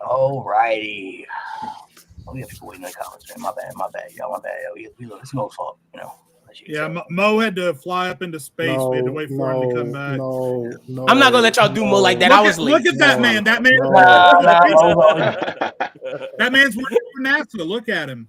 All righty. We have people waiting in the comments, man. My bad, y'all. My bad. It's no fault, you know. Yeah, Mo had to fly up into space. We had to wait for him to come back. No. I'm not gonna let y'all do Mo like that. I was late. Look at that man. That man. That man's working for NASA. Look at him.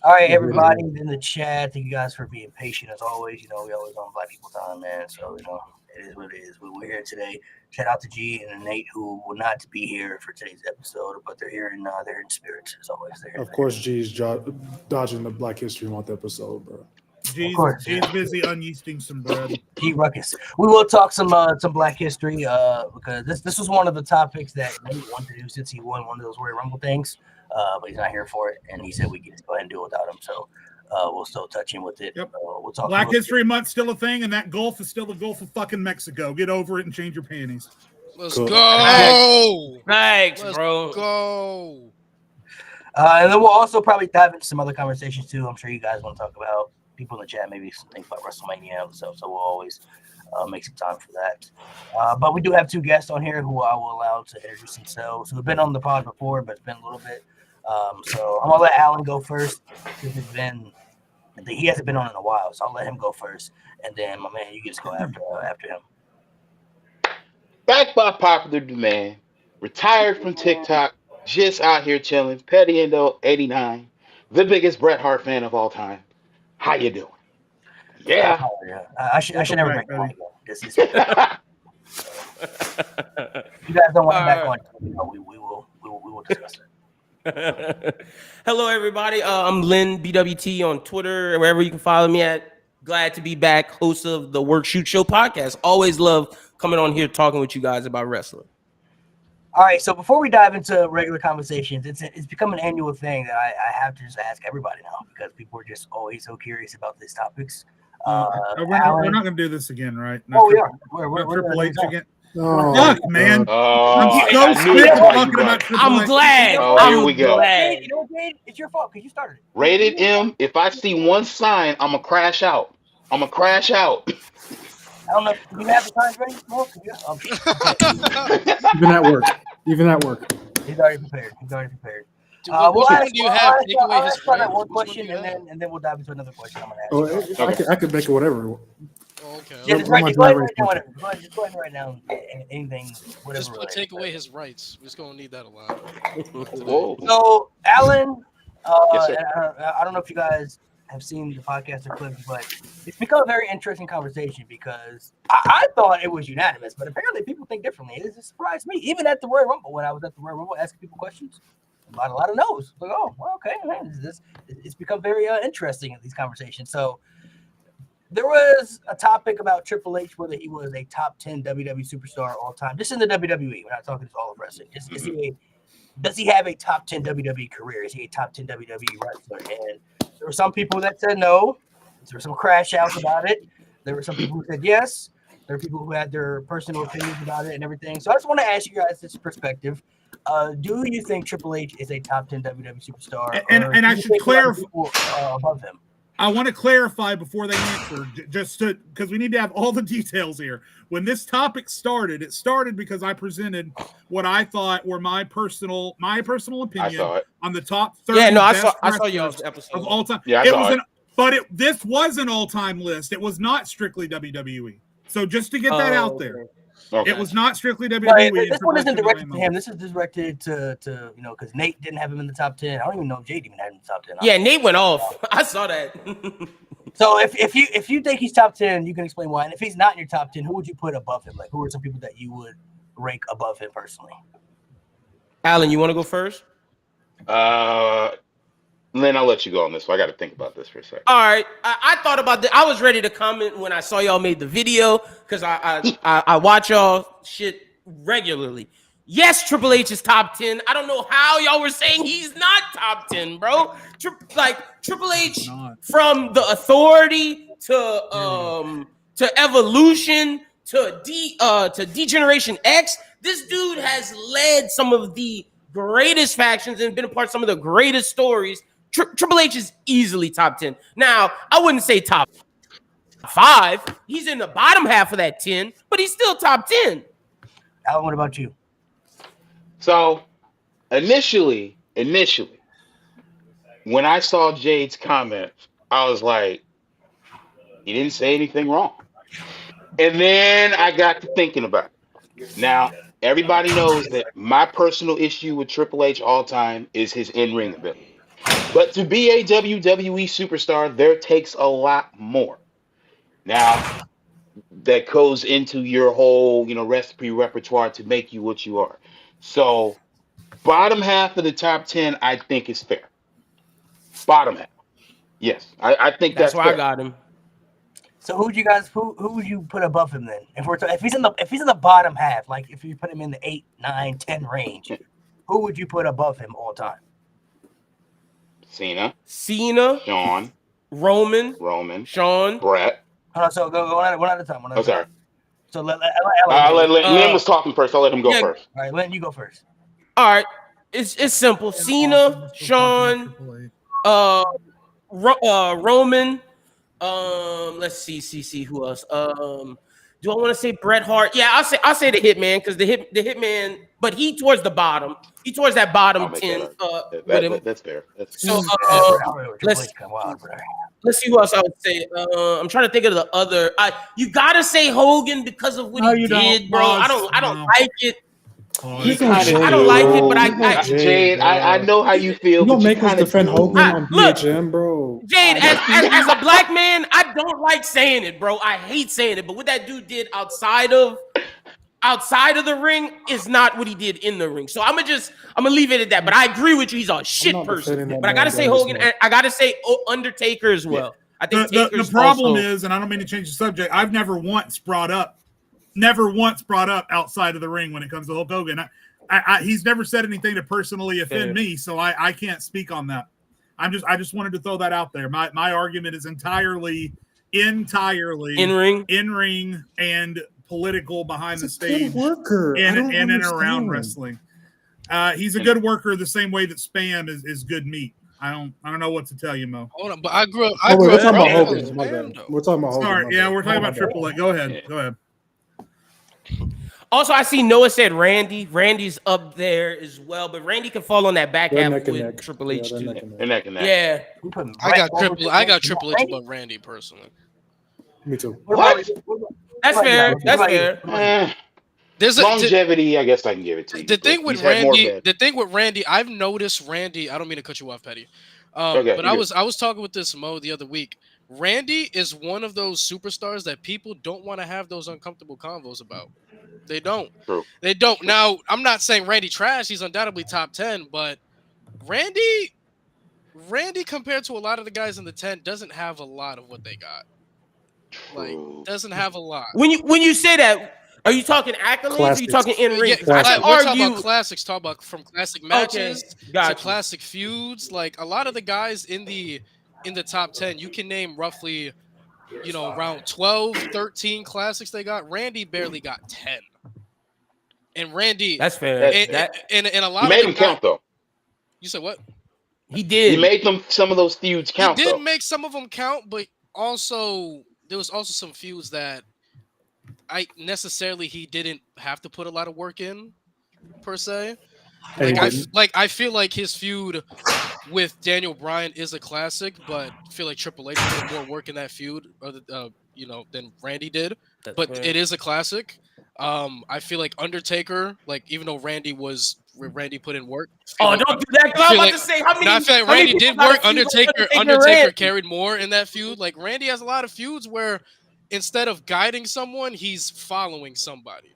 All right, everybody in the chat. Thank you guys for being patient as always. You know, we always on Black People Time, man. So you know, it is what it is. We're here today. Shout out to G and Nate, who will not be here for today's episode, but they're here in spirits as always. Of course, G's dodging the Black History Month episode, bro. G's busy unyeasting some bread. G Ruckus. We will talk some Black history because this was one of the topics that Nate wanted to do since he won one of those Royal Rumble things, but he's not here for it, and he said we can just go ahead and do it without him. So we'll still touch him with it. Yep. We'll talk. Black History Month still a thing, and that Gulf is still the Gulf of fucking Mexico. Get over it and change your panties. Let's go. Thanks, Let's bro. Go. And then we'll also probably dive into some other conversations too. I'm sure you guys want to talk about. People in the chat maybe think about WrestleMania and stuff, so we'll always make some time for that. But we do have two guests on here who I will allow to introduce themselves, who have been on the pod before, but it's been a little bit. So I'm gonna let Alan go first. He hasn't been on in a while, so I'll let him go first, and then my man, you can just go after him. Back by popular demand, retired from TikTok, just out here chilling. Petty Endo 89, the biggest Bret Hart fan of all time. How you doing? Yeah. I should never bring that again. You guys don't want to back on. We will discuss it. Hello, everybody. I'm Lynn BWT on Twitter, wherever you can follow me at. Glad to be back, host of the Work Shoot Show podcast. Always love coming on here talking with you guys about wrestling. All right, so before we dive into regular conversations, it's become an annual thing that I have to just ask everybody now because people are just always so curious about these topics. We're not going to do this again, right? We are. We're Triple H again. Oh, Fuck, man. I'm glad. Oh, here we go. Jade, you know what, Jade? It's your fault because you started it. Rated M. If I see one sign, I'm going to crash out. I don't know. Do you have the signs ready? Even at work. He's already prepared. Which one do you have? Take away his right. One question, and then we'll dive into another question. I'm gonna ask. I could make it whatever. Okay. Yeah, just go ahead and write down anything, whatever. Just put take away his rights. We're just gonna need that a lot. Whoa. So, Alan, yes, I don't know if you guys have seen the podcast or clips, but it's become a very interesting conversation because I thought it was unanimous, but apparently people think differently. It surprised me, even at the Royal Rumble when I was at the Royal Rumble asking people questions. A lot of no's. Like, oh, well, okay, man, it's become very interesting in these conversations. So there was a topic about Triple H, whether he was a top 10 WWE superstar all time, just in the WWE. We're not talking just all of wrestling. Does he have a top 10 WWE career? Is he a top 10 WWE wrestler? And there were some people that said no. There were some crash outs about it. There were some people who said yes. There are people who had their personal opinions about it and everything. So I just want to ask you guys this perspective. Do you think Triple H is a top 10 WWE superstar? And I should clarify above him. I want to clarify before they answer, just because we need to have all the details here. When this topic started, it started because I presented what I thought were my personal opinion on the top 30 I saw y'all's episode of all time. Yeah, this was an all-time list. It was not strictly WWE. So just to get that out there. Okay. It was not strictly WWE. Right, this one isn't directed to him. This is directed to because Nate didn't have him in the top 10. I don't even know if Jade even had him in the top 10. Yeah, Nate went off. I saw that. So if you think he's top 10, you can explain why. And if he's not in your top 10, who would you put above him? Like, who are some people that you would rank above him personally? Alan, you want to go first? Lynn, I'll let you go on this. So I got to think about this for a second. All right. I thought about this. I was ready to comment when I saw y'all made the video because I watch y'all shit regularly. Yes, Triple H is top 10. I don't know how y'all were saying he's not top 10, bro. Triple H from the Authority to Evolution to Degeneration X. This dude has led some of the greatest factions and been a part of some of the greatest stories. Triple H is easily top 10. Now, I wouldn't say top 5. He's in the bottom half of that 10, but he's still top 10. Alan, what about you? So initially, when I saw Jade's comments, I was like, he didn't say anything wrong. And then I got to thinking about it. Now, everybody knows that my personal issue with Triple H all time is his in-ring ability. But to be a WWE superstar, there takes a lot more. Now, that goes into your whole, recipe repertoire to make you what you are. So, bottom half of the top 10, I think is fair. Bottom half. Yes, I think That's that's why fair. I got him. So who would you put above him then? If he's in the bottom half, like if you put him in the 8, 9, 10 range, who would you put above him all time? Cena, Shawn, Roman, Shawn. Brett. So go one at a time. Oh, sorry. So Lynn was talking first. I'll let him go first. All right, Lynn, you go first. All right, it's simple. Cena, Shawn, Roman. Let's see who else. Do I want to say Bret Hart? Yeah, I'll say the Hitman because the Hitman, but he towards the bottom. He towards that bottom 10. That's fair. So let's see who else I would say. I'm trying to think of the other. You gotta say Hogan because of what he did, bro. I don't like it. I don't like it, but Jade, I know how you feel. You don't make us kinda defend do. Hogan on BHM, bro. Jade, as a black man, I don't like saying it, bro. I hate saying it, but what that dude did outside of the ring is not what he did in the ring. So I'm gonna leave it at that. But I agree with you. He's a shit person. But I gotta say Hogan. And I gotta say Undertaker as well. Yeah. I think the problem is, and I don't mean to change the subject. I've never once brought up outside of the ring when it comes to Hulk Hogan. He's never said anything to personally offend me, so I can't speak on that. I just wanted to throw that out there. My argument is entirely in ring and political behind the stage worker and in and around wrestling. He's a good worker the same way that Spam is good meat. I don't know what to tell you, Mo. Hold on, but I grew up. We're talking about Hogan. My bad. We're talking about Hogan. Sorry, yeah, we're talking about Triple H. Go ahead. Also, I see Noah said Randy. Randy's up there as well, but Randy can fall on that back half with Triple H too. Neck and neck. Yeah, I got Triple H above Randy personally. Me too. What? That's fair. That's fair. There's longevity. I guess I can give it to you. The thing with Randy, I've noticed Randy. I don't mean to cut you off, Petty. But I was talking with this Mo the other week. Randy is one of those superstars that people don't want to have those uncomfortable convos about. They don't. True. They don't. Now, I'm not saying Randy trash. He's undoubtedly top 10, but Randy compared to a lot of the guys in the tent doesn't have a lot of what they got. Like, doesn't have a lot. When you say that, are you talking accolades? Classics. Or are you talking in ring? Yeah, we're talking about classics. Talk about from classic matches to classic feuds. Like a lot of the guys in the top 10, you can name roughly, around 12, 13 classics they got. Randy barely got 10. And Randy, that's fair. And a lot you made him count though. You said what? He did. He made some of those feuds count. He did make some of them count, but also there was also some feuds that he didn't have to put a lot of work in, per se. I feel like his feud with Daniel Bryan is a classic, but I feel like Triple H put more work in that feud, than Randy did. But it is a classic. I feel like Undertaker, even though Randy put in work. Don't do that. I was about to say how many. I feel like Randy did work. Undertaker carried more in that feud. Like Randy has a lot of feuds where instead of guiding someone, he's following somebody.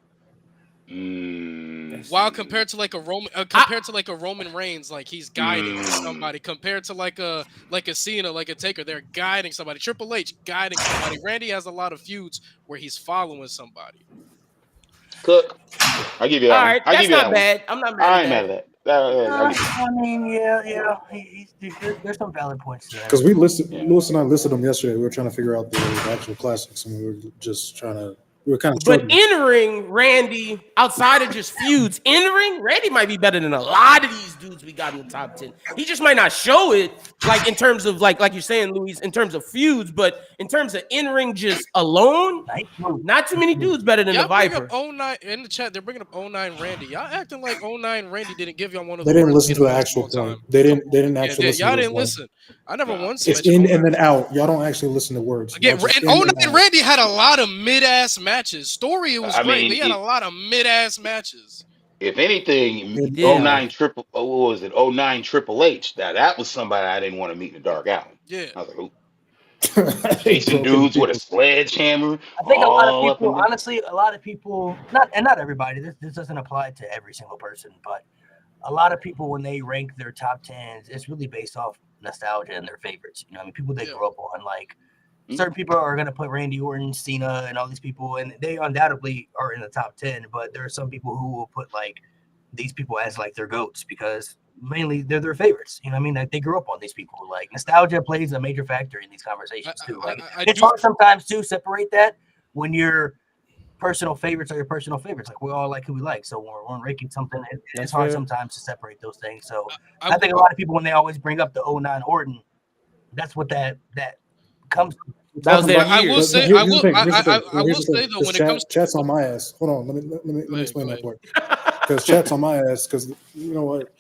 While compared to like a Roman Reigns, like he's guiding somebody. Compared to like a Cena, like a Taker, they're guiding somebody. Triple H guiding somebody. Randy has a lot of feuds where he's following somebody. Cook, I give you that. All right, that's not bad. I'm not mad. I ain't mad at that. I mean, yeah. There's some valid points there. Because Lewis and I listed them yesterday. We were trying to figure out the actual classics, and we were just trying to We were kind of But struggling. in ring, Randy, outside of just feuds, in ring, Randy might be better than a lot of these dudes we got in the top 10. He just might not show it, like in terms of like you're saying, Luis, in terms of feuds, but in terms of in ring just alone, not too many dudes better than Y'all the bring Viper. up 09 in the chat. They're bringing up 09 Randy. Y'all acting like 09 Randy didn't give y'all one of They the didn't worst listen to the in actual all time. point. They didn't actually listen. Y'all to didn't listen. I never once It's mentioned in and 09. then out. Y'all don't actually listen to words. Again, Y'all just and in 09 and out. Randy had a lot of mid-ass matches. Story, it was I great, mean, but he had a lot of mid-ass matches. if anything, Yeah. 09 triple, what was it? 09 Triple H. That was somebody I didn't want to meet in the dark alley. Yeah. I was like, ooh. Chasing Broken dudes with a people. sledgehammer I think a lot of all up and people, down. honestly, a lot of people, not everybody. This doesn't apply to every single person, but a lot of people when they rank their top 10s, it's really based off nostalgia and their favorites. You know, I mean, people they Yeah. grew up on. Like certain people are gonna put Randy Orton, Cena, and all these people, and they undoubtedly are in the top 10. But there are some people who will put like these people as like their goats because mainly they're their favorites. You know what I mean? Like they grew up on these people. Like nostalgia plays a major factor in these conversations too. Like it's hard sometimes to separate that when your personal favorites are your personal favorites. Like we all like who we like. So when we're ranking something, it's hard sometimes to separate those things. So I think a lot of people when they always bring up the 09 Orton, that's what that comes to. That was their I year. will say, Here's I the will, thing, I, here's the thing, I will here's the say thing. though, This when it comes to chat's on my ass. Hold on, let me explain that part. Because chat's on my ass. Because you know what,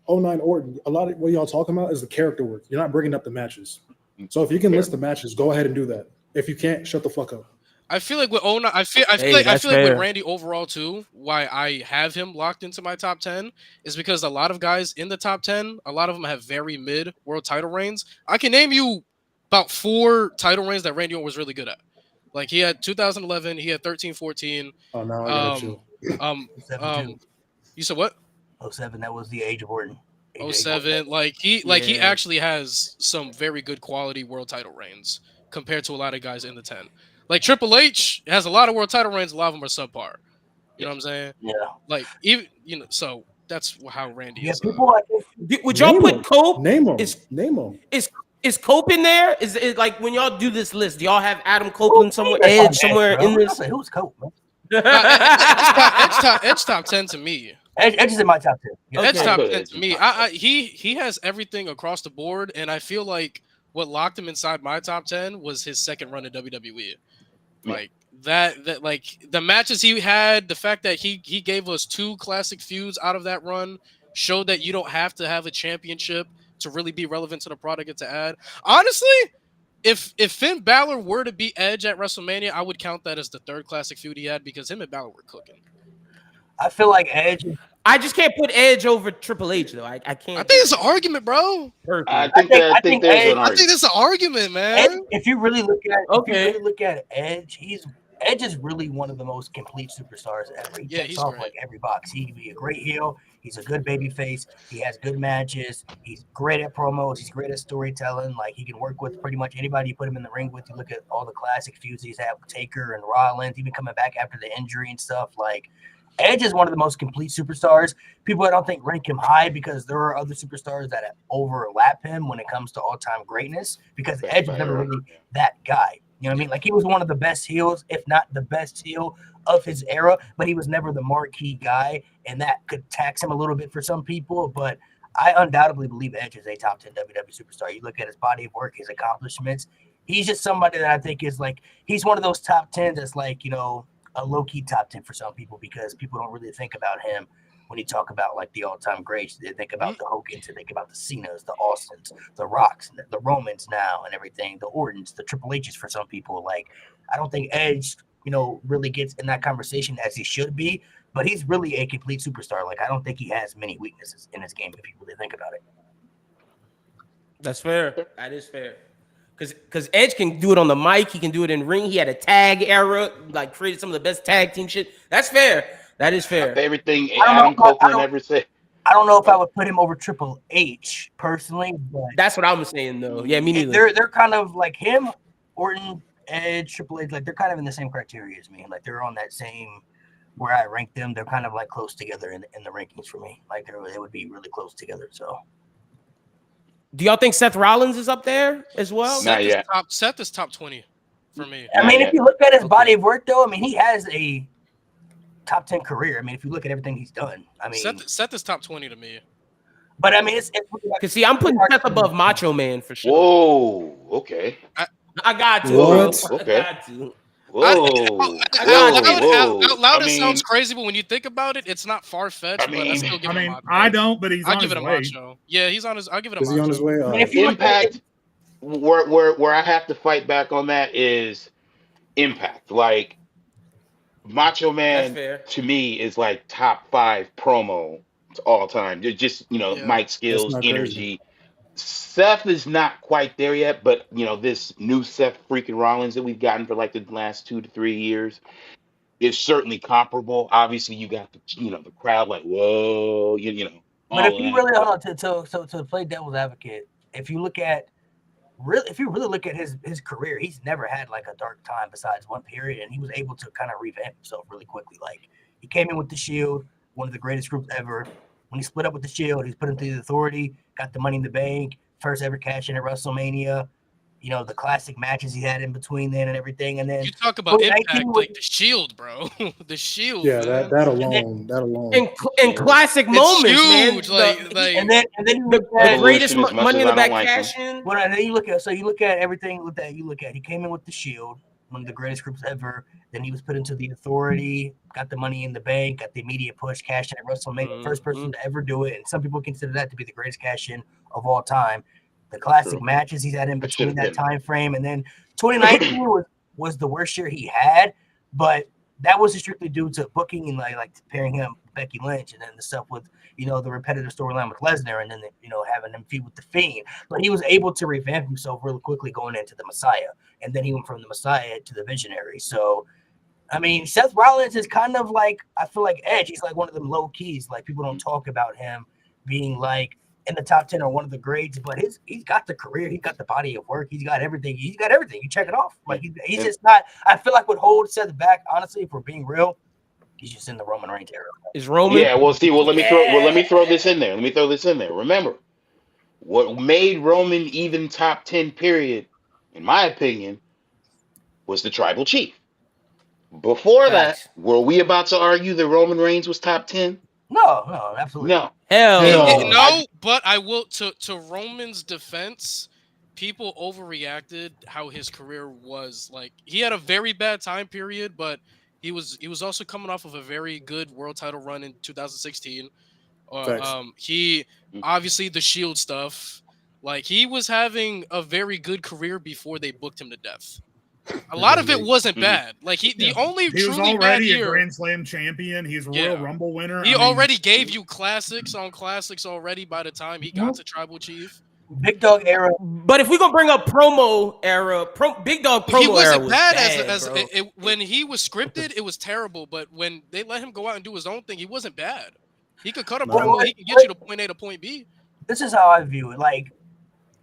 09 Orton, a lot of what y'all talking about is the character work. You're not bringing up the matches. So if you can list the matches, go ahead and do that. If you can't, shut the fuck up. I feel like with 09, I feel like with Randy overall too, why I have him locked into my top 10 is because a lot of guys in the top 10, a lot of them have very mid world title reigns. I can name you about 4 title reigns that Randy Orton was really good at. Like he had 2011, he had 13, 14. Oh no, I gotta chill. You said what? 07, that was the age of Orton. 07, like he actually has some very good quality world title reigns compared to a lot of guys in the 10. Like Triple H has a lot of world title reigns, a lot of them are subpar. You know what I'm saying? Yeah. Like even so that's how Randy is. People, would y'all put Cope? Name them. Is Cope in there? Is it like when y'all do this list? Do y'all have Adam Copeland somewhere, Edge somewhere in this? Who's Cope? Edge top 10 to me. Edge is in my top 10. Yeah, Edge top 10 to me. He has everything across the board, and I feel like what locked him inside my top 10 was his second run in WWE. Like that like the matches he had, the fact that he gave us 2 classic feuds out of that run showed that you don't have to have a championship to really be relevant to the product and to add. Honestly, if Finn Balor were to beat Edge at WrestleMania, I would count that as the 3rd classic feud he had because him and Balor were cooking. I feel like Edge. I just can't put Edge over Triple H though. I can't. I think it's an argument, bro. I think it's an argument, man. Edge, if you really look at Edge, Edge is really one of the most complete superstars ever. He checks off like every box. He can be a great heel. He's a good baby face. He has good matches. He's great at promos. He's great at storytelling. Like he can work with pretty much anybody you put him in the ring with. You look at all the classic feuds he's had with Taker and Rollins, even coming back after the injury and stuff. Like Edge is one of the most complete superstars. People I don't think rank him high because there are other superstars that overlap him when it comes to all-time greatness because Edge was never really that guy. You know what I mean? Like he was one of the best heels, if not the best heel of his era, but he was never the marquee guy, and that could tax him a little bit for some people. But I undoubtedly believe Edge is a top 10 WWE superstar. You look at his body of work, his accomplishments. He's just somebody that I think is like he's one of those top 10 that's like, you know, a low-key top 10 for some people because people don't really think about him when you talk about like the all-time greats. They think about the Hogans, they think about the Cenas, the Austins, the Rocks, the Romans now and everything, the Ortons, the Triple H's for some people. Like, I don't think Edge, you know, really gets in that conversation as he should be, but he's really a complete superstar. Like, I don't think he has many weaknesses in his game if you really think about it. That's fair. That is fair. Because Edge can do it on the mic. He can do it in ring. He had a tag era, like created some of the best tag team shit. That's fair. That is fair. My favorite thing Adam Copeland ever said. I don't know if I would put him over Triple H personally, but that's what I'm saying though. Yeah, me neither. They're kind of like him, Orton, Edge, Triple H. Like they're kind of in the same criteria as me. Like they're on that same where I rank them. They're kind of like close together in the rankings for me. Like they would be really close together. So. Do y'all think Seth Rollins is up there as well? Not yet. Seth is top 20 for me. I mean, Not if you look at his body of work, though, I mean, he has a top 10 career. I mean, if you look at everything he's done, I mean, Seth is top 20 to me. but I mean, it's Cause see, I'm putting Seth above Macho Man for sure. Whoa. Okay. I got to. What? Bro. Okay. I got to. Whoa. Out loud, I it mean, sounds crazy, but when you think about it, it's not far fetched. I But I mean- still give I it a mean, Macho. I don't, but he's I on give his it a way. Macho. Yeah, he's on his. I'll give it a Is he on his Macho. way? I mean, if you look at Impact. Where I have to fight back on that is Impact. Like Macho That's Man fair. to me is like top 5 promo to all time. Just Yeah. mic That's skills, not crazy. energy. Seth is not quite there yet, but this new Seth freaking Rollins that we've gotten for like the last 2 to 3 years is certainly comparable. Obviously, you got the crowd like whoa, But all if of you that. really hold on to play devil's advocate, if you really look at his career, he's never had like a dark time besides one period, and he was able to kind of revamp himself really quickly. Like he came in with the Shield, one of the greatest groups ever. When he split up with the Shield, he's put into the Authority, got the Money in the Bank, first ever cash in at WrestleMania. The classic matches he had in between then and everything, and then You talk about 2019 Impact like the Shield, bro. The Shield. Yeah, man. that alone. In classic It's moments, huge. man. and then you The look at greatest Evolution, as much Money as in the I don't Bank like them. cash in. Well, and then you look at everything with that. You look at he came in with the Shield, one of the greatest groups ever. Then he was put into the Authority, got the Money in the Bank, got the immediate push, cash in at WrestleMania, first person to ever do it, and some people consider that to be the greatest cash in of all time. The classic True. matches he's had in It should between have that been. time frame, and then 2019 was the worst year he had, but that was strictly due to booking and like pairing him with Becky Lynch, and then the stuff with the repetitive storyline with Lesnar, and then having him feud with the Fiend. But he was able to revamp himself really quickly going into the Messiah, and then he went from the Messiah to the Visionary. So, I mean, Seth Rollins is kind of like, I feel like Edge. He's like one of them low keys. Like people don't talk about him being like in the top 10 or one of the greats, but he's got the career, he's got the body of work, he's got everything. You check it off. Like he's just not. I feel like what holds Seth back, honestly, if we're being real, he's just in the Roman Reigns era. Is Roman? Yeah, well, see, let me throw this in there. Remember, what made Roman even top 10 period, in my opinion, was the Tribal Chief. Before Facts. that, were we about to argue that Roman Reigns was top 10? No, absolutely. No. Hell No. no. But I will to Roman's defense, people overreacted how his career was. Like he had a very bad time period, but he was also coming off of a very good world title run in 2016. He obviously the Shield stuff. Like he was having a very good career before they booked him to death. A lot of it wasn't bad. Like the only He was truly bad already a year. Grand Slam champion. He's a Royal Rumble winner. He already gave you classics on classics already by the time he got to Tribal Chief. Big Dog era. But if we're gonna bring up promo era, Big Dog promo He wasn't era was bad, bad when he was scripted, it was terrible. But when they let him go out and do his own thing, he wasn't bad. He could cut a promo. He can get you to point A to point B. This is how I view it. Like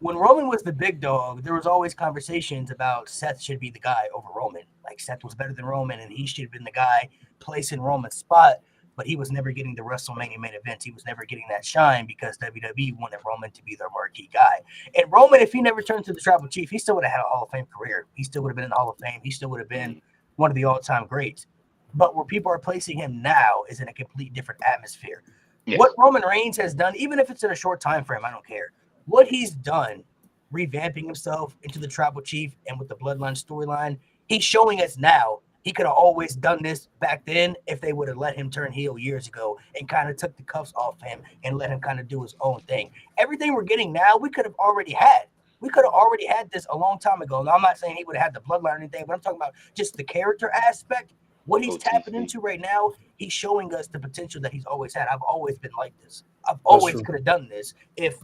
when Roman was the big dog, there was always conversations about Seth should be the guy over Roman. Like Seth was better than Roman, and he should have been the guy placing Roman's spot. But he was never getting the WrestleMania main events. He was never getting that shine because WWE wanted Roman to be their marquee guy. And Roman, if he never turned to the Tribal Chief, he still would have had a Hall of Fame career. He still would have been in the Hall of Fame. He still would have been one of the all-time greats. But where people are placing him now is in a complete different atmosphere. Yes. What Roman Reigns has done, even if it's in a short time frame, I don't care. What he's done, revamping himself into the Tribal Chief and with the Bloodline storyline, he's showing us now. He could have always done this back then if they would have let him turn heel years ago and kind of took the cuffs off him and let him kind of do his own thing. Everything we're getting now, we could have already had. We could have already had this a long time ago. Now, I'm not saying he would have had the bloodline or anything, but I'm talking about just the character aspect. What he's tapping into right now, he's showing us the potential that he's always had. I've always been like this. I've always could have done this if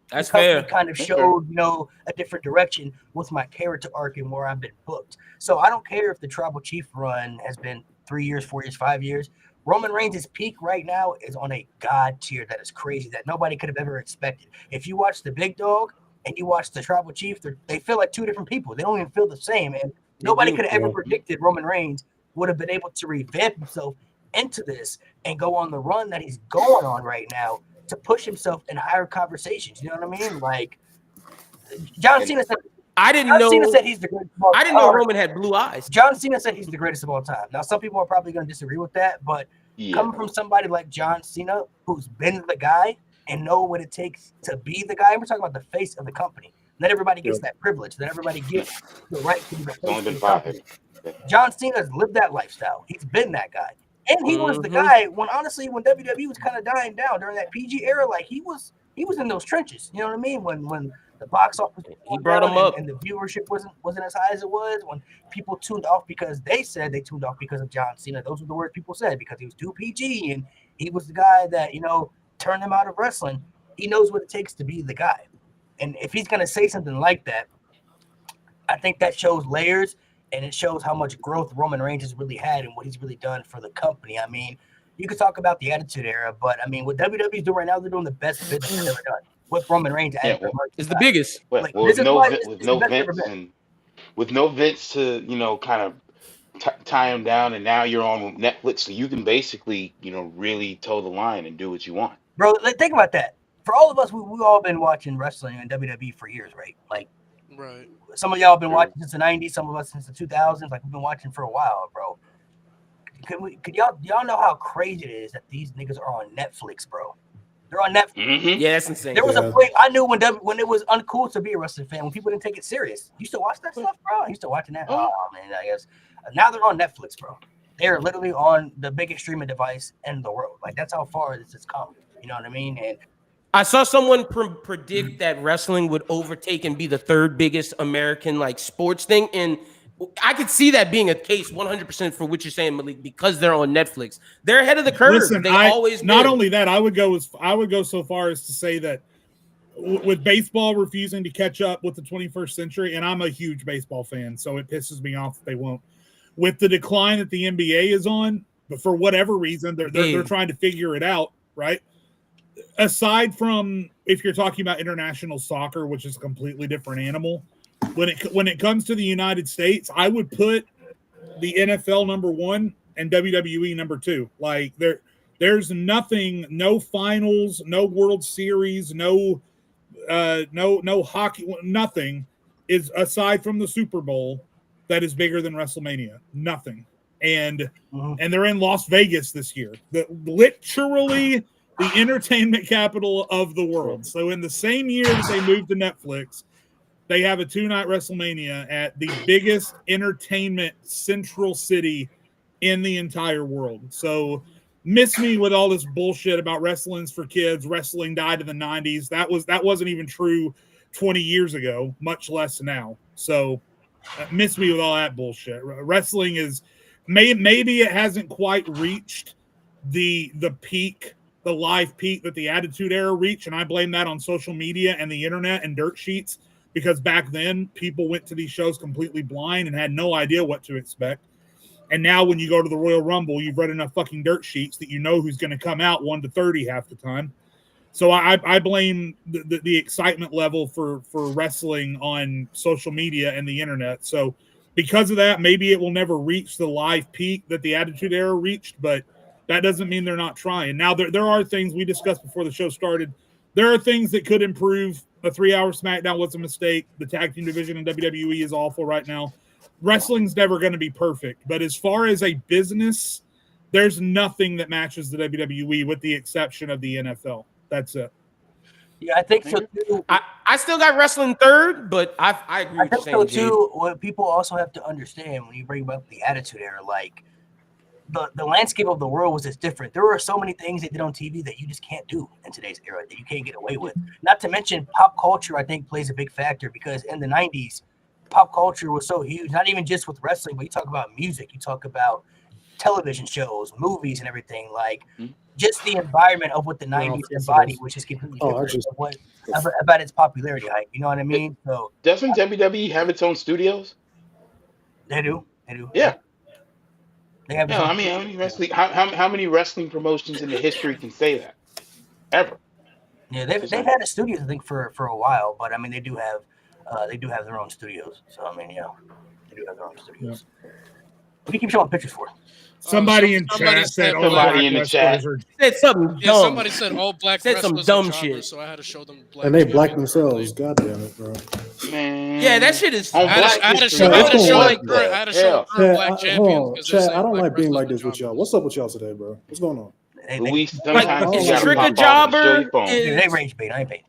that's the fair. Kind of showed, a different direction with my character arc and where I've been booked. So I don't care if the Tribal Chief run has been 3 years, 4 years, 5 years. Roman Reigns' peak right now is on a god tier that is crazy that nobody could have ever expected. If you watch the Big Dog and you watch the Tribal Chief, they feel like two different people. They don't even feel the same. And nobody could have ever predicted Roman Reigns would have been able to revamp himself into this and go on the run that he's going on right now to push himself in higher conversations. You know what I mean? Like John Cena said I didn't John know. Cena said he's the greatest of all I didn't know time. Roman had blue eyes. John Cena said he's the greatest of all time. Now, some people are probably going to disagree with that, but coming from somebody like John Cena, who's been the guy and know what it takes to be the guy, and we're talking about the face of the company. Not everybody gets that privilege. Not everybody gets the right to be the face It's only of been the 5 company. hits. John Cena's lived that lifestyle. He's been that guy. And he was the guy when honestly, when WWE was kind of dying down during that PG era, like he was in those trenches. You know what I mean? When the box office He brought him up. and the viewership wasn't as high as it was, when people tuned off because they said they tuned off because of John Cena. Those were the words people said, because he was too PG and he was the guy that, you know, turned them out of wrestling. He knows what it takes to be the guy. And if he's gonna say something like that, I think that shows layers. And it shows how much growth Roman Reigns has really had and what he's really done for the company. I mean, you could talk about the Attitude Era, but I mean, what WWE's doing right now, they're doing the best business they've ever done. With Roman Reigns as It's the biggest. Like, with no Vince to, you know, kind of tie him down, and now you're on Netflix, so you can basically, you know, really toe the line and do what you want. Bro, think about that. For all of us, we all been watching wrestling and WWE for years, right? Like, Right. some of y'all have been watching since the 90s, some of us since the 2000s. Like, we've been watching for a while, bro. Could y'all know how crazy it is that these niggas are on Netflix, bro? They're on Netflix. Mm-hmm. Yeah, that's insane. There was a point I knew when it was uncool to be a wrestling fan, when people didn't take it serious. You used to watch that stuff, bro? I used to watching that. Oh, man, I guess. Now they're on Netflix, bro. They're literally on the biggest streaming device in the world. Like, that's how far this has come. You know what I mean? And I saw someone predict that wrestling would overtake and be the third biggest American like sports thing, and I could see that being a case 100% for what you're saying, Malik, because they're on Netflix. They're ahead of the curve. Listen, They always not been. only that, I would go so far as to say that with baseball refusing to catch up with the 21st century, and I'm a huge baseball fan, so it pisses me off that they won't. With the decline that the NBA is on, but for whatever reason, they're trying to figure it out, right? Aside from if you're talking about international soccer, which is a completely different animal, when it comes to the United States, I would put the NFL number 1 and WWE number 2. Like there's nothing, no finals, no World Series, no hockey, nothing is aside from the Super Bowl that is bigger than WrestleMania. Nothing. And they're in Las Vegas this year. Literally the entertainment capital of the world. So in the same year that they moved to Netflix, they have a 2-night WrestleMania at the biggest entertainment central city in the entire world. So miss me with all this bullshit about wrestling's for kids. Wrestling died in the 90s. That wasn't even true 20 years ago, much less now. So miss me with all that bullshit. Wrestling is maybe it hasn't quite reached the peak, the live peak that the Attitude Era reached, and I blame that on social media and the internet and dirt sheets, because back then people went to these shows completely blind and had no idea what to expect. And now when you go to the Royal Rumble, you've read enough fucking dirt sheets that you know who's going to come out 1 to 30 half the time. So I blame the excitement level for wrestling on social media and the internet. So because of that, maybe it will never reach the live peak that the Attitude Era reached, but that doesn't mean they're not trying. Now, there are things we discussed before the show started. There are things that could improve. A 3-hour SmackDown was a mistake. The tag team division in WWE is awful right now. Wrestling's never going to be perfect. But as far as a business, there's nothing that matches the WWE with the exception of the NFL. That's it. Yeah, I think so too. I still got wrestling third, but I agree with I you think so saying, too. What people also have to understand when you bring up the Attitude Era, like the landscape of the world was just different. There were so many things they did on TV that you just can't do in today's era, that you can't get away with. Not to mention pop culture, I think, plays a big factor, because in the 90s, pop culture was so huge, not even just with wrestling, but you talk about music, you talk about television shows, movies, and everything. Like just the environment of what the 90s embodied, which is completely different about its popularity hype. You know what I mean? So doesn't WWE have its own studios? They do. Yeah. They have. Yeah, I mean, how many wrestling promotions in the history can say that ever? Yeah, they've had a studios, I think, for a while, but I mean, they do have their own studios. So I mean, yeah, they do have their own studios. What do you keep showing pictures for? Somebody in somebody chat said said all somebody black in the wrestlers chat. are. Said something Yeah, dumb. somebody said all black Said some wrestlers dumb are jobbers, shit. so I had to show them black. And they black champions. themselves. God damn it, bro. Man. Yeah, that shit is. On I Black had to History show, I had to Month. show What like the current, I had to show hell? current Chad, black hold champions on. because they're Chad, saying I don't black like being wrestlers like are this with y'all. jobbers. What's up with y'all today, bro? What's going on? Luis, Like, sometimes you is gotta Trick pop a off jobber? and show your phone. Dude, they rage bait. I ain't paid.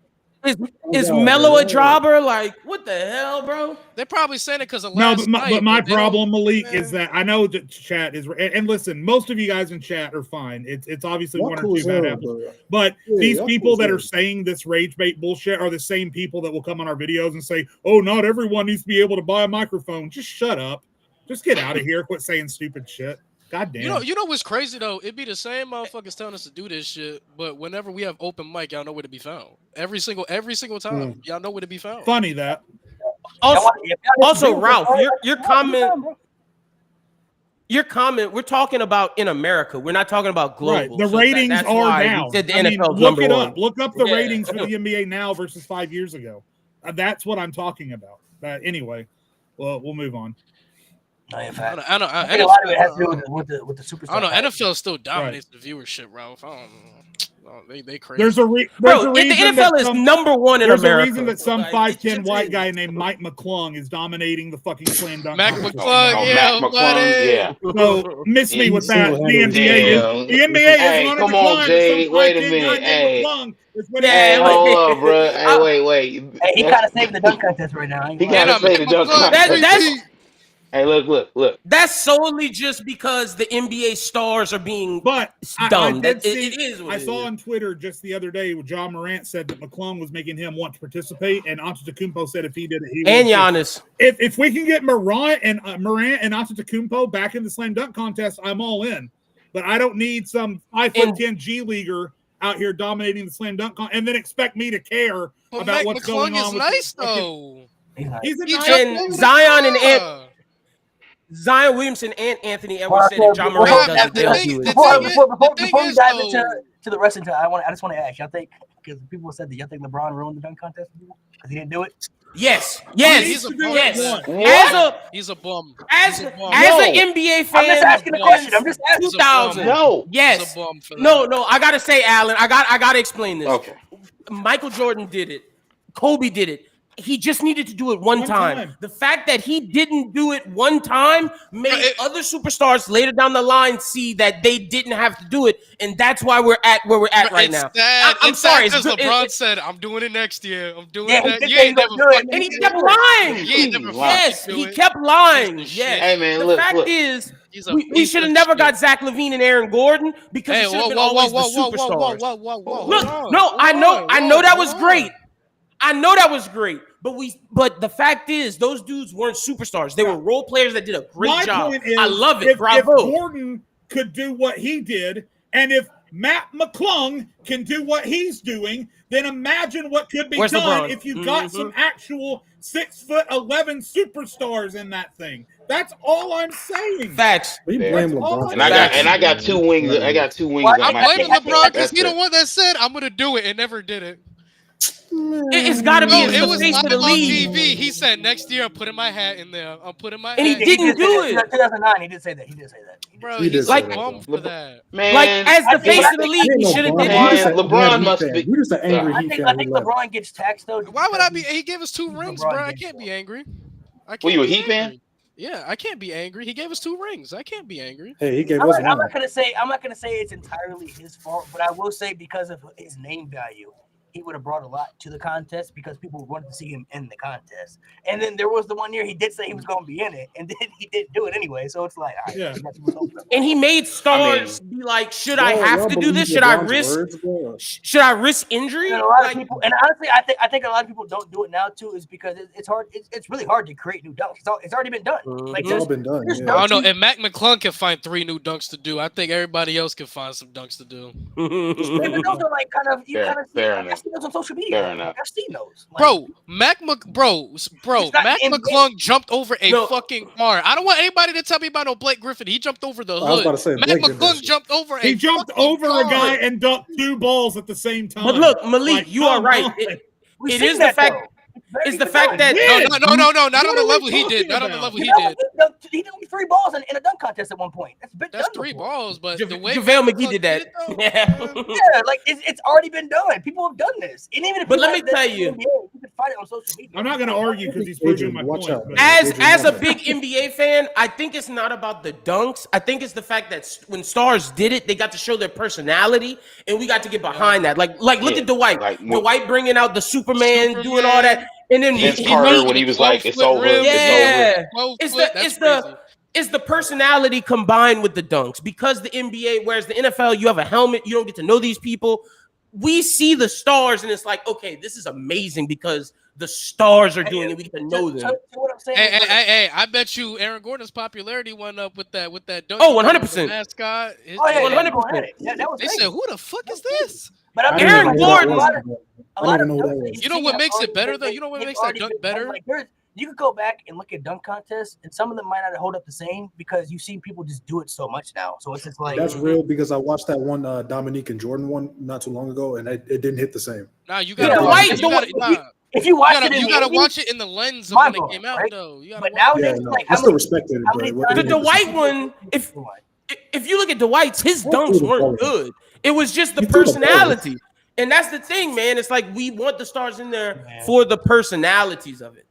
Is God, Mello a man. jobber? Like, what the hell, bro? They're probably saying it because of No, last night. but my they don't- problem, Malik, man. is that I know that chat is, and listen, most of you guys in chat are fine. It's obviously Y'all one cool or as two bad hell, apples. bro. But Yeah, these y'all people cool as that hell. are saying this rage bait bullshit are the same people that will come on our videos and say, "Oh, not everyone needs to be able to buy a microphone." Just shut up. Just get out of here. Quit saying stupid shit. God damn. You know what's crazy though? It'd be the same motherfuckers telling us to do this shit, but whenever we have open mic, y'all know where to be found. Every single time, y'all know where to be found. Funny that. Also, Ralph, your comment, we're talking about in America. We're not talking about global. Right. The So ratings that's are why we down. said the I mean, NFL's look number it one. up. Look up the Yeah. ratings for the NBA now versus 5 years ago. That's what I'm talking about. Anyway, well, we'll move on. No, in I fact, don't know. I think a lot of it has to do with the superstar. I don't know. NFL still dominates the viewership, Ralph. I don't know. They crazy. There's a Bro, the reason NFL that is some, number one in there's America. a reason that some Like, 5'10" it's white just- guy named Mike McClung is dominating the fucking slam dunk. Mac competition. McClung, Oh, yeah, Mac buddy. McClung, yeah. So miss me Yeah, with that. The single-handedly NBA, Damn. the NBA is Hey, on a come on, decline. Jay. Some Wait a 5'10" minute. guy named Hey. McClung is winning. Yeah, Hey, like- hold up, bro. Hey, wait. Hey, he kind of saved the dunk contest right now. I ain't He gonna lie. gotta say the dunk McClung, contest. That's Hey, look. that's solely just because the NBA stars are being But dumb. I did That- see, it is what I it saw is. on Twitter just the other day, John Morant said that McClung was making him want to participate, and Antetokounmpo said if he did it, he would. And Giannis. If we can get Morant and Antetokounmpo back in the slam dunk contest, I'm all in. But I don't need some 5'10" G leaguer out here dominating the slam dunk and then expect me to care But about Mac what's McClung going is on. nice with though. He's a He nice jumped And over the Zion and car. Zion Williamson and Anthony Well, Edwards said if John Morant does it, the they'll thing- do the it. thing is- Before thing we is, dive though- into the wrestling, I just want to ask. Y'all think because people said that y'all think LeBron ruined the dunk contest because he didn't do it? Yes. He's a bum. Yes. What? He's a bum. As He's a bum. an No. NBA I'm fan, just asking the question. I'm just asking. He's a bum. 2000. No. Yes. He's a bum for that. No, I gotta say, Alan, I gotta explain this. Okay. Michael Jordan did it. Kobe did it. He just needed to do it one time. The fact that he didn't do it one time made other superstars later down the line see that they didn't have to do it, and that's why we're at where we're at right now. I'm sorry, because it's good- LeBron said, "I'm doing it next year. I'm doing Yeah, it." he Next. did You say ain't he never gonna do it, fucking and he do kept it. lying. You ain't never Yes, fucking he do it. kept lying. Piece of Yes. shit. Hey, man, the look. fact is, He's a we piece should have of never shit. got Zach LaVine and Aaron Gordon because Hey, it should have whoa, been whoa, always whoa, the whoa, superstars. whoa. No, I know that was great. I know that was great, but the fact is, those dudes weren't superstars. They were role players that did a great My job. point is, I love it. If Bravo. Gordon could do what he did, and if Matt McClung can do what he's doing, then imagine what could be Where's done LeBron? if you got some actual 6'11" superstars in that thing. That's all I'm saying. Facts. You Yeah. blame LeBron. And I got two wings. I got two wings Well, on I'm my blaming team. LeBron because That's he the it. one that said, "I'm gonna do it," and never did it. It's got to be No, as it the was face live of the on league. TV. He said, "Next year, I'm putting my hat in there. I'm putting my." And he hat in didn't there." do it. 2009, he did say that. He did say that. Bro, He did he's say a that, bum though. for that. Man, Like as the I think- face of the league, he should have did Man, it. LeBron must be- You just an angry I Heat think fan. I think who left. LeBron gets taxed though. Why would I be? He gave us 2 rings, LeBron bro. I gets can't be that. angry. I can't Were you a be Heat fan? angry. Yeah, I can't be angry. He gave us 2 rings. I can't be angry. Hey, he gave I'm us not, I'm one. not gonna say it's entirely his fault, but I will say because of his name value, he would have brought a lot to the contest because people wanted to see him in the contest. And then there was the one year he did say he was going to be in it, and then he didn't do it anyway. So it's like, all right, Yeah. that's what's open. And he made stars be like, should I Y'all have to do believe this? Should I LeBron's risk? words, bro? Should I risk injury? And a lot Like, of people, and honestly, I think a lot of people don't do it now too, is because it's hard. It's really hard to create new dunks. It's already been done. Like It's all been done. there's Yeah. I don't know. If Mac McClung can find 3 new dunks to do, I think everybody else can find some dunks to do. And those are like kind of you Fair- kind of see, fair like, I enough. see those on social media. Fair enough. I've seen those. Like, Bro, Mac not McClung NBA. jumped over a No. fucking car. I don't want anybody to tell me about no Blake Griffin. He jumped over the I was hood. about to say, Mac Blake did that McClung shit. jumped over a He jumped fucking over a car. guy and dunked 2 balls at the same time. But look, Malik, Like, you are come right. on. It we've is seen the that, fact. though. is the fact that No, not What on the are we level he did. talking Not on the about? level he You know, did. he did 3 balls in a dunk contest at one point. That's That's 3 balls, but the way JaVale Cook McGee did that. it, though, Yeah. man. Yeah, like it's already been done. People have done this. And even if But you let me haven't done tell it in the you. NBA, you can find it on social media. I'm not going to argue because he's proving my Watch point. out, but- man. As a big NBA fan, I think it's not about the dunks. I think it's the fact that when stars did it, they got to show their personality, and we got to get behind that. Like look Yeah, at Dwight. like, Dwight bringing out the Superman, doing all that, and then Vince he Carter made- when he was like, "It's 12-foot over, rim. it's over." yeah, 12-foot, that's it's crazy. the it's the personality combined with the dunks, because the NBA, whereas the NFL, you have a helmet, you don't get to know these people. We see the stars, and it's like, okay, this is amazing because the stars are doing it. We get to know them. So what I'm saying Hey, is, like, hey, I bet you Aaron Gordon's popularity went up with that dunk. Oh, 100%. Mascot. oh yeah, 100%. yeah, that was They crazy. said, "Who the fuck is this?" But I'm Aaron like, Gordon- a lot of I don't even know who that dunks was. you've You know seen what have makes it already better, been- though? You know what they've makes that already dunk been done. better? Like, you could go back and look at dunk contests, and some of them might not hold up the same because you've seen people just do it so much now. So it's just like That's real because I watched that one Dominique and Jordan one not too long ago, and it didn't hit the same. Nah, you Yeah, gotta Dwight- watch. You gotta, nah, if you watch you it, in the gotta 80s, watch it in the lens of when it mind-blowing, came out, right? though. You gotta But watch now it. Yeah, it's no, like I still respected it, how but many it times- The didn't hit the Dwight same. one, if you look at Dwight's, his dunks weren't good. It was just the He threw the ball. personality. And that's the thing, man. It's like we want the stars in there for the personalities of it.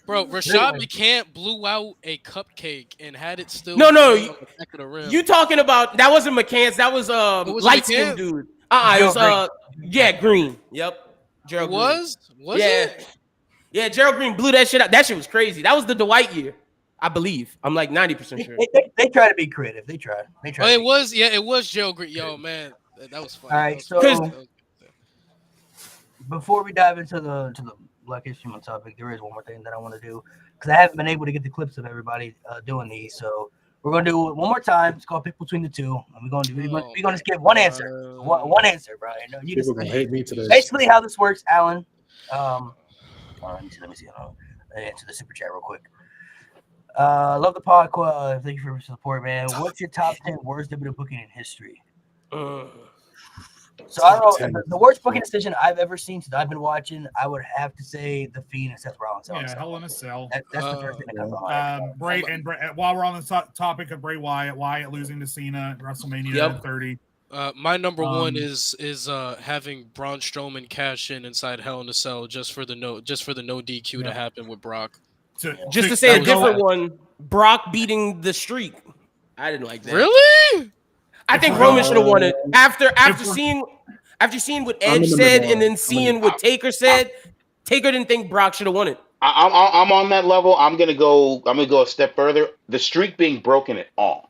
Bro, Rashad McCants blew out a cupcake and had it still. No, on the you- back of the rim. You talking about that wasn't McCants, that was was it light skinned McCants? dude. It was Green. Yep. Gerald Green. was Yeah. it? Yeah, Gerald Green blew that shit out. That shit was crazy. That was the Dwight year, I believe. I'm like 90% sure. They try to be creative. They try. Oh, it was. Yeah, it was Joe Green. Yo, man, that was funny. All right, so before we dive into the Black History Month topic, there is one more thing that I want to do because I haven't been able to get the clips of everybody doing these. So we're gonna do it one more time. It's called Pick Between the Two, and we're gonna just give one answer. One answer, Brian. No, you People just gonna hate me today. basically how this works, Alan. Let me see. I'll answer the super chat real quick. Love the pod. Thank you for your support, man. What's your top 10 worst WWE booking in history? So I don't know. The worst booking decision I've ever seen since I've been watching, I would have to say The Fiend and Seth Rollins. Yeah, Hell in a Cell. That's the first thing that comes to mind. While we're on the topic of Bray Wyatt losing to Cena at WrestleMania 30. My number one is having Braun Strowman cash in inside Hell in a Cell just for the no DQ to happen with Brock. Just to say a different one, Brock beating the Streak. I didn't like that. Really? I think Roman should have won it after seeing what Edge said and then seeing what Taker said. Taker didn't think Brock should have won it. I'm on that level. I'm gonna go a step further. The streak being broken at all.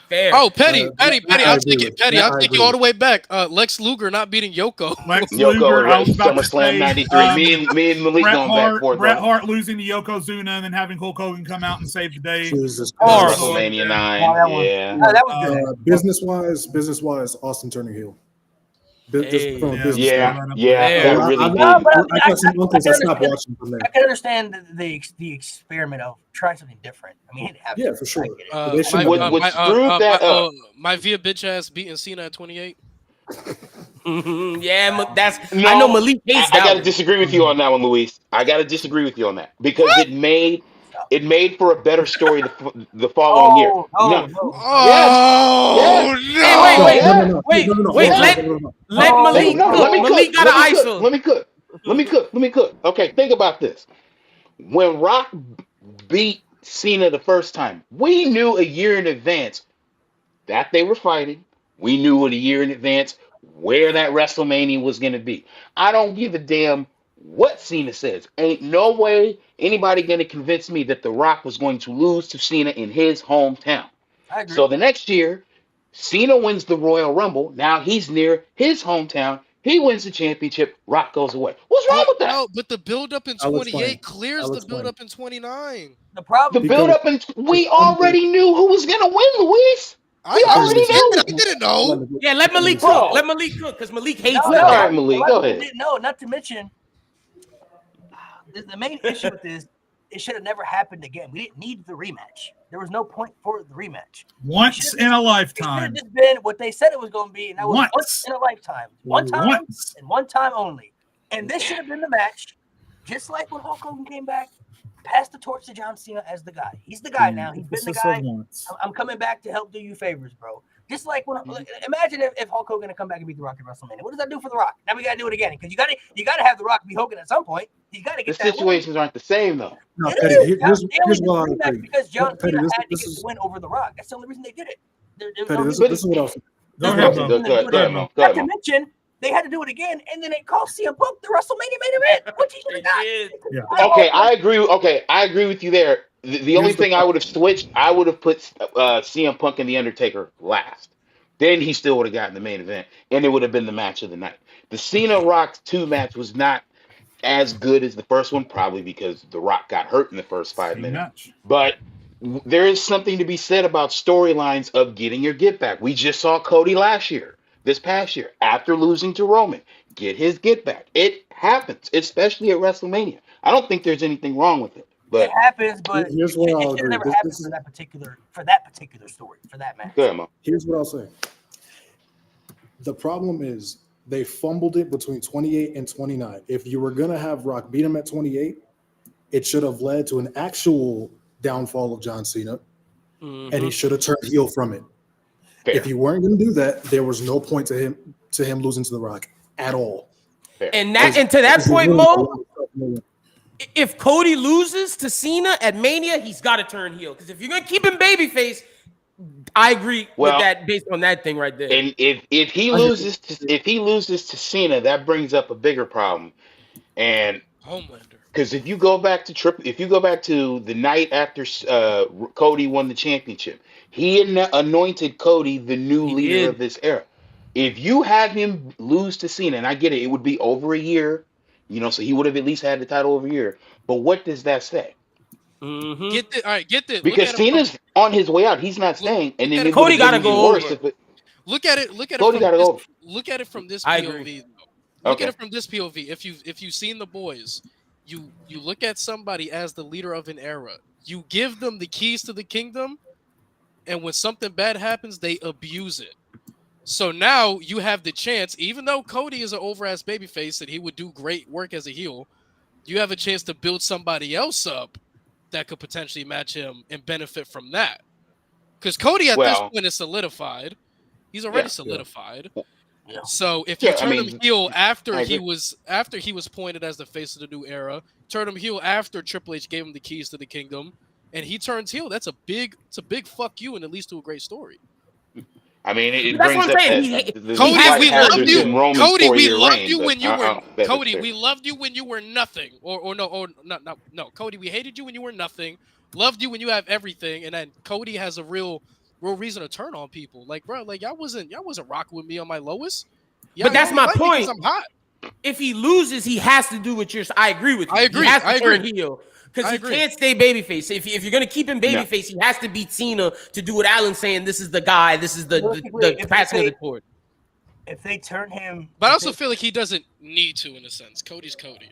Fair. Oh, Petty, I'll take it. Petty, I'll take you all the way back. Lex Luger not beating Yoko. Lex Yoko Luger, I at was about to SummerSlam say, '93. Me and Malik going back and forth. Bret Hart losing to Yokozuna and then having Hulk Hogan come out and save the day. Jesus Christ. WrestleMania 9. Yeah. Oh, that was good. Business wise, Austin turning heel. Hey. From a business Yeah. standpoint. That really I did. got some uncles I stopped watching from there. I can understand the experiment of trying something different. I mean, it happens. Yeah, for sure. I get it. They should What screwed that up? My Via bitch ass beating Cena at 28. Yeah, No, I know Malik hates I that. gotta one. disagree with you on that one, Luis. I gotta disagree with you on that because it made for a better story the following year. No. Oh, no. Wait, let No, Malik no, cook. let me Malik cook. got an ISO. Let me cook. Okay, think about this. When Rock beat Cena the first time, we knew a year in advance that they were fighting. We knew a year in advance where that WrestleMania was going to be. I don't give a damn what Cena says. Ain't no way anybody going to convince me that The Rock was going to lose to Cena in his hometown. I agree. So the next year, Cena wins the Royal Rumble. Now he's near his hometown. He wins the championship. Rock goes away. What's wrong with that? No, but the build up in I'll 28 explain. clears I'll the build explain. up in 29. The problem. The build up, and we already knew who was going to win, Luis. I already understand know. that. I didn't know. Yeah, let Malik Bro. cook. Let Malik cook because Malik hates No, that. All right, Malik, go ahead. No, not to mention the main issue with this. It should have never happened again. We didn't need the rematch. There was no point for the rematch. Once in a It should have lifetime. just been what they said it was going to be, and that was Once. once in a lifetime. One time Once. and one time only. And this should have been the match just like when Hulk Hogan came back, pass the torch to John Cena as the guy. He's the guy now. He's been the guy. I'm coming back to help do you favors, bro. Just like when, imagine if Hulk Hogan had come back and beat The Rock at WrestleMania. What does that do for The Rock? Now we gotta do it again because you gotta have The Rock be Hogan at some point. You gotta get The that situations aren't the same though. No, It Petty, is. here's what I agree. Because John Petty, Cena this had to get is- the win over The Rock. That's the only reason they did it. Petty, this is what I was. Go ahead, Mo. Go ahead, Mo. Go Not ahead, to Mo. mention, they had to do it again, and then it cost CM Punk the WrestleMania main event, which he should have got. Okay, I agree. Okay, I agree with you there. The only thing I would have switched, I would have put CM Punk and The Undertaker last. Then he still would have gotten the main event, and it would have been the match of the night. The Cena Rock 2 match was not as good as the first one, probably because The Rock got hurt in the first 5 minutes. But there is something to be said about storylines of getting your get back. We just saw Cody this past year, after losing to Roman, get his get back. It happens, especially at WrestleMania. I don't think there's anything wrong with it. But it happens, but Here's what I'll it should agree. never This happen is- for that particular story, for that match. go ahead, Mo. Here's what I'll say. The problem is they fumbled it between 28 and 29. If you were gonna have Rock beat him at 28, it should have led to an actual downfall of John Cena, and he should have turned heel from it. Fair. If you weren't gonna do that, there was no point to him losing to The Rock at all. And to that point, Mo, if Cody loses to Cena at Mania, he's got to turn heel. Because if you're gonna keep him babyface, I agree with that based on that thing right there. And if he loses to Cena, that brings up a bigger problem. And Homelander. because if you go back to the night after Cody won the championship, he anointed Cody the new leader of this era. If you have him lose to Cena, and I get it, it would be over a year, so he would have at least had the title over a year. But what does that say? Get this. Because Cena's on his way out. He's not staying, and then Cody got to go over. Look at it. Cody got to go over. Look at it from this I POV. agree. Look at it from this POV. If you've seen The Boys, you look at somebody as the leader of an era. You give them the keys to the kingdom, and when something bad happens, they abuse it. So now you have the chance, even though Cody is an over-ass babyface and he would do great work as a heel, you have a chance to build somebody else up that could potentially match him and benefit from that. Because Cody at this point is solidified. He's already solidified. Yeah. So if you turn him heel after I he agree. was pointed as the face of the new era, turn him heel after Triple H gave him the keys to the kingdom, and he turns heel, it's a big fuck you, and it leads to a great story. I mean, it That's brings what I'm up saying. Cody, we loved you. Cody, we loved reign, you when you were but Cody. fair. We loved you when you were nothing, or no. Cody, we hated you when you were nothing. Loved you when you have everything, and then Cody has a real reason to turn on people. Like, bro, like y'all wasn't rocking with me on my lowest. But that's my point. I'm hot. If he loses, he has to do what you're. I agree with you. I agree. He has to I turn agree. heel because I he agree. can't stay babyface. If you're gonna keep him babyface, he has to beat Cena to do what Alan's saying. This is the guy. This is the passing of the torch. If they turn him, But I also feel like he doesn't need to, in a sense. Cody's Cody.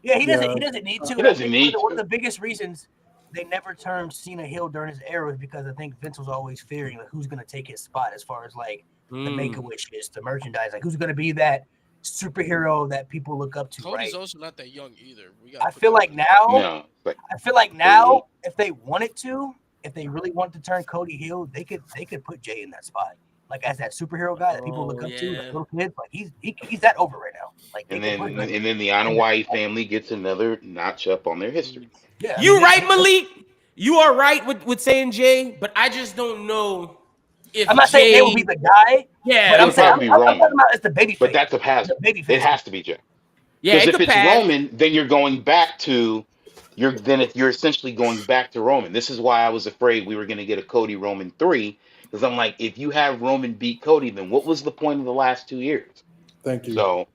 yeah, he doesn't. He doesn't need to. He doesn't I think need one of to. the biggest reasons they never turned Cena heel during his era is because I think Vince was always fearing like who's going to take his spot as far as like the Make-A-Wish is, the merchandise, like who's going to be that superhero that people look up to. Cody's right? also not that young either. I feel like now. No, but I feel like now, if they wanted to, if they really wanted to turn Cody heel, they could put Jay in that spot, like as that superhero guy that people look up to, like little kids. Like he's that over right now. Like and then the Anawai family gets another notch up on their history. yeah, You right, Malik. You are right with saying Jay, but I just don't know if I'm not saying they will be the guy. Yeah, but I'm It'll saying probably be I'm Roman. talking about it's the baby face. But that's a pass. The baby It face. has to be Jay. yeah. Because It if could it's pass. Roman, then you're going back to you're essentially going back to Roman. This is why I was afraid we were going to get a Cody Roman 3, because I'm like, if you have Roman beat Cody, then what was the point of the last 2 years? Thank you. So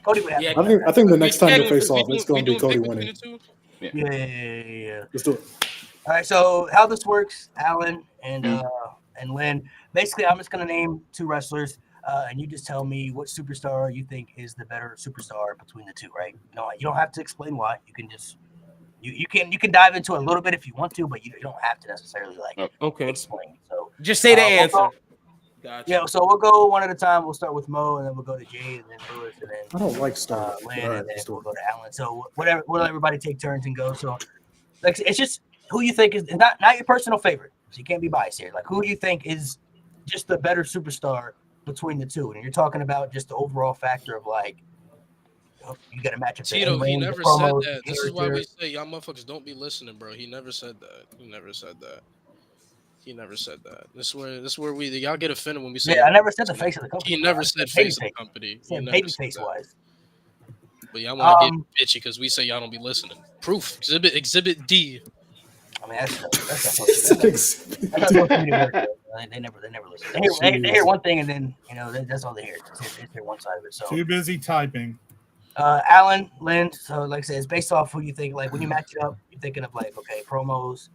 Cody would have. Yeah. I think the next time they We face doing- off, it's going to be Cody pick between winning. the two? Yeah. Let's do it. All right. So how this works, Alan and Lynn. Basically, I'm just gonna name 2 wrestlers, and you just tell me what superstar you think is the better superstar between the 2. Right? No, you don't have to explain why. You can just you can dive into it a little bit if you want to, but you don't have to necessarily like Okay. explain. So Just say the answer. Gotcha. Yeah, so we'll go one at a time. We'll start with Mo, and then we'll go to Jade, and then Lewis, and then I don't like Star. Lynn, All right, and then let's do we'll it. go to Alan. So whatever, we'll let everybody take turns and go. So like it's just who you think is not your personal favorite. So you can't be biased here. Like who do you think is just the better superstar between the two? And you're talking about just the overall factor of like you got to match up. Tito, he never said that. This is why we say y'all motherfuckers don't be listening, bro. He never said that. He never said that. He never said that. This is where we y'all get offended when we say. Yeah, I never said the face of the company. He never said face of the company. He never baby said face that. wise. But y'all want to get bitchy because we say y'all don't be listening. Proof. Exhibit D. I mean, that's not supposed to be to work. They never listen. They hear one thing and then that's all they hear. It's hear one side of it. So Too busy typing. Alan, Lynn. So like I said, it's based off who you think. Like when you match it up, you're thinking of like okay, promos,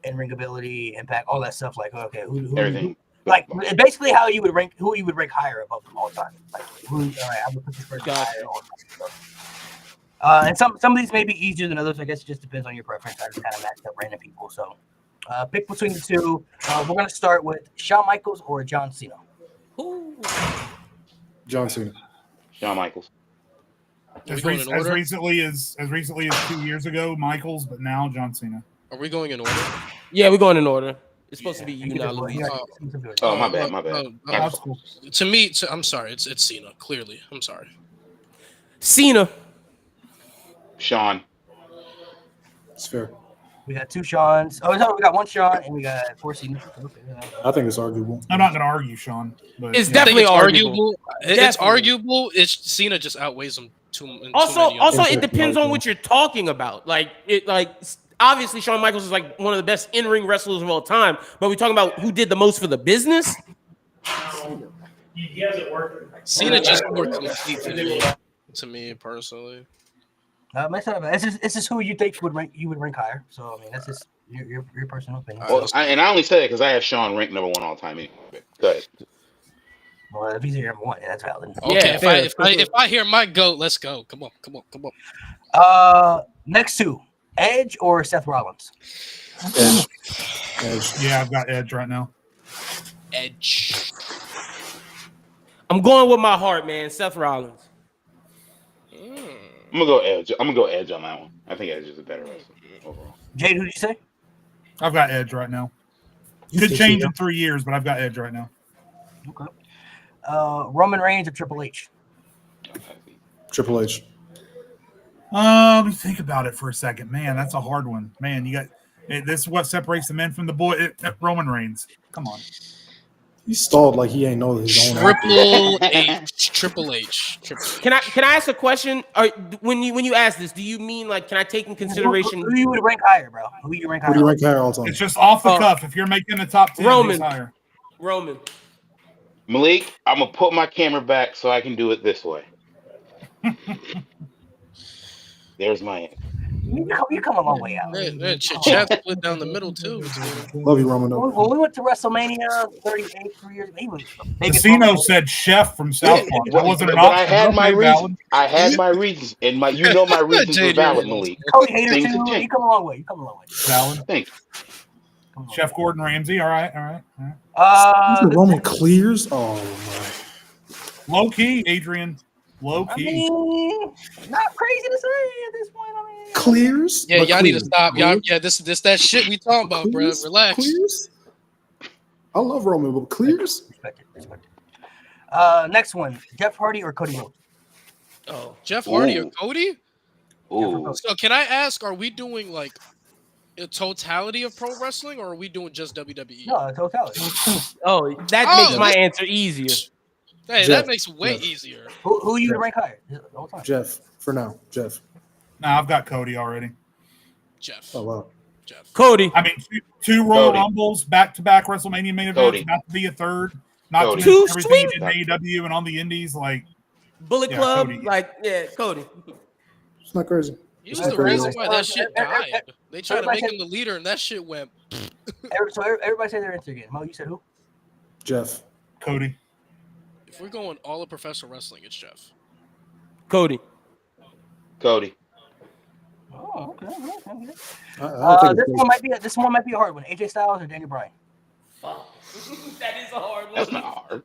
in-ring ability, impact, all that stuff. Like okay, who Everything. like basically how you would rank who you would rank higher above them all the time. Like who? All right, I would put this person higher. All that stuff. And some of these may be easier than others. I guess it just depends on your preference. I just kind of matched up random people. So pick between the two. We're gonna start with Shawn Michaels or John Cena. John Cena. Shawn Michaels. As recently as 2 years ago, Michaels, but now John Cena. Are we going in order? Yeah, we're going in order. It's supposed to be you now, Louis. Oh, my bad. That's cool. To me, I'm sorry. It's Cena. Clearly, I'm sorry. Cena. Sean. It's fair. We got two Seans. Oh no, we got one Sean and we got 4 Cena. Okay. I think it's arguable. I'm not going to argue, Sean. But It's definitely arguable. It's Definitely. arguable. It's Cena just outweighs him too. Also, Impact it depends on Michael. what you're talking about. Like obviously Shawn Michaels is like one of the best in-ring wrestlers of all time, but we're talking about who did the most for the business. He has it working. Cena just more complete to me personally. It's just who you think you would rank higher. So I mean, that's just your personal opinion. Well, I only said it because I have Sean ranked number 1 all time anyway. Go ahead. Well, if he's your number 1, yeah, that's valid. Okay, Yeah, if I hear my goat, let's go. Come on. Next two, Edge or Seth Rollins? Edge. Yeah, I've got Edge right now. Edge. I'm going with my heart, man. Seth Rollins. I'm gonna go Edge. I'm gonna go Edge on that one. I think Edge is a better wrestler overall. Jade, who did you say? I've got Edge right now. Could change in 3 years, but I've got Edge right now. Okay. Roman Reigns or Triple H? Triple H. Let me think about it for a second. Man, that's a hard one. Man, you got this is what separates the men from the boy. Roman Reigns. Come on. He stalled like he ain't know his own. Triple H. Can I ask a question? When you ask this, do you mean like can I take in consideration Who you would rank higher, bro? Who you rank higher? Who do you rank higher all the time? It's just off the cuff. If you're making the top 10, Roman. who's higher? Roman? Malik, I'm gonna put my camera back so I can do it this way. There's my answer. You come a long way out. Chad split down the middle too. Love you, Roman. When we went to WrestleMania 38 3 years, he was the biggest. Casino said Chef from South Park. That wasn't an But I option. had my Okay, reasons. valid. I had my reasons, and my my reasons were valid, Malik. Cody Hater Things too. have You changed. come a long way. Valid. Thank you. Come a long Chef way. Gordon Ramsay. All right. Roman clears. Oh my. Low key, Adrian. Low I key. mean, not crazy to say at this point. I mean, Clears. Yeah, but y'all need to clears. stop. Y'all, yeah, this that shit we talking about, bro. Clears? Relax. Clears. I love Roman, but clears. respect it. Next one, Jeff Hardy or Cody Rhodes? Oh, Jeff Hardy or Ooh. Cody? Ooh. So can I ask, are we doing like a totality of pro wrestling, or are we doing just WWE? No, totality. Oh, that Oh, makes my answer easier. Hey, Jeff. that makes it way Jeff. easier. Who you Jeff. rank higher? The whole time. Jeff. For now, Jeff. Nah, I've got Cody already. Jeff. Oh wow. Jeff. Cody. I mean, two Royal Cody. Rumbles, back-to-back WrestleMania main events, Cody. not to be a third, not Cody. to Too mention everything sweet. he did in AEW and on the Indies. Like, Bullet Yeah, Club. Cody. Cody. It's not crazy. He was That's the crazy. reason why that shit died. They tried to Everybody make him the leader, and that shit went. So everybody say their answer again. Mo, you said who? Jeff. Cody. If we're going all of professional wrestling, it's Jeff. Cody. Cody. Oh, okay. I don't think This it's one might be a hard one. AJ Styles or Daniel Bryan? That is a hard one. That's not hard.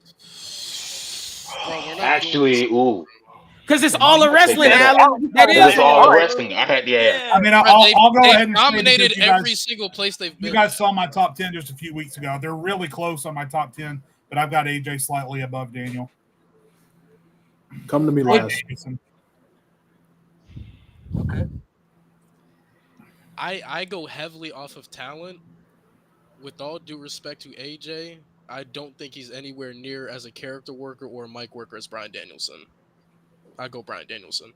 Bro, we're not Actually, ooh. Because it's all a wrestling, that Alan. That Because is it's all hard. wrestling. I had, yeah. I mean, Bro, I'll go they've ahead and say dominated because you guys- every single place they've been. You guys saw my top 10 just a few weeks ago. They're really close on my top 10, but I've got AJ slightly above Daniel. Come to me Like last. Jason. Okay. I go heavily off of talent. With all due respect to AJ, I don't think he's anywhere near as a character worker or a mic worker as Bryan Danielson. I go Bryan Danielson.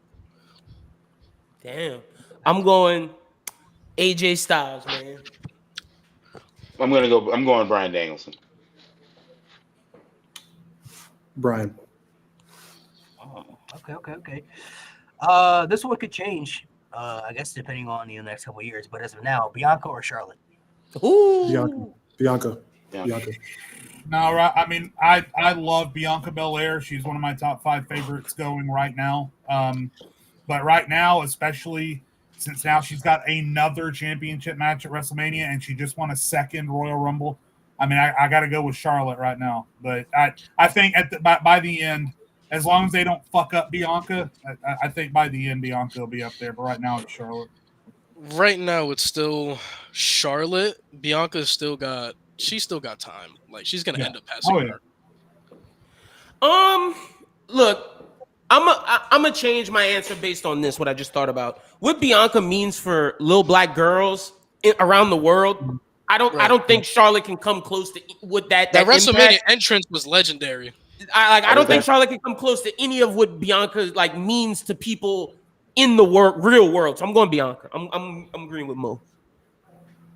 Damn. I'm going AJ Styles, man. I'm going Bryan Danielson. Brian. Oh, okay. This one could change. I guess depending on the next couple of years. But as of now, Bianca or Charlotte? Ooh. Bianca. Yeah. No, right. I mean, I love Bianca Belair. She's one of my top 5 favorites going right now. But right now, especially since now she's got another championship match at WrestleMania and she just won a second Royal Rumble. I mean, I got to go with Charlotte right now. But I think by the end, as long as they don't fuck up Bianca, I think by the end Bianca will be up there. But right now it's Charlotte. Right now it's still Charlotte. Bianca's still got time. Like she's gonna end up passing her. Look, I'm gonna change my answer based on this. What I just thought about what Bianca means for little black girls around the world. I don't think Charlotte can come close to what that WrestleMania impact. entrance was legendary. I don't think Charlotte can come close to any of what Bianca like means to people in the real world. So I'm going Bianca. I'm agreeing with Mo.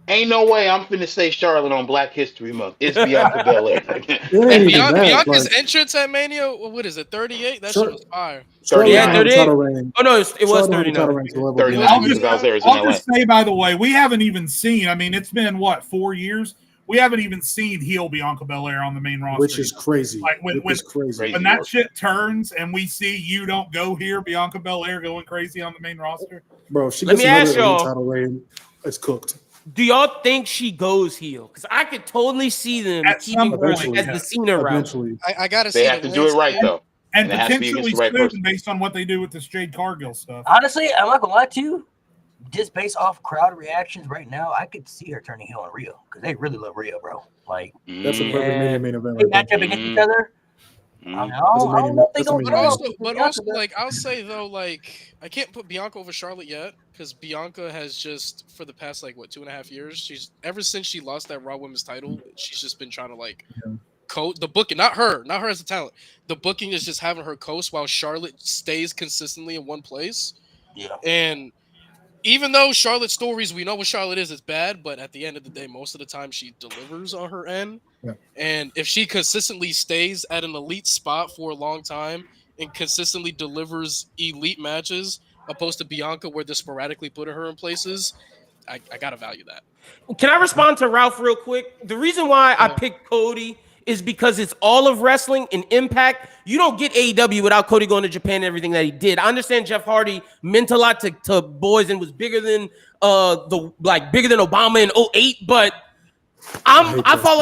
Ain't no way I'm finna say Charlotte on Black History Month. It's Bianca Belair. It ain't even that, Bianca's like, entrance at Mania, what is it, 38? That Sure. shit was fire. Charlotte Yeah, had a 38. title reign. Oh no, it was Charlotte had a 39. title reign to level 39. Bianca. Because I was there, it was I'll in just say, by the way, we haven't even seen. I mean, it's been what 4 years. We haven't even seen heel Bianca Belair on the main roster, Which is crazy. Like, when- Which is crazy. Crazy. when that shit turns and we see you don't go here, Bianca Belair going crazy on the main roster. Bro, if she Let gets me ask another y'all- title reign, it's cooked. Do y'all think she goes heel? Because I could totally see them At keeping some her point, as the Cena route. Eventually. I gotta They see have the to do it right landscape. though. And And it has to be potentially against the right soon person. based on what they do with this Jade Cargill stuff. Honestly, I'm not gonna lie to you. Just based off crowd reactions right now, I could see her turning heel on Rio because they really love Rio, bro. Like That's a Mm, perfect Yeah. main event they right match there. up against each other. I mm. don't know if they That's a gonna main But go. event. also, like I'll say though, like I can't put Bianca over Charlotte yet because Bianca has just for the past like 2.5 years, she's ever since she lost that Raw Women's title, she's just been trying to like coat the booking, not her as a talent. The booking is just having her coast while Charlotte stays consistently in one place. Yeah. And even though Charlotte's stories, we know what Charlotte is, it's bad, but at the end of the day, most of the time she delivers on her end. Yeah. And if she consistently stays at an elite spot for a long time and consistently delivers elite matches, opposed to Bianca, where they're sporadically putting her in places, I gotta value that. Can I respond to Ralph real quick? The reason why I picked Cody is because it's all of wrestling and Impact. You don't get AEW without Cody going to Japan and everything that he did. I understand Jeff Hardy meant a lot to boys and was bigger than bigger than Obama in 2008, but I fall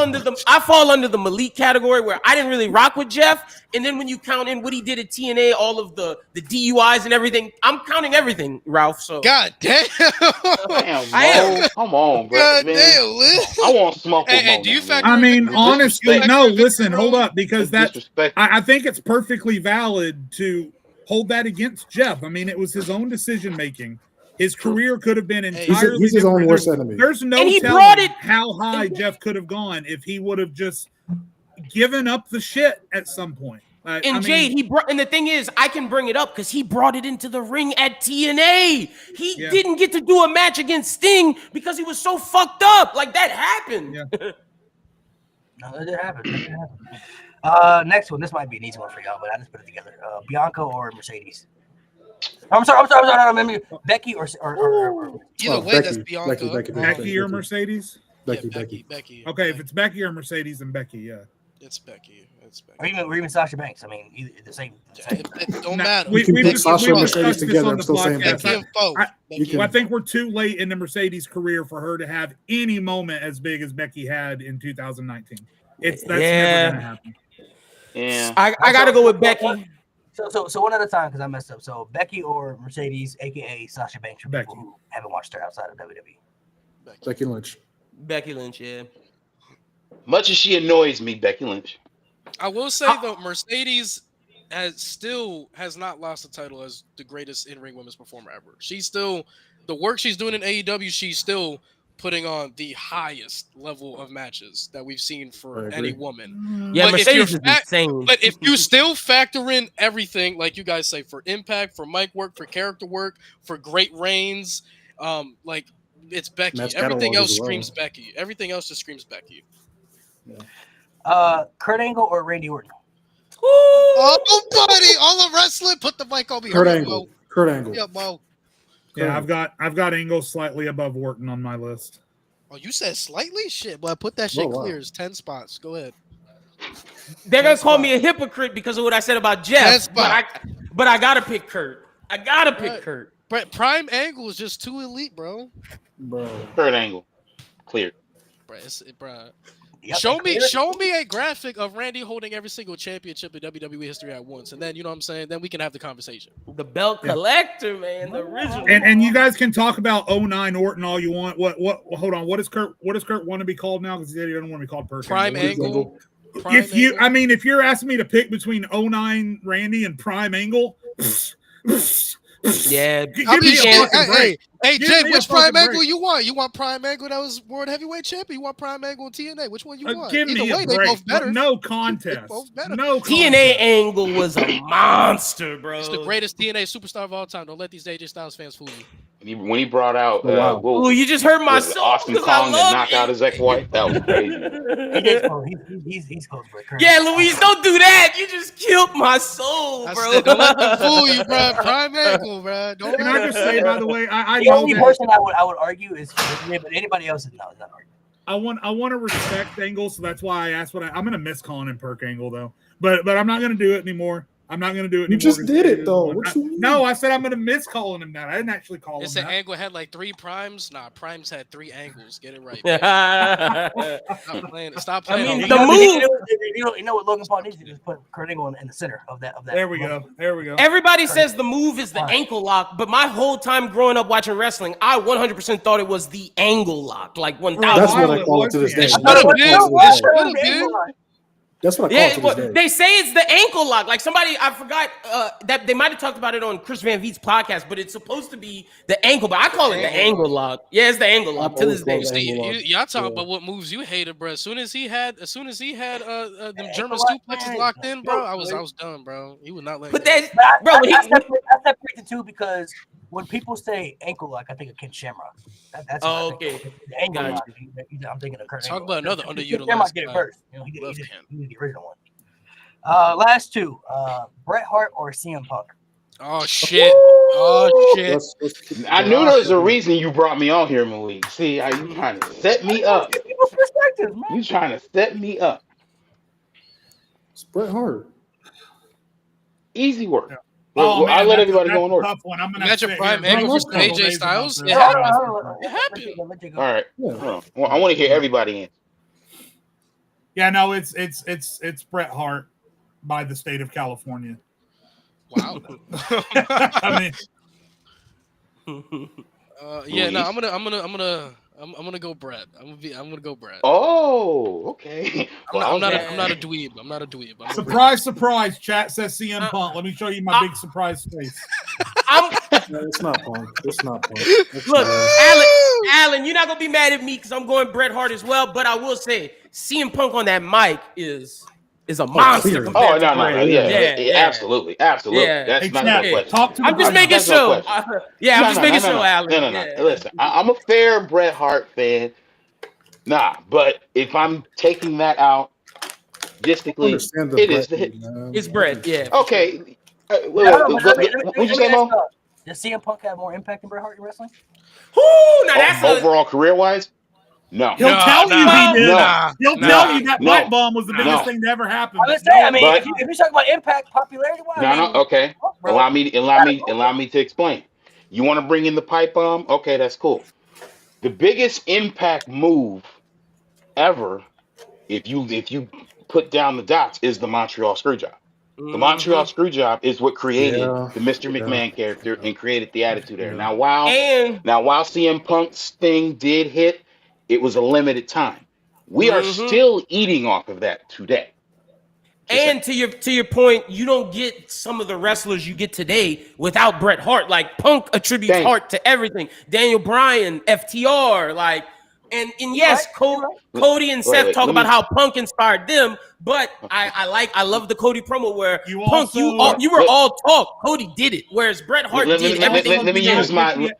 under the Malik category where I didn't really rock with Jeff. And then when you count in what he did at TNA, all of the DUIs and everything, I'm counting everything, Ralph. So God damn. Damn, I am. Mo. Come on, bro. God Man. damn, Liz. I want smoke with Hey, Mo do you now, factor man. I mean, This honestly, is no. disrespect. Listen, hold up, because That's that's. disrespect. I think it's perfectly valid to hold that against Jeff. I mean, it was his own decision making. His career could have been Hey, entirely He's his own different. worst enemy. There's no And he telling brought it- how high Jeff could have gone if he would have just given up the shit at some point. And I mean, Jade, and the thing is, I can bring it up because he brought it into the ring at TNA. He Yeah. didn't get to do a match against Sting because he was so fucked up. Like that happened. Yeah. No, that did happen. Next one. This might be an easy one for y'all, but I just put it together. Bianca or Mercedes? I'm sorry. No, maybe Becky or Either way, that's Becky, Bianca. Becky or Mercedes? Becky. Becky. Okay, if it's Becky or Mercedes, then Becky. Yeah. It's Becky. or even Sasha Banks. I mean, either the same. It don't Nah, matter. You can we've put discussed Sasha and this Mercedes together, on I'm the still saying podcast. Becky and both. I- Becky can- I think we're too late in the Mercedes career for her to have any moment as big as Becky had in 2019. That's never gonna happen. Yeah. I gotta go with Becky. So one at a time because I messed up. So Becky or Mercedes, aka Sasha Banks, for Becky. people who haven't watched her outside of WWE. Becky Lynch. Becky Lynch, yeah. Much as she annoys me, Becky Lynch. I will say though, Mercedes has not lost the title as the greatest in-ring women's performer ever. She's still the work she's doing in AEW. She's still putting on the highest level of matches that we've seen for any woman. Yeah, But if Mercedes you're is insane. But if you still factor in everything, like you guys say, for impact, for mic work, for character work, for great reigns, like it's Becky. Match Everything catalog else as well. screams Becky. Everything else just screams Becky. Kurt Angle or Randy Orton? Oh, buddy! All the wrestling. Put the mic on me. Kurt Hurry up, Angle. Mo. Kurt Angle. Hurry up, Mo. Yeah, I've got Angle slightly above Orton on my list. Oh, you said slightly? Shit, boy, put that shit Oh, wow. clears. 10 spots. Go ahead. They're gonna call me a hypocrite because of what I said about Jeff. That's fine. But I gotta pick Kurt. I gotta pick Right. Kurt. But Prime Angle is just too elite, bro. Bro. Kurt Angle. Clear. Bro. Yep, Show me a graphic of Randy holding every single championship in WWE history at once, and then you know what I'm saying. Then we can have the conversation. The belt collector, man, the original. And you guys can talk about 09 Orton all you want. What hold on, what does Kurt want to be called now? Because he said he doesn't want to be called Perk Prime Angle. Angle. If you're asking me to pick between 09 Randy and Prime Angle, Yeah, give I mean, me a shit, fucking break. hey, Give Jay, me a which Prime fucking Angle break. you want? You want Prime Angle that was World Heavyweight Champion? You want Prime Angle and TNA? Which one you want? Give me Either way, a they break. both better. No contest. both better. No TNA contest. Angle was a monster, bro. It's the greatest TNA superstar of all time. Don't let these AJ Styles fans fool you. When he brought out, Wow. Ooh, you just hurt my was it soul. Austin 'cause I Kong to love knock it. out his ex-wife? That was crazy. He is close. He's close, bro. Kurt Yeah, Angle. Louise, don't do that. You just killed my soul, I bro. said, don't let them fool you, bro. Prime Angle, bro. Don't Can let I them just say, by the way, I The know only that person I would argue is Kurt, but anybody else is not arguing. I want to respect Angle, so that's why I asked what I'm gonna miss calling him Perk Angle though. But I'm not gonna do it anymore. I'm not gonna do it anymore. You just did it though. What you mean? No, I said I'm gonna miss calling him that. I didn't actually call him It's an that. angle had like 3 primes. Nah, primes had 3 angles. Get it right. I Stop playing. Stop playing. mean, on the me. move. You know what Logan Paul needs to do is put Kurt Angle in the center of that. There we go. There we go. Everybody says the move is the ankle lock, but my whole time growing up watching wrestling, I 100% thought it was the angle lock, like 1000. That's what I it call it was to this the day. angle. That's what I call it to this day. Little bit. That's what I call Yeah, it to well, this day. they say it's the ankle lock. Like somebody, I forgot that they might have talked about it on Chris Van Veet's podcast, but it's supposed to be the ankle. But I call it the angle lock. Yeah, it's the angle lock to this day. always called it See, angle lock. y'all talking Yeah. about what moves you hated, bro. As soon as he had them German lock, suplexes man. locked in, bro, No, I was done, bro. He would not let. But go. that, But bro, when he, I separate the two because when people say ankle lock, I think of Ken Shamrock. That's Oh, what I think. okay. The ankle Gotcha. lock. I'm thinking of Kurt Talk Angle. about another Ken underutilized Shamrock did it guy. first. You know, he Love did Ken. the original one. Last two, Bret Hart or CM Punk. Oh shit! Oh shit! Let's keep I it knew going. there was a reason you brought me on here, Malik. See, you trying to set me up. People's perspectives, man. You trying to set me up. It's Bret Hart. Easy work. Yeah. Well, man, I'll let that's everybody a go in order. tough one. I'm gonna Imagine sit Prime here and Angle talk versus for AJ days Styles. about It this. happened. It happened. All right. Yeah. Hold on. Well, I want to hear everybody answer. Yeah, no, it's Bret Hart by the state of California. Wow. I mean, Yeah, no, Luis? I'm gonna go Brett. I'm gonna go Brett. Oh, okay. I'm not okay. a dweeb. I'm not a dweeb. I'm a surprise, surprise. Chat says CM Punk. Let me show you my big surprise face. No, it's not Punk. It's not Punk. It's look, not. Alan, you're not gonna be mad at me because I'm going Bret Hart as well. But I will say, CM Punk on that mic is a monster. clearly. compared to No, Bret. yeah, absolutely. Yeah. That's Hey, not Chat, no question. talk to the I'm just brother. making That's no sure. question. I'm just making sure, Alan. No. Yeah. Listen, I'm a fair Bret Hart fan. Nah, but if I'm taking that out, logistically, Understand the it is Bret the hit. thing, man. It's Bret. Yeah. Okay. What'd you say, Mo? Does CM Punk have more impact than Bret Hart in wrestling? Whoo, now that's a, Overall career-wise? No. He'll tell you he did. No. He'll No. tell you that No. pipe bomb was the biggest No. thing to ever happen. I'm just saying. I mean, But- if you're talking about impact, popularity-wise, No, okay. bro. Allow me to explain. You want to bring in the pipe bomb? Okay, that's cool. The biggest impact move ever if you put down the dots, is the Montreal Screwjob. The Montreal Mhm. Screwjob is what created Yeah, the Mr. yeah, McMahon character yeah, and created the Attitude Era. yeah. Now while CM Punk's thing did hit, it was a limited time. We are Mhm. still eating off of that today. Just And to your point, you don't get some of the wrestlers you get today without Bret Hart. Like Punk attributes Thank- Hart to everything. Daniel Bryan, FTR, like, and yes, Cody and Seth wait, talk let about me- how Punk inspired them. But I love the Cody promo where You Punk, also- you were all talk. Cody did it, whereas Bret Hart did everything. Let me use my You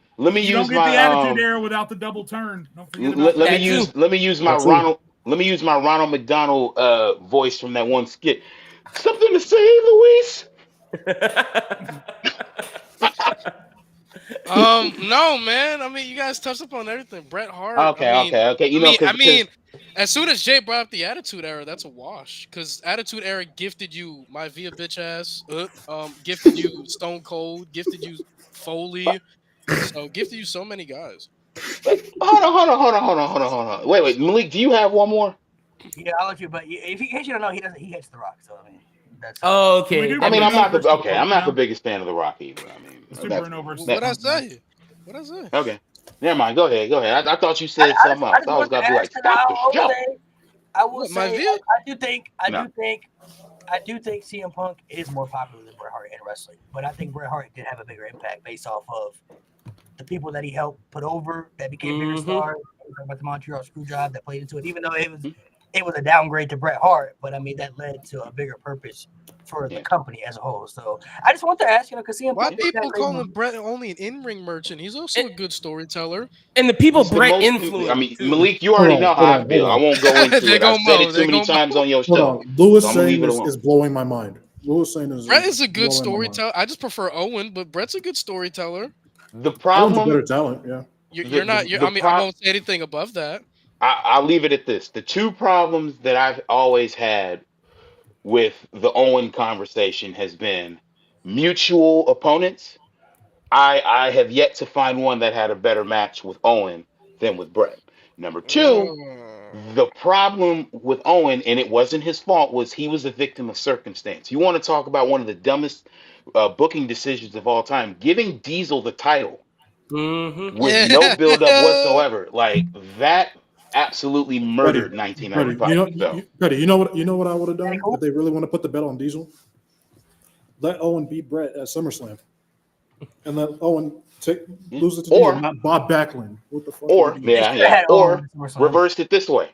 don't get the attitude era without the double turn. Don't forget about let that me use too. let me use my That's it. Ronald McDonald voice from that one skit. Something to say, Luis? No, man. I mean, you guys touched upon everything. Bret Hart. Okay. You know, I mean, as soon as Jay brought up the Attitude Era, that's a wash. Because Attitude Era gifted you my Via bitch ass, gifted you Stone Cold, gifted you Foley, so gifted you so many guys. Hold on. Wait, Malik, do you have one more? Yeah, I'll let you. But if you don't know, he doesn't. He hates The Rock. So I mean, that's. Oh, okay. I mean, I'm not versus the I'm not now. the biggest fan of The Rock either. I mean, Let's do that's- Bruno versus What I Punk. say? What I say? okay. Never mind. Go ahead. I thought you said something else. I was gonna be like, stop the show. I will What, my say, view? I do think CM Punk is more popular than Bret Hart in wrestling, but I think Bret Hart did have a bigger impact based off of the people that he helped put over that became bigger stars. About the Montreal Screwjob that played into it, even though it was a downgrade to Bret Hart, but I mean that led to a bigger purpose for the company as a whole. So I just want to ask, because CM Why Punk people call him Bret only an in-ring merchant? He's also a good storyteller. And the people He's the Bret most- influenced. I mean, too. Malik, you already know how I Hold feel. on. I won't go into They it. go I've said Mo, it they too many go times on your Hold show. on. Lewis So I'm gonna saying leave it is alone. blowing my mind. Lewis saying Bret is a good blowing my mind. storyteller. I just prefer Owen, but Bret's a good storyteller. The Owen's a problem, better talent, yeah. You're not. the I mean, I won't say anything above that. I'll leave it at this. The two problems that I've always had with the Owen conversation has been mutual opponents. I have yet to find one that had a better match with Owen than with Bret. Number two, the problem with Owen, and it wasn't his fault, was he was a victim of circumstance. You want to talk about one of the dumbest booking decisions of all time? Giving Diesel the title with no build up whatsoever, like that absolutely murdered Petty, 1995. Petty, you know what I would have done if they really want to put the bet on Diesel? Let Owen beat Bret at SummerSlam, and let Owen lose it to Diesel, not Bob Backlund. What the fuck? Or reverse it this way: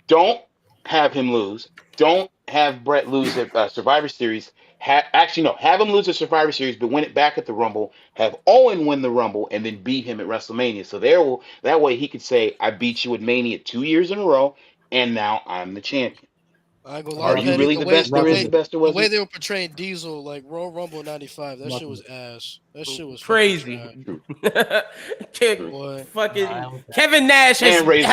don't have him lose. Don't have Bret lose at Survivor Series. Have him lose at Survivor Series, but win it back at the Rumble. Have Owen win the Rumble and then beat him at WrestleMania. So that way he could say, "I beat you at Mania 2 years in a row, and now I'm the champion." Are you really the best there is, the best there was? The way they were portraying Diesel, like Royal Rumble '95, that shit was ass. That shit was crazy. Fucking Kevin Nash has been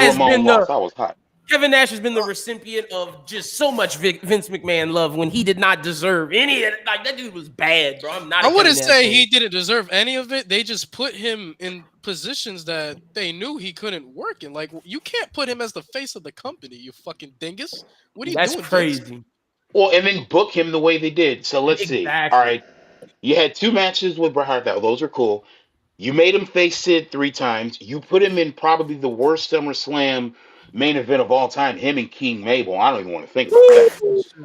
I was hot. Kevin Nash has been the recipient of just so much Vince McMahon love when he did not deserve any of it. Like, that dude was bad, bro. I wouldn't say he didn't deserve any of it. They just put him in positions that they knew he couldn't work in. Like, you can't put him as the face of the company, you fucking dingus. What are you doing? That's crazy. Well, and then book him the way they did. So let's see. All right. You had 2 matches with Bret Hart. Those are cool. You made him face Sid 3 times. You put him in probably the worst SummerSlam main event of all time, him and King Mabel. I don't even want to think about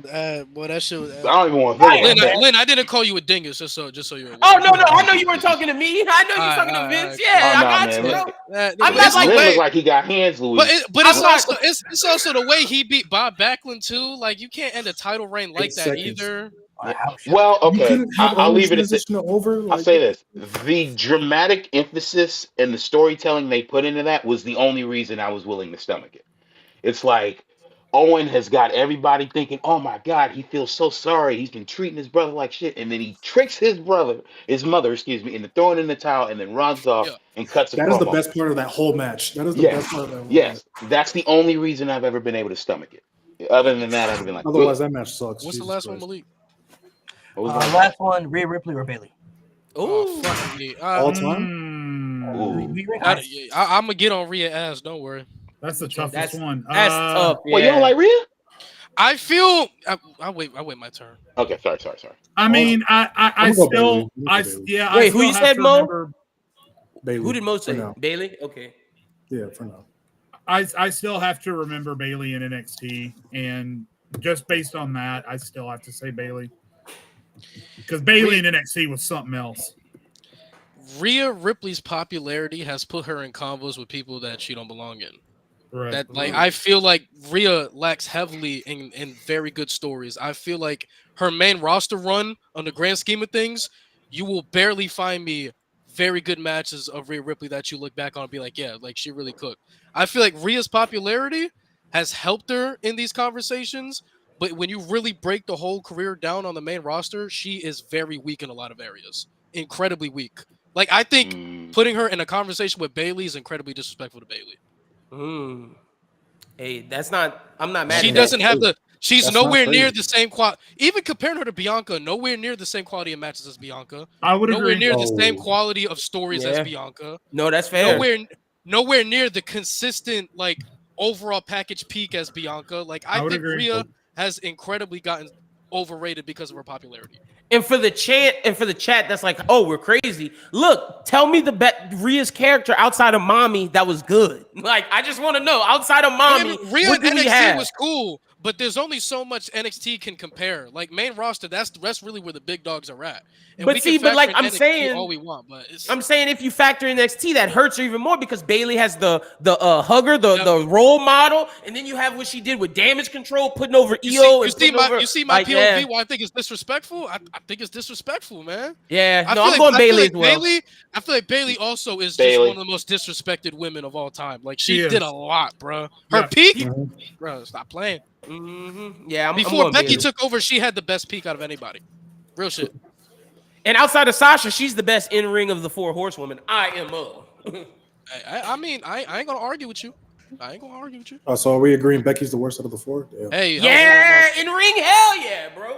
that. Boy, that shit was. I don't even want to think about that. Lynn, I didn't call you a dingus, just so you're aware. Oh no, I know you weren't talking to me. I know you were talking to Vince. Yeah, I got you, bro. I'm not like Lynn look like he got hands, Louis. But it's also the way he beat Bob Backlund too. Like, you can't end a title reign like that either. Well, okay, I'll leave it at this. Over, I'll say this: the dramatic emphasis and the storytelling they put into that was the only reason I was willing to stomach it. It's like Owen has got everybody thinking, "Oh my God, he feels so sorry. He's been treating his brother like shit," and then he tricks his mother, into throwing in the towel, and then runs off and cuts. That is the best part of that whole match. That is the best part of that whole match. That's the only reason I've ever been able to stomach it. Other than that, I've been like, otherwise that match sucks. What's the last one, Malik? Last one, Rhea Ripley or Bayley. Oh, fuck me. All time? I'm gonna get on Rhea ass. Don't worry. That's the toughest one. That's tough. Well, you don't like Rhea? I feel. I wait my turn. Okay, sorry. I mean, I I'm gonna still, go I Bayley. yeah. Wait, I who you still have said, to Mo? remember- Bayley. Who did Mo for say? now. Bailey? Okay. Yeah, for now. I still have to remember Bailey in NXT, and just based on that, I still have to say Bailey because Bailey in NXT was something else. Rhea Ripley's popularity has put her in combos with people that she don't belong in. Right. That like I feel like Rhea lacks heavily in very good stories. I feel like her main roster run, on the grand scheme of things, you will barely find me very good matches of Rhea Ripley that you look back on and be like, yeah, like she really cooked. I feel like Rhea's popularity has helped her in these conversations, but when you really break the whole career down on the main roster, she is very weak in a lot of areas. Incredibly weak. Like I think putting her in a conversation with Bailey is incredibly disrespectful to Bailey. Hey, that's not. I'm not mad. She at doesn't that. have the. She's That's nowhere not near crazy. the same quality. Even comparing her to Bianca, nowhere near the same quality of matches as Bianca. I would Nowhere agree. near the same Oh. quality of stories as Yeah. Bianca. No, that's fair. Nowhere near the consistent like overall package peak as Bianca. Like I would think agree. Rhea has incredibly gotten overrated because of her popularity. And for the chat, that's like, oh, we're crazy. Look, tell me Rhea's character outside of Mommy that was good. Like, I just want to know outside of Mommy, Rhea what do we NXT have? was cool, but there's only so much NXT can compare. Like main roster, that's really where the big dogs are at. And But we see, can but like factor in I'm NXT saying, all we want, but it's, I'm saying if you factor in NXT, that hurts her even more because Bailey has the hugger, the role model, and then you have what she did with Damage Control, putting over EO. You see my POV. Yeah. Why I think it's disrespectful. I think it's disrespectful, man. Yeah, I no, feel I'm going Bailey as well. I feel like Bailey also is just Bayley. one of the most disrespected women of all time. Like she She is. did a lot, bro. Her Yeah. peak, bro. Stop playing. Yeah, I'm Before going Becky Bailey. took over, she had the best peak out of anybody. Real shit. And outside of Sasha, she's the best in ring of the 4 horsewomen. IMO. I mean, I ain't gonna argue with you. So are we agreeing Becky's the worst out of the 4? Yeah. Hey, Yeah, in ring, hell yeah, bro.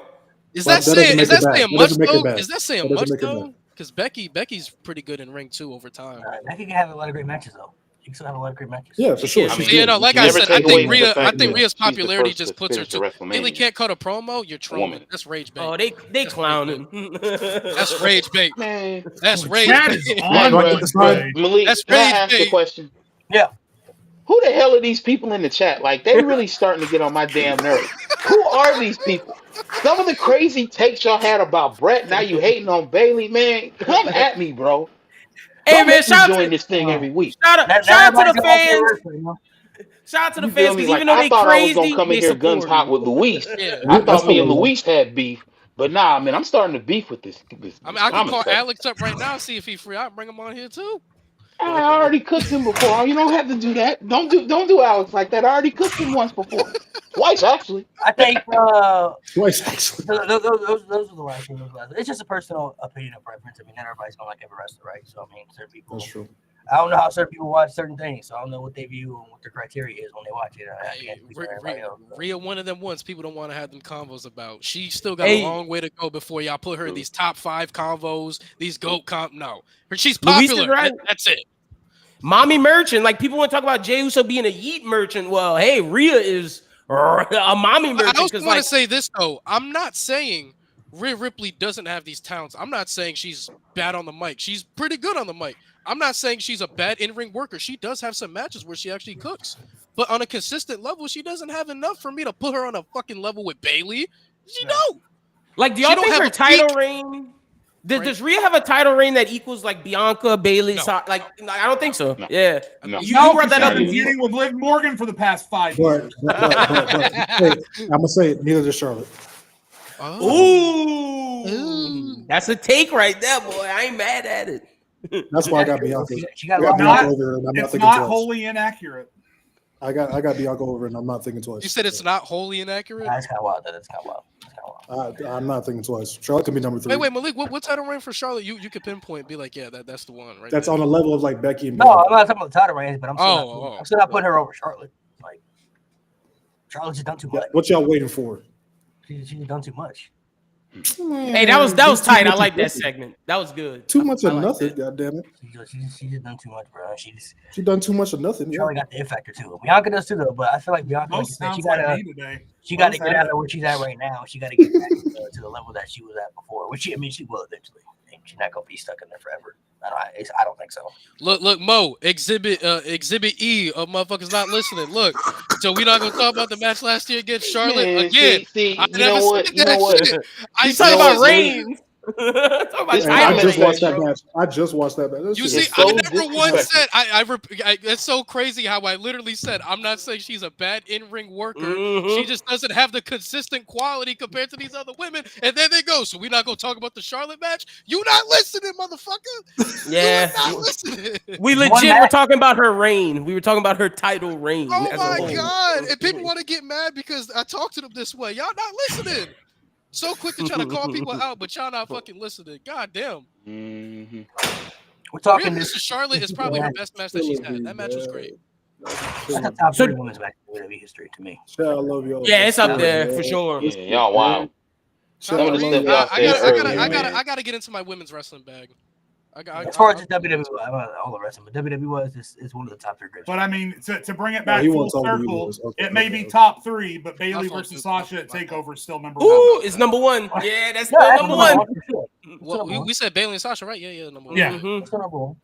Is But that that doesn't saying make it bad. much That doesn't make it though? bad. Is that saying That much doesn't make it though? bad. Because Becky's pretty good in ring too over time. Becky can have a lot of great matches though. She can still have a lot of great matches. Yeah, for sure. I She's mean, So, you good. know, like You I never said, I take away think from the Rhea, fact that Rhea's she's the popularity first just to puts her finish to. a Bailey WrestleMania. can't cut a promo. You're trolling. Woman. That's rage bait. Oh, they clowning. That's rage bait. Man, That's rage Chat bait. is Do on I get one this right? today. Malik, That's can I rage ask a bait. question? Yeah. Who the hell are these people in the chat? Like, they really starting to get on my damn nerves. Who are these people? Some of the crazy takes y'all had about Brett, now you hating on Bailey, man. Come at me, bro. Hey Don't man, make me shout join out this thing every week. to That the fans. Shout out to the You feel fans me? because Like, even though I they thought I was crazy, gonna come in they here guns support hot me. with Luis. Yeah. I thought That's me and what it was. Luis had beef, but nah, man, I'm starting to beef with this. I mean, I can call commentary. Alex up right now, see if he's free. I'll bring him on here too. I already cooked him before. You don't have to do that. Don't do Alex like that. I already cooked him once before, twice actually. I think Twice, actually. those are the last things. It's just a personal opinion and preference. I mean, not everybody's gonna like every wrestler, right? So I mean, certain people. That's true. I don't know how certain people watch certain things, so I don't know what they view and what their criteria is when they watch it. I Hey, can't speak for everybody else, so. Rhea, one of them ones people don't want to have them convos about. She still got Hey. a long way to go before y'all put her in these top 5 convos, these GOAT comp. No, she's Luis is popular. right. That's it. Mommy merchant, like people want to talk about Jey Uso being a yeet merchant. Well, hey, Rhea is a mommy I merchant also because want like to say this though. I'm not saying Rhea Ripley doesn't have these talents. I'm not saying she's bad on the mic. She's pretty good on the mic. I'm not saying she's a bad in-ring worker. She does have some matches where she actually cooks. But on a consistent level, she doesn't have enough for me to put her on a fucking level with Bailey. She don't. Like, do She y'all don't think have her a title peak. reign? Does Rhea have a title reign that equals like Bianca, Bailey? No. Like, I don't think so. No. Yeah, No. you No, brought that she's up. been In feuding with Liv Morgan for the past 5 years. But hey, I'm gonna say it, neither does Charlotte. Ooh, that's a take right there, boy. I ain't mad at it. That's why I got Bianca. She got I a got lot Not- Bianca over, and I'm not It's thinking not twice. wholly inaccurate. I got Bianca over, and I'm not thinking twice. You said it's not wholly inaccurate? That's kind of wild. That's kind of wild. I'm not thinking twice. Charlotte can be number 3. Wait, Malik, what title reign for Charlotte? You could pinpoint, be like, yeah, that's the one, right? That's there. on the level of like Becky and No, Bianca. I'm not talking about the title reigns, but I'm Oh, still not putting her over Charlotte. Like Charlotte's just done too much. What y'all waiting for? She's done too much. Hey, that was tight. I like that segment. That was good. Too much of I like nothing. that. God damn it. She just done too much, bro. She done too much of nothing. Yeah. Charlie got the it factor too. Bianca does too, though. But I feel like Bianca, like you Most said, she sounds like gotta me today. get out of where she's at right now. She got to get back to the level that she was at before. Which she will eventually. And she's not gonna be stuck in there forever. I don't think so. Look, Mo, exhibit E of motherfuckers not listening. Look, so we're not gonna talk about the match last year against Charlotte Man, again. see, I you never know what? said You know that what? shit. You talking know about what, Reigns? Talking about This And I title just man, watched that bro. match. I just watched that match. You It's see, so I never once disrespectful. said it's so crazy how I literally said I'm not saying she's a bad in-ring worker. Mhm. She just doesn't have the consistent quality compared to these other women. And there they go. So we're not gonna talk about the Charlotte match. You not listening, motherfucker. Yeah. You are not listening. We One legit were match. talking about her reign. We were talking about her title reign. Oh as a my whole. god! And people want to get mad because I talk to them this way. Y'all not listening. So quick to try to call people out, but y'all not fucking listening. God damn. Mhm. We're talking Rhea this versus Charlotte is probably her best match that she's had. That match was great. that's a top So- 3 women's match in WWE history to me. Shit, I love y'all. Yeah, it's up there for sure. Yeah, y'all wild. Some of the stuff y'all I said earlier, man. gotta get into my women's wrestling bag. As far as just WWE, all the wrestling, but WWE is one of the top 3 greatest. But I mean, to bring it Oh, back he full wants all the circle, viewers. Okay, it may okay, be okay. top 3, but Bailey fault, versus too. Sasha at My fault. Takeover is still number Ooh, one. it's number one. Yeah, that's Yeah, still that's number one. Well, we said Bailey and Sasha, right? Yeah, number one. Yeah. Mhm. That's number 1.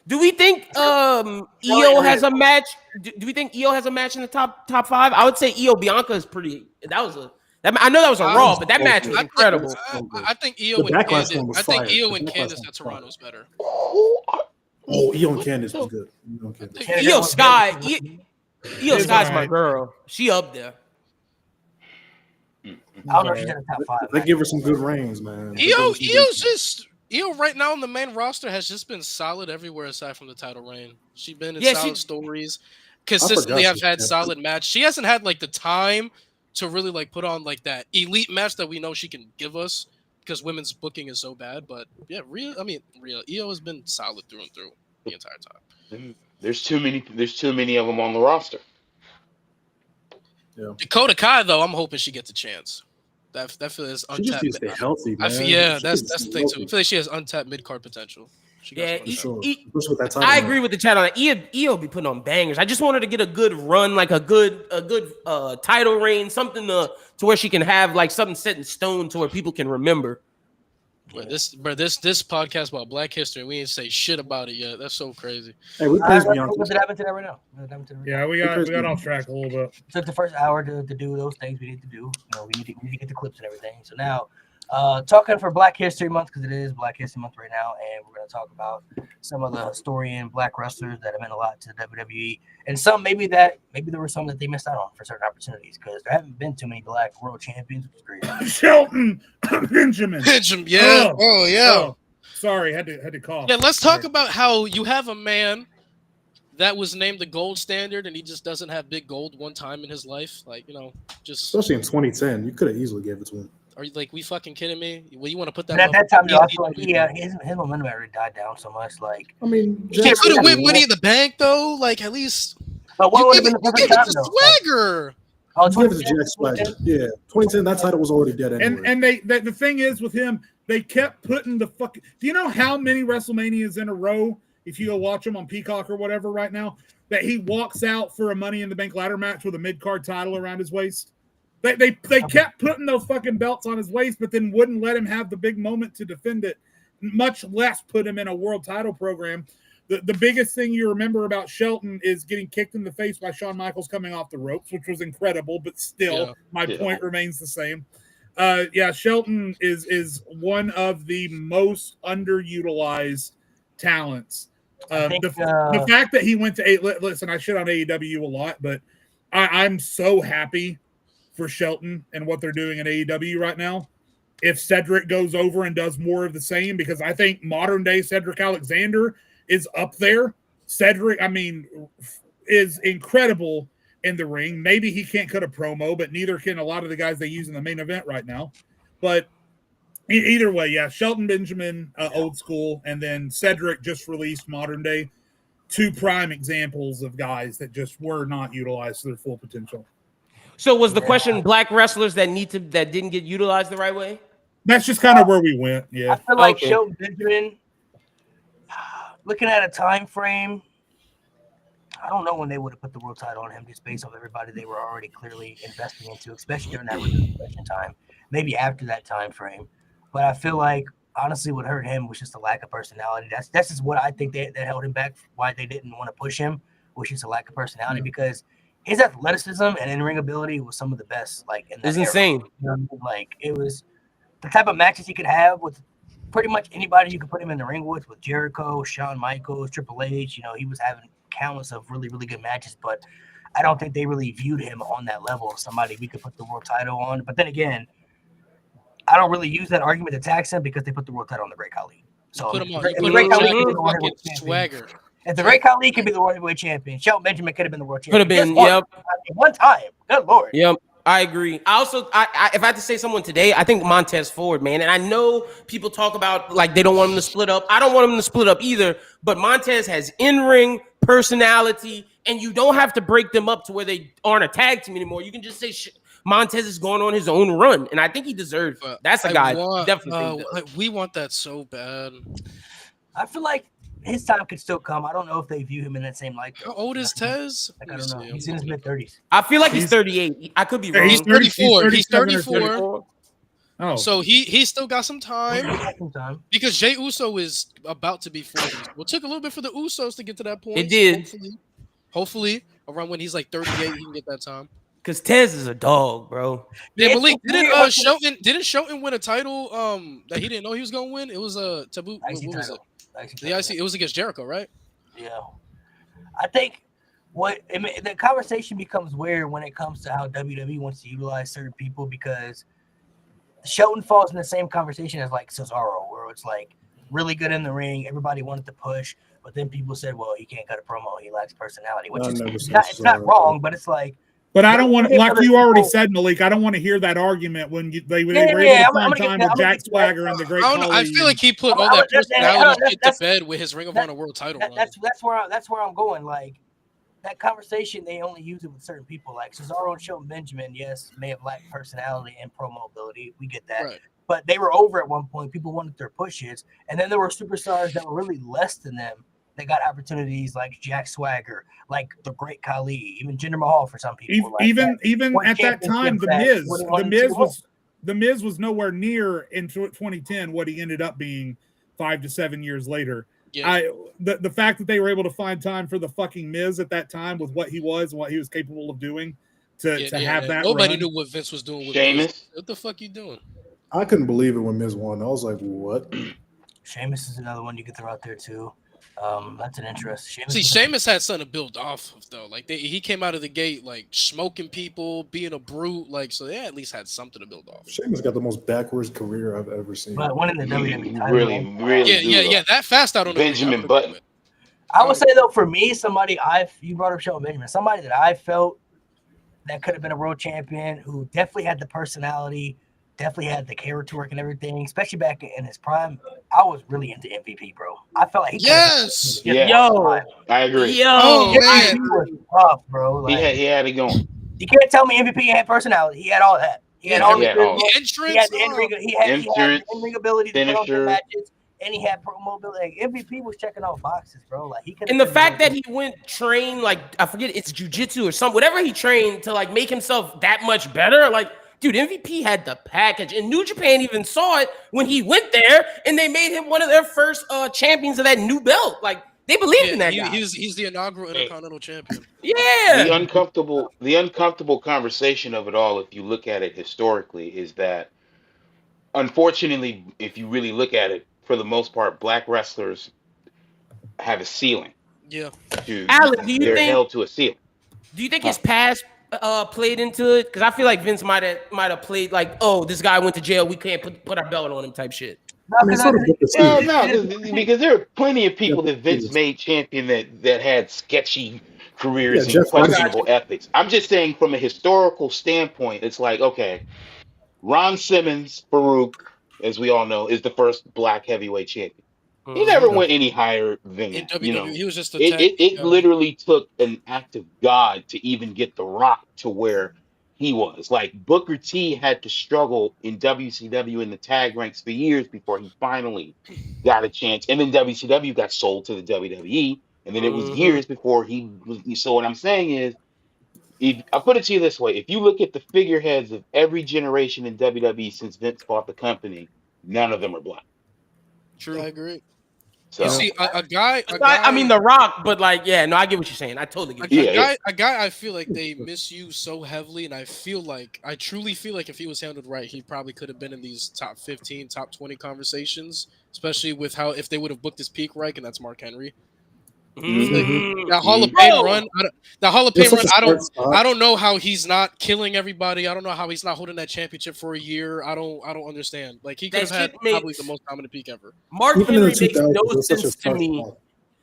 Do we think Io has a match? Do we think Io has a match in the top 5? I would say Io Bianca is pretty. I know that was a Raw, but that match was incredible. I think Io The and Backlash Candice. one was I think fire. Io The and Backlash Candice one at was Toronto's better. Oh, Io and Candice was good. Io and Candice. Yeah, Io Sky, Io It's Sky's my alright. girl. She up there. I don't know if she's in the top 5. They give her some good reigns, man. Io right now on the main roster has just been solid everywhere aside from the title reign. She's been in Yeah, solid stories. Consistently forgot have she- had solid match. She hasn't had like the time to really like put on like that elite match that we know she can give us because women's booking is so bad. But yeah, Io has been solid through and through the entire time. There's too many of them on the roster. Dakota Kai though, I'm hoping she gets a chance. That feels She just untapped. needs to stay healthy, man. That's the thing too. I feel like she has untapped mid card potential. She got Yeah, some For untapped. sure. E- Especially with that title. I run. agree with the chat on that. Io be putting on bangers. I just want her to get a good run, like a good title reign, something to where she can have like something set in stone to where people can remember. This podcast about Black history, we ain't say shit about it yet. That's so crazy. Hey, we praise Bianca. What's happening to that right now? Yeah, we got off track a little bit. Took the first hour to do those things we need to do. You know, we need to get the clips and everything. So now, talking for Black History Month, because it is Black History Month right now, and we're going to talk about some of the historian Black wrestlers that have meant a lot to WWE, and some maybe there were some that they missed out on for certain opportunities, because there haven't been too many Black world champions, which is great. Shelton Benjamin. Yeah. Oh yeah. Oh, sorry, had to cough. Yeah. Let's talk about how you have a man that was named the gold standard, and he just doesn't have big gold one time in his life. Like, just Especially in 2010, you could have easily gave it to him. are you like we fucking kidding me? Well, you want to put that? But at that time, motherfucker- also, like, his momentum already died down so much. Like, I mean, He could have win Money in the Bank though. Like at least but what you would give have it, been the you perfect give time it to though? Like, Swagger. oh, Give it to 2010, Jack Swagger. Yeah, 2010, that title was already dead anyway. And the thing is with him, they kept putting the fucking. Do you know how many WrestleManias in a row, if you go watch them on Peacock or whatever right now, that he walks out for a Money in the Bank ladder match with a mid card title around his waist? They kept putting those fucking belts on his waist, but then wouldn't let him have the big moment to defend it, much less put him in a world title program. The biggest thing you remember about Shelton is getting kicked in the face by Shawn Michaels coming off the ropes, which was incredible, but still, my point remains the same. Shelton is one of the most underutilized talents. The fact that he went to listen, I shit on AEW a lot, but I'm so happy for Shelton and what they're doing in AEW right now. If Cedric goes over and does more of the same, because I think modern day Cedric Alexander is up there. Cedric, I mean, is incredible in the ring. Maybe he can't cut a promo, but neither can a lot of the guys they use in the main event right now. But either way, yeah, Shelton Benjamin, old school, and then Cedric just released modern day. Two prime examples of guys that just were not utilized to their full potential. So was the question Black wrestlers that didn't get utilized the right way? That's just kind of where we went. I Yeah. feel like Okay. Shelton Benjamin, looking at a time frame, I don't know when they would have put the world title on him just based off everybody they were already clearly investing into, especially during that reconstruction time. Maybe after that time frame. But I feel like honestly what hurt him was just a lack of personality. That's just what I think that held him back, why they didn't want to push him, was just a lack of personality because his athleticism and in-ring ability was some of the best like in that It's era. insane. You know what I mean? Like it was the type of matches he could have with pretty much anybody you could put him in the ring with Jericho, Shawn Michaels, Triple H. You know, he was having countless of really, really good matches, but I don't think they really viewed him on that level of somebody we could put the world title on. But then again, I don't really use that argument to tax him because they put the world title on the Great Khali. So Put him on. if You the put Great him on Khali could be Jake the world fucking heavyweight champion, swagger. if the Great Khali could be the world heavyweight champion, Shelton Benjamin could have been the world Could have champion. been. Yep. One time. Good Lord. Yep. I agree. I also, if I had to say someone today, I think Montez Ford, man. And I know people talk about like they don't want him to split up. I don't want him to split up either. But Montez has in-ring personality, and you don't have to break them up to where they aren't a tag team anymore. You can just say Montez is going on his own run, and I think he deserves. But That's a I guy. want, Definitely. like, we want that so bad. I feel like his time could still come. I don't know if they view him in that same light. How old is Tez? Like, I don't know. He's in his mid-30s. I feel like he's 38. I could be wrong. He's 34. He's 37 or 34. 34. Oh, So he still got some time Time. because Jey Uso is about to be 40. Well, it took a little bit for the Usos to get to that point. It did. Hopefully around when he's like 38, he can get that time. Because Tez is a dog, bro. Yeah, Yeah, Malik, it's weird. didn't Shelton win a title that he didn't know he was gonna win? It was a taboo. What IC was it? title. The IC. It was against Jericho, right? Yeah. I think the conversation becomes weird when it comes to how WWE wants to utilize certain people because Shelton falls in the same conversation as like Cesaro, where it's like really good in the ring, everybody wanted to push, but then people said, well, he can't cut a promo, he lacks personality, which I is never it's said not Cesaro. wrong, but it's like but I don't want, Yeah, like other you already people- said, Malik. I don't want to hear that argument when they were able I'm to gonna find get time that- with I'm gonna Jack get that. Swagger and the Great I don't know. I Khali. feel like he put all I that was just saying, personality shit to that's- bed with his Ring of Honor World Title run. that's where I'm going. Like that conversation, they only use it with certain people. Like Cesaro and Shelton Benjamin, yes, may have lacked personality and promo ability. We get that. Right. But they were over at one point. People wanted their pushes. And then there were superstars that were really less than them that got opportunities like Jack Swagger, like the Great Khali, even Jinder Mahal for some people. Even Won at that time, championships the Miz was nowhere near in 2010 what he ended up being 5 to 7 years later. Yeah. The fact that they were able to find time for the fucking Miz at that time with what he was and what he was capable of doing to have that. Nobody run. knew what Vince was doing with Sheamus. Miz. What the fuck you doing? I couldn't believe it when Miz won. I was like, what? Sheamus is another one you could throw out there too. That's an interest. See, Sheamus had something to build off of though. Like he came out of the gate like smoking people, being a brute. Like so, they at least had something to build off of. Sheamus got the most backwards career I've ever seen. But winning the WWE title, Really do. Yeah. That fast out on Benjamin Button. I would say though, for me, you brought up Shelton Benjamin, somebody that I felt that could have been a world champion who definitely had the personality, definitely had the character work and everything, especially back in his prime. I was really into MVP, bro. I felt like he Yes! Yeah. Yo. I agree. Yo. Oh, man. MVP was tough, bro. Like, He had it going. you can't tell me MVP had personality. He had all that. He had Yeah, all he the had all good- Entrance. he had the in-ring, he had the Entrance, in-ring ability to put on finisher. the matches, and he had promo ability. Like, MVP was checking off boxes, bro. Like he could. And the fact that he went train, like, I forget, it's jujitsu or something, whatever he trained to, like, make himself that much better. Like, dude, MVP had the package. And New Japan even saw it when he went there, and they made him one of their first champions of that new belt. Like, they believed in that guy. He's the inaugural Intercontinental Champion. Yeah. The uncomfortable conversation of it all, if you look at it historically, is that unfortunately, if you really look at it, for the most part, black wrestlers have a ceiling. Yeah. Alan, do you They're think- held to a ceiling. Do you think his past played into it? Because I feel like Vince might have played like, oh, this guy went to jail, we can't put our belt on him type shit. I mean, sort of get the Well, scene. no, because there are plenty of people Yeah, that Vince yes. made champion that had sketchy careers Yeah, and Jeff questionable ethics. I'm just saying from a historical standpoint, it's like, okay, Ron Simmons, Farouk, as we all know, is the first black heavyweight champion. He never went any higher than In that. WWE, You know, he was just a it literally took an act of God to even get The Rock to where he was. Like Booker T had to struggle in WCW in the tag ranks for years before he finally got a chance. And then WCW got sold to the WWE, and then it was years before he was. So what I'm saying is, if I put it to you this way, if you look at the figureheads of every generation in WWE since Vince bought the company, none of them are black. True, I agree. So you see, a guy. I mean, The Rock, but like, yeah, no, I get what you're saying. I totally get. A guy. I feel like they misuse so heavily, and I truly feel like if he was handled right, he probably could have been in these top 15, top 20 conversations, especially with how if they would have booked his peak right, and that's Mark Henry. That Hall of Fame run. I don't know how he's not killing everybody. I don't know how he's not holding that championship for a year. I don't understand. Like he could have had probably the most dominant peak ever. Mark Henry makes no sense to me.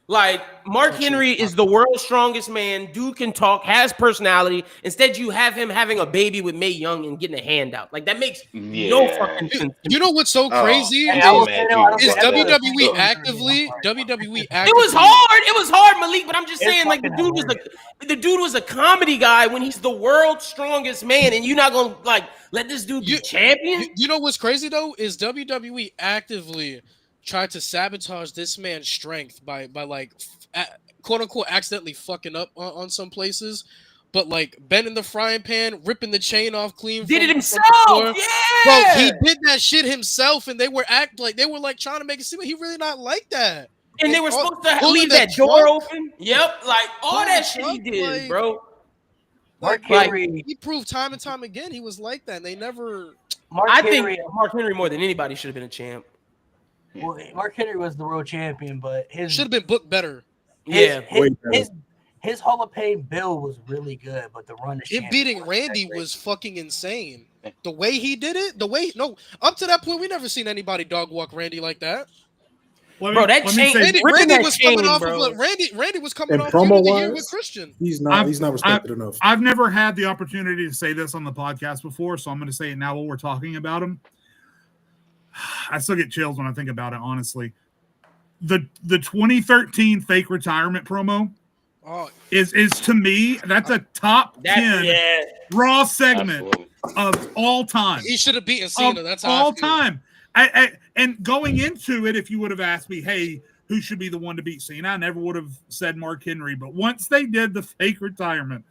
Like Mark Henry is the world's strongest man. Dude can talk, has personality. Instead, you have him having a baby with Mae Young and getting a handout. Like that makes no fucking sense. You know what's so crazy is WWE actively. It was hard. It was hard, Malik. But I'm just saying, like the dude was a comedy guy when he's the world's strongest man, and you're not gonna like let this dude be champion. You know what's crazy though is WWE actively tried to sabotage this man's strength by like quote unquote accidentally fucking up on some places, but like bending the frying pan, ripping the chain off clean. Did it himself? Yeah, bro, he did that shit himself, and they were trying to make it seem like he really not like that. And they were supposed to leave that door open. Yep, like all that shit he did, like, bro. Mark Henry, he proved time and time again he was like that. And they never. I think Mark Henry more than anybody should have been a champ. Well, Mark Henry was the world champion, but his should have been booked better. His Hall of Fame bill was really good, but the run to him beating Randy was fucking insane. The way he did it, up to that point, we never seen anybody dog walk Randy like that. Bro, that chain, Randy was coming off of Randy was coming off the year with Christian. He's not respected enough. I've never had the opportunity to say this on the podcast before, so I'm going to say it now while we're talking about him. I still get chills when I think about it, honestly. The 2013 fake retirement promo is to me, that's a top 10 Raw segment of all time. He should have beaten Cena. That's how all time. And going into it, if you would have asked me, hey, who should be the one to beat Cena, I never would have said Mark Henry. But once they did the fake retirement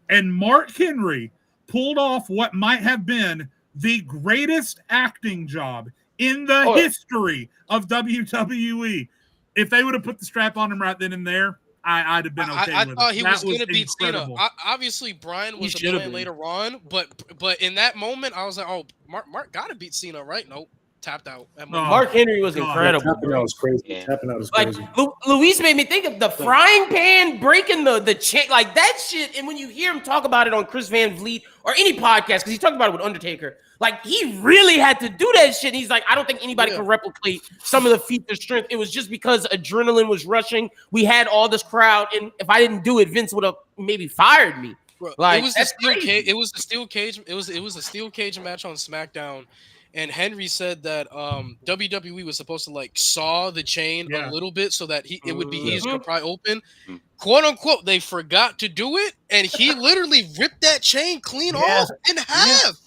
and Mark Henry pulled off what might have been the greatest acting job in the history of WWE, if they would have put the strap on him right then and there, I'd have been okay with it. I thought he was going to beat Cena. Obviously, Brian was a plan later on, but in that moment, I was like, oh, Mark got to beat Cena, right? Nope. Tapped out. Mark Henry was incredible. Tapping out was crazy. Tapping out was crazy. Luis made me think of the frying pan breaking the chain, like that shit. And when you hear him talk about it on Chris Van Vliet or any podcast, because he talked about it with Undertaker, like he really had to do that shit. And he's like, I don't think anybody can replicate some of the feats of strength. It was just because adrenaline was rushing. We had all this crowd, and if I didn't do it, Vince would have maybe fired me. Bro, like it was a steel cage. It was a steel cage. It was a steel cage match on SmackDown. And Henry said that WWE was supposed to like saw the chain a little bit so that it would be easier to pry open. Quote unquote, they forgot to do it, and he literally ripped that chain clean off in half.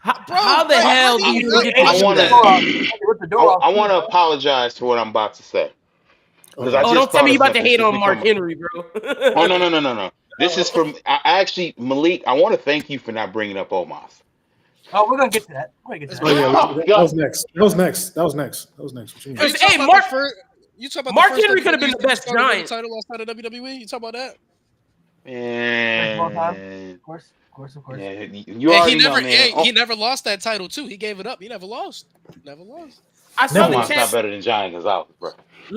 How the hell do you get I want to apologize for what I'm about to say. Don't tell me you about to hate on Mark Henry, bro. Oh no. This is from Malik. I want to thank you for not bringing up Omos. Oh, we're gonna get to that. That was next. Hey, Mark Henry could have been the best Giant title outside of WWE. You talk about that? Man, of course. Yeah, you already know, man. He never lost that title too. He gave it up. He never lost. I saw the Omos chat. not better than Giant Gonzalez, bro.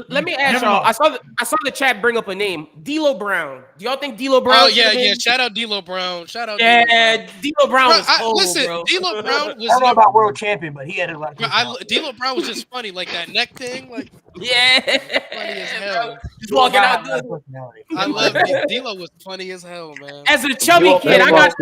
Let me ask y'all. I saw the chat bring up a name, D'Lo Brown. Do y'all think D'Lo Brown? Oh yeah. Shout out D'Lo Brown. D'Lo Brown was cold, bro. D'Lo Brown was. I don't know about world champion, but he had a lot. D'Lo Brown was just funny, like that neck thing, like funny as hell. Just walking out. I love D'Lo was funny as hell, man. As a chubby kid, I got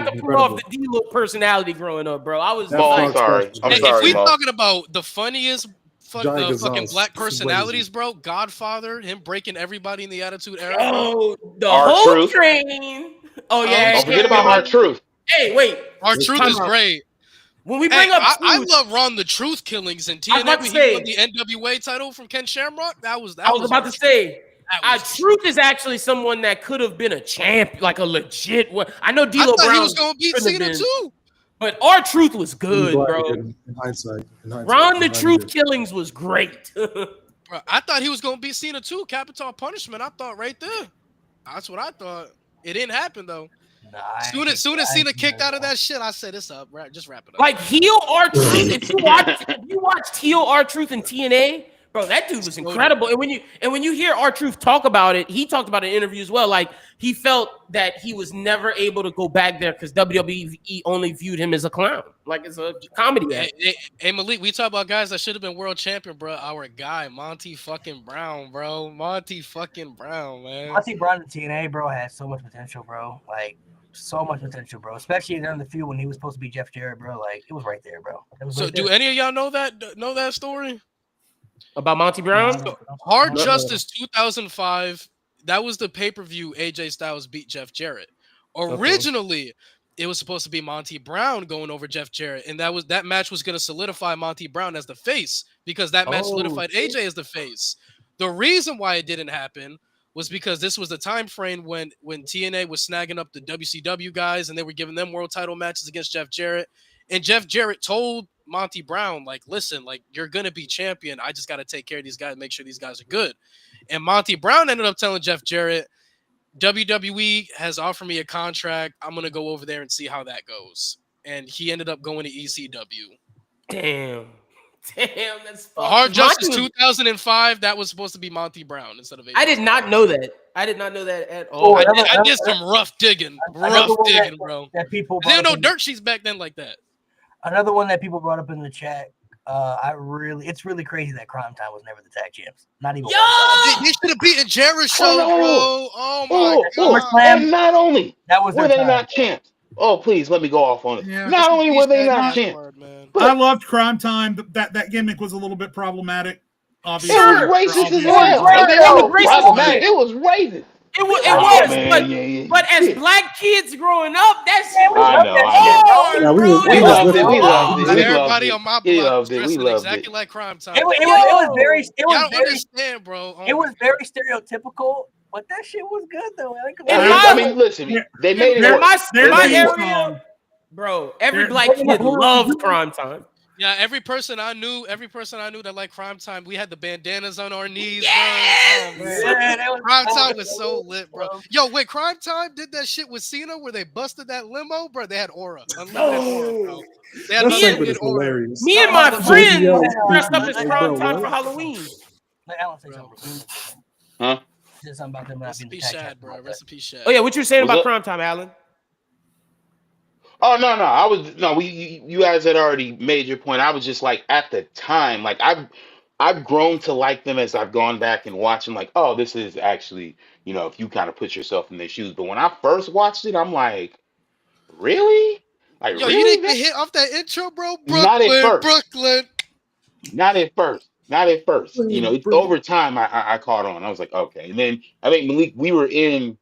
to pull off the D'Lo personality growing up, bro. I was. I'm sorry. If we talking about the funniest. Fucking black personalities, bro. Godfather, him breaking everybody in the Attitude Era. Oh, the whole train. Oh yeah. Don't forget about R-Truth. Hey, wait. Our Truth Time is out. great. When we Hey, bring up I Truth, love Ron the Truth Killings and I was TNA about when to he won say- the NWA title from Ken Shamrock. That was I was about to say, That was Truth is actually someone that could have been a champ, like a legit one. I know I D'Lo thought Brown he was going to beat couldn't have Cena been, too. but our Truth was I'm good, glad bro. he didn't, in hindsight. Ron the I'm glad he Truth did. Killings was great. Bro, I thought he was going to beat Cena too. Capital Punishment. I thought right there. That's what I thought. It didn't happen though. Soon as Cena kicked out of that shit, I said, "It's up. Just wrap it up." Like heel R Truth. If you watched heel R Truth in TNA, bro, that dude was incredible. And when you hear R Truth talk about it, he talked about it in an interview as well. Like he felt that he was never able to go back there because WWE only viewed him as a clown, like as a comedy actor. Hey, Malik, we talk about guys that should have been world champion, bro. Our guy, Monty fucking Brown, bro. Monty fucking Brown, man. Monty Brown in TNA, bro, had so much potential, bro. Like, so much potential, bro. Especially during the feud when he was supposed to be Jeff Jarrett, bro. Like, it was right there, bro. So, do any of y'all know that story About Monty Brown? Hard Justice 2005? That was the pay-per-view AJ Styles beat Jeff Jarrett. Originally, it was supposed to be Monty Brown going over Jeff Jarrett, and that match was going to solidify Monty Brown as the face because that match solidified AJ as the face. The reason why it didn't happen was because this was the time frame when TNA was snagging up the WCW guys and they were giving them world title matches against Jeff Jarrett. And Jeff Jarrett told Monty Brown, like, listen, like, you're going to be champion. I just got to take care of these guys, make sure these guys are good. And Monty Brown ended up telling Jeff Jarrett, WWE has offered me a contract. I'm going to go over there and see how that goes. And he ended up going to ECW. Damn, that's fucked. Hard Justice 2005, that was supposed to be Monty Brown instead of AJ. I did not know that. I did not know that at all. I did some rough digging. Bro. That people there were no dirt sheets back then like that. Another one that people brought up in the chat. It's really crazy that Crime Time was never the tag champs. Not even. They should have beaten Jericho, bro. Oh my god. And not only that was were they not champs. Oh, please let me go off on it. Yeah, not only were they not champs, but I loved Crime Time. That gimmick was a little bit problematic. Obviously, it was racist as well. It was racist. But as black kids growing up, that's I know. We loved it. Everybody on my block dressing exactly like Crime Time. It was very. Y'all understand, bro. It was very stereotypical. But that shit was good though. I mean, listen, they made it. My area, bro. Every black kid loved Crime Time. Yeah, every person I knew that liked Crime Time, we had the bandanas on our knees, bro. Crime Time was so lit, bro. Yo, wait, Crime Time did that shit with Cena where they busted that limo, bro. They had aura. Aura, bro. They had unlimited aura. Me and my friends dressed up as Crime Time for Halloween. Let Alan say something. Huh? Something about them Recipe Shad, bro. Recipe Shad. Oh yeah, what you were saying about Crime Time, Alan? Oh no, you guys had already made your point. I was just like at the time, like I've grown to like them as I've gone back and watching, like, oh, this is actually, if you kind of put yourself in their shoes. But when I first watched it, I'm like, really? Like, yo, really? You didn't get hit off that intro, bro? Not at first. Brooklyn. Not at first. It's over time I caught on. I was like, okay. And then I think Malik, we were in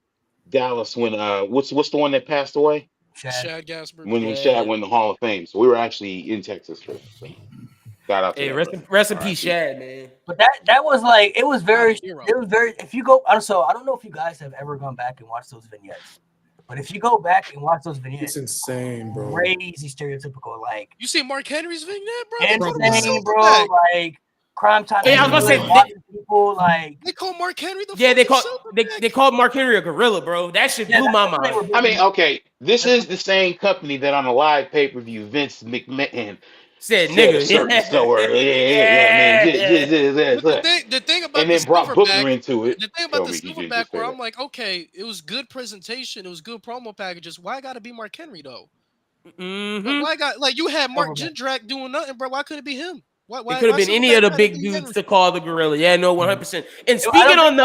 Dallas when what's the one that passed away? Shad Gasper. When Shad won the Hall of Fame. So we were actually in Texas for it. So shout out to rest in peace, Shad, man. But that was like it was very if you go so I don't know if you guys have ever gone back and watched those vignettes. But if you go back and watch those vignettes, it's insane, bro. Crazy stereotypical, like you see Mark Henry's vignette, bro. Insane, bro. Like Crime Time. Yeah, I was gonna say people like they call Mark Henry the they called Mark Henry a gorilla, bro. That shit blew my mind. I mean, okay, this is the same company that on a live pay-per-view, Vince McMahon said nigga. The thing about and then brought Booker into it. The thing about the Silverback, where I'm like, okay, it was good presentation, it was good promo packages. Why I gotta be Mark Henry though? Mm-hmm. Why you had Mark Jindrak doing nothing, bro? Why couldn't it be him? It could have been any of the big dudes to call the gorilla. Yeah, no, 100%. And speaking on the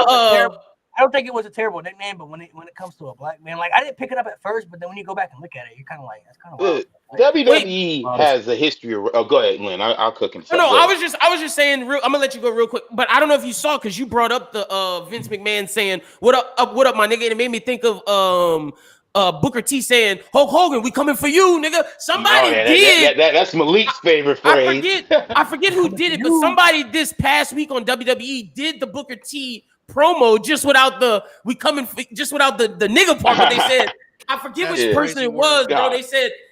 I don't think it was a terrible nickname, but when it comes to a black man, like I didn't pick it up at first, but then when you go back and look at it, you're kind of like, that's kind of wild. WWE has a history of. Oh, go ahead, Lynn. I'll cook him. No, I was just saying. I'm gonna let you go real quick, but I don't know if you saw because you brought up the Vince McMahon saying, "What up, my nigga?" And it made me think of Booker T saying, Hulk Hogan, we coming for you, nigga. Somebody did. That's Malik's favorite phrase. I forget who did it, but somebody this past week on WWE did the Booker T promo just without the nigga part, but they said, I forget which person it was, bro.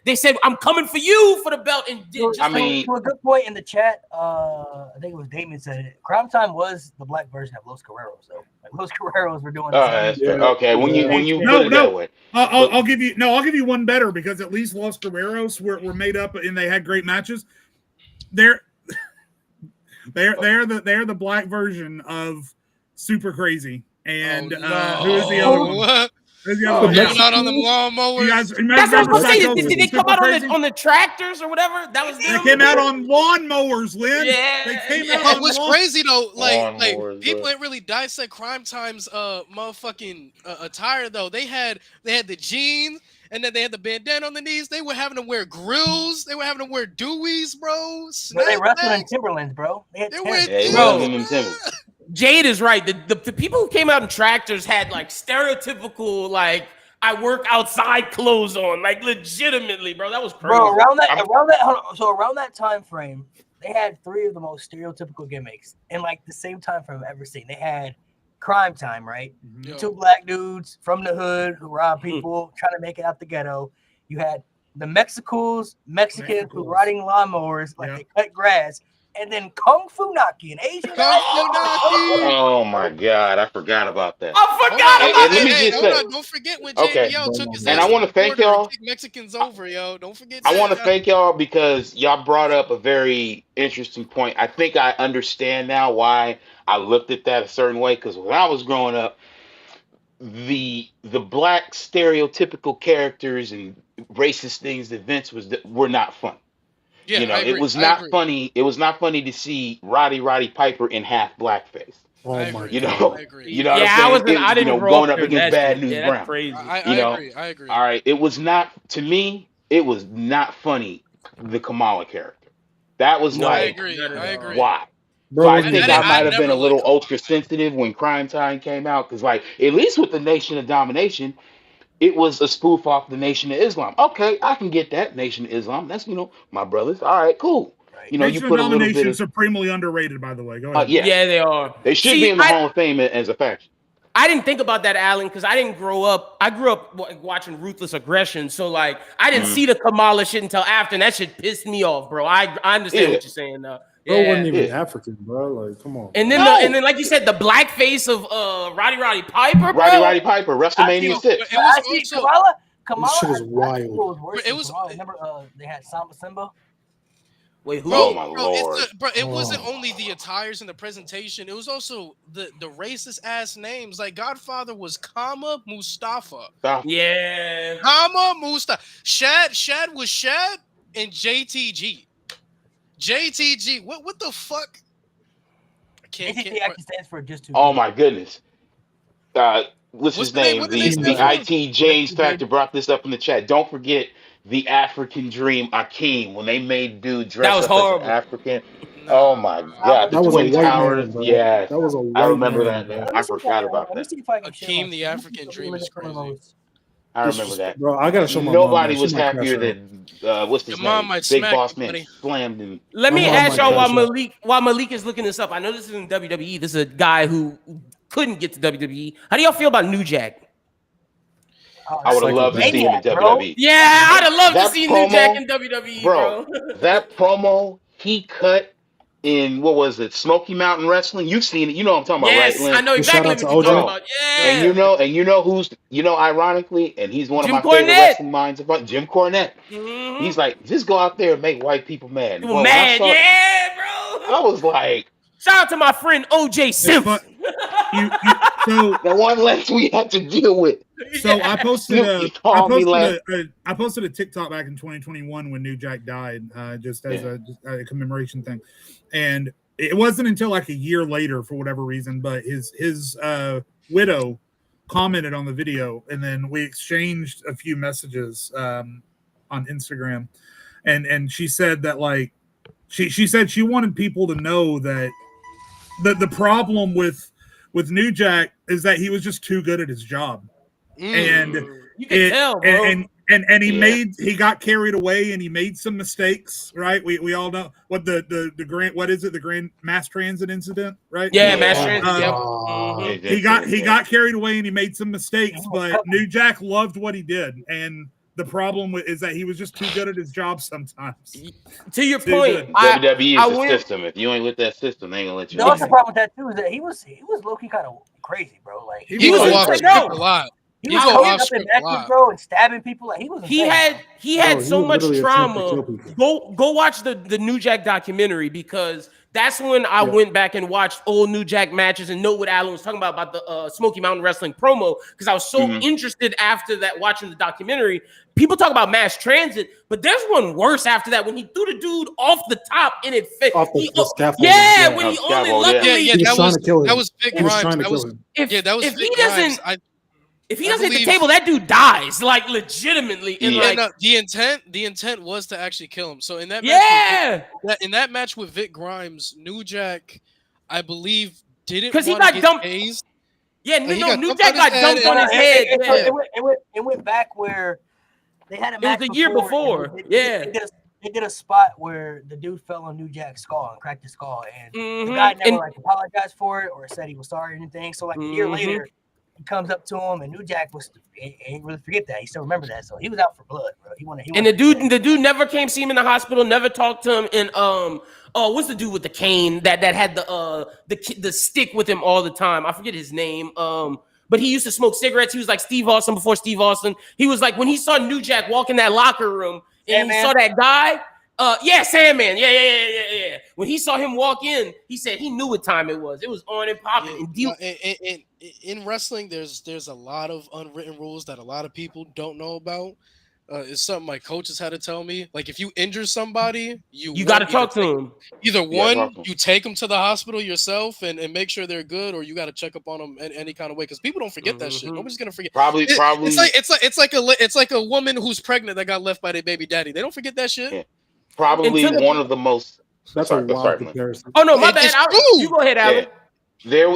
They said I'm coming for you for the belt, and to a good point in the chat, I think it was Damon said it. Crime Time was the black version of Los Guerreros, so like Los Guerreros were doing. Okay, when you put it that way, I'll give you one better, because at least Los Guerreros were made up and they had great matches. They're the black version of Super Crazy, and who is the other one? Coming out on the lawnmowers. That's what I'm saying. Did they come out on the tractors or whatever? That was they came out on lawnmowers, Lynn. Yeah. They came out But on what's crazy though, like people bro. ain't really dissect Crime Time's motherfucking attire though. They had the jeans, and then they had the bandana on the knees. They were having to wear grills. They were having to wear Deweys, bro. They wrestled in Timberlands, bro. Jade is right. The people who came out in tractors had like stereotypical like I work outside clothes on, like legitimately, bro. That was crazy. Bro, around that time frame, they had 3 of the most stereotypical gimmicks in like the same time frame I've ever seen. They had Crime Time, right? Mm-hmm. 2 black dudes from the hood who rob people, trying to make it out the ghetto. You had the Mexicans who riding lawnmowers like they cut grass. And then Kung Fu Naki, an Asian guy. Oh my God, I forgot about that. Don't forget when JBL took his and I want to thank y'all. Mexicans over, yo. Don't forget. I want to thank y'all because y'all brought up a very interesting point. I think I understand now why I looked at that a certain way. Because when I was growing up, the black stereotypical characters and racist things that Vince were not fun. Yeah, you know, it was not funny. It was not funny to see Roddy Piper in half blackface. Oh my God. You know, I didn't going up against Bad News Brown. Crazy. I agree. All right, it was not, to me, it was not funny. The Kamala character, that was I agree. Why? Bro, So I think I might have been a never little liked ultra sensitive when Crime Time came out, because like at least with the Nation of Domination, it was a spoof off the Nation of Islam. Okay, I can get that. Nation of Islam. That's, my brothers. All right, cool. You know, Nation you put a little bit Domination of supremely underrated, by the way. Go ahead. Yeah, they are. They should be in the Hall of Fame as a faction. I didn't think about that, Alan, because I didn't grow up. I grew up watching Ruthless Aggression, so like I didn't see the Kamala shit until after, and that shit pissed me off, bro. I understand what you're saying now. Bro wasn't even African, bro. Like, come on. And then, and then, like you said, the black face of Roddy Piper, bro. Roddy Piper, WrestleMania 6. Kamala shit is wild. It was remember they had Samba Simba. Wait, who? Oh my Lord. It wasn't only the attires and the presentation. It was also the racist ass names. Like Godfather was Kama Mustafa. Yeah. Kama Mustafa. Shad was Shad and JTG. JTG. What the fuck? JTG actually stands for just two. Oh my goodness. What's his name? The IT James Factor brought this up in the chat. Don't forget the African Dream Akeem when they made dude dress up as an African. Oh my God, the Twin Towers. Yeah, that was a white I remember man, that. Man. I forgot about that. Akeem, the African Dream is crazy. I remember that. Bro, I gotta show my Nobody mom, was happier than what's his name? Big Boss Man slammed in. Let me ask y'all while Malik is looking this up. I know this isn't WWE. This is a guy who couldn't get to WWE. How do y'all feel about New Jack? I would have loved to see him in WWE. Yeah, I'd have loved to see New Jack in WWE, bro. That promo he cut in, what was it, Smoky Mountain Wrestling? You've seen it. You know what I'm talking about, right, Lynn? I know exactly what you're talking about. Yeah. And you know who's, ironically, and he's one of my favorite wrestling minds, Jim Cornette. Mm-hmm. He's like, just go out there and make white people mad. People mad, bro. I was like, shout out to my friend OJ Simpson. So the one less we had to deal with. So I posted a TikTok back in 2021 when New Jack died, just as a commemoration thing, and it wasn't until like a year later, for whatever reason, but his widow commented on the video, and then we exchanged a few messages on Instagram, and she said that like she said she wanted people to know that the problem with New Jack is that he was just too good at his job. And You can tell, bro. And he got carried away and he made some mistakes, right? We all know what the Grand Mass Transit incident, right? Yeah, Mass Transit. He got carried away and he made some mistakes, but New Jack loved what he did, and the problem is that he was just too good at his job sometimes. To your point, WWE is a system. If you ain't with that system, they ain't gonna let you. No, the problem with that too is that he was low key kind of crazy, bro. Like he was off script a lot. He was going up in matches, bro, and stabbing people. Like he had so much trauma. Go watch the New Jack documentary, because that's when I went back and watched old New Jack matches and know what Alan was talking about the Smoky Mountain Wrestling promo, because I was so interested after that watching the documentary. People talk about Mass Transit, but there's one worse after that when he threw the dude off the top and it fit. Off the scaffold. Yeah, when he only luckily that was Vic Grimes. If he doesn't hit the table, that dude dies, like legitimately. And the intent was to actually kill him. So in that match with Vic Grimes, New Jack, I believe, didn't because he got dumped. Tased. Yeah, New Jack got dumped on his head. It went back where they had a match. It was the year before. They did a spot where the dude fell on New Jack's skull and cracked his skull, and the guy never apologized for it or said he was sorry or anything. So like a year later, he comes up to him, and New Jack ain't really forget that. He still remember that. So he was out for blood, bro. And the dude never came see him in the hospital, never talked to him. And what's the dude with the cane that had the stick with him all the time? I forget his name. But he used to smoke cigarettes. He was like Steve Austin before Steve Austin. He was like, when he saw New Jack walk in that locker room and he saw that guy. Sandman. Yeah. When he saw him walk in, he said he knew what time it was. It was on and popping. In wrestling, there's a lot of unwritten rules that a lot of people don't know about. It's something my coaches had to tell me. Like, if you injure somebody, you got to talk to them. Either one, you take them to the hospital yourself and make sure they're good, or you got to check up on them in any kind of way, because people don't forget that shit. Nobody's gonna forget. Probably. It's like a woman who's pregnant that got left by their baby daddy. They don't forget that shit. Yeah. Probably one of the most. That's a wild comparison. Oh no, my bad. You go ahead, Alan. There,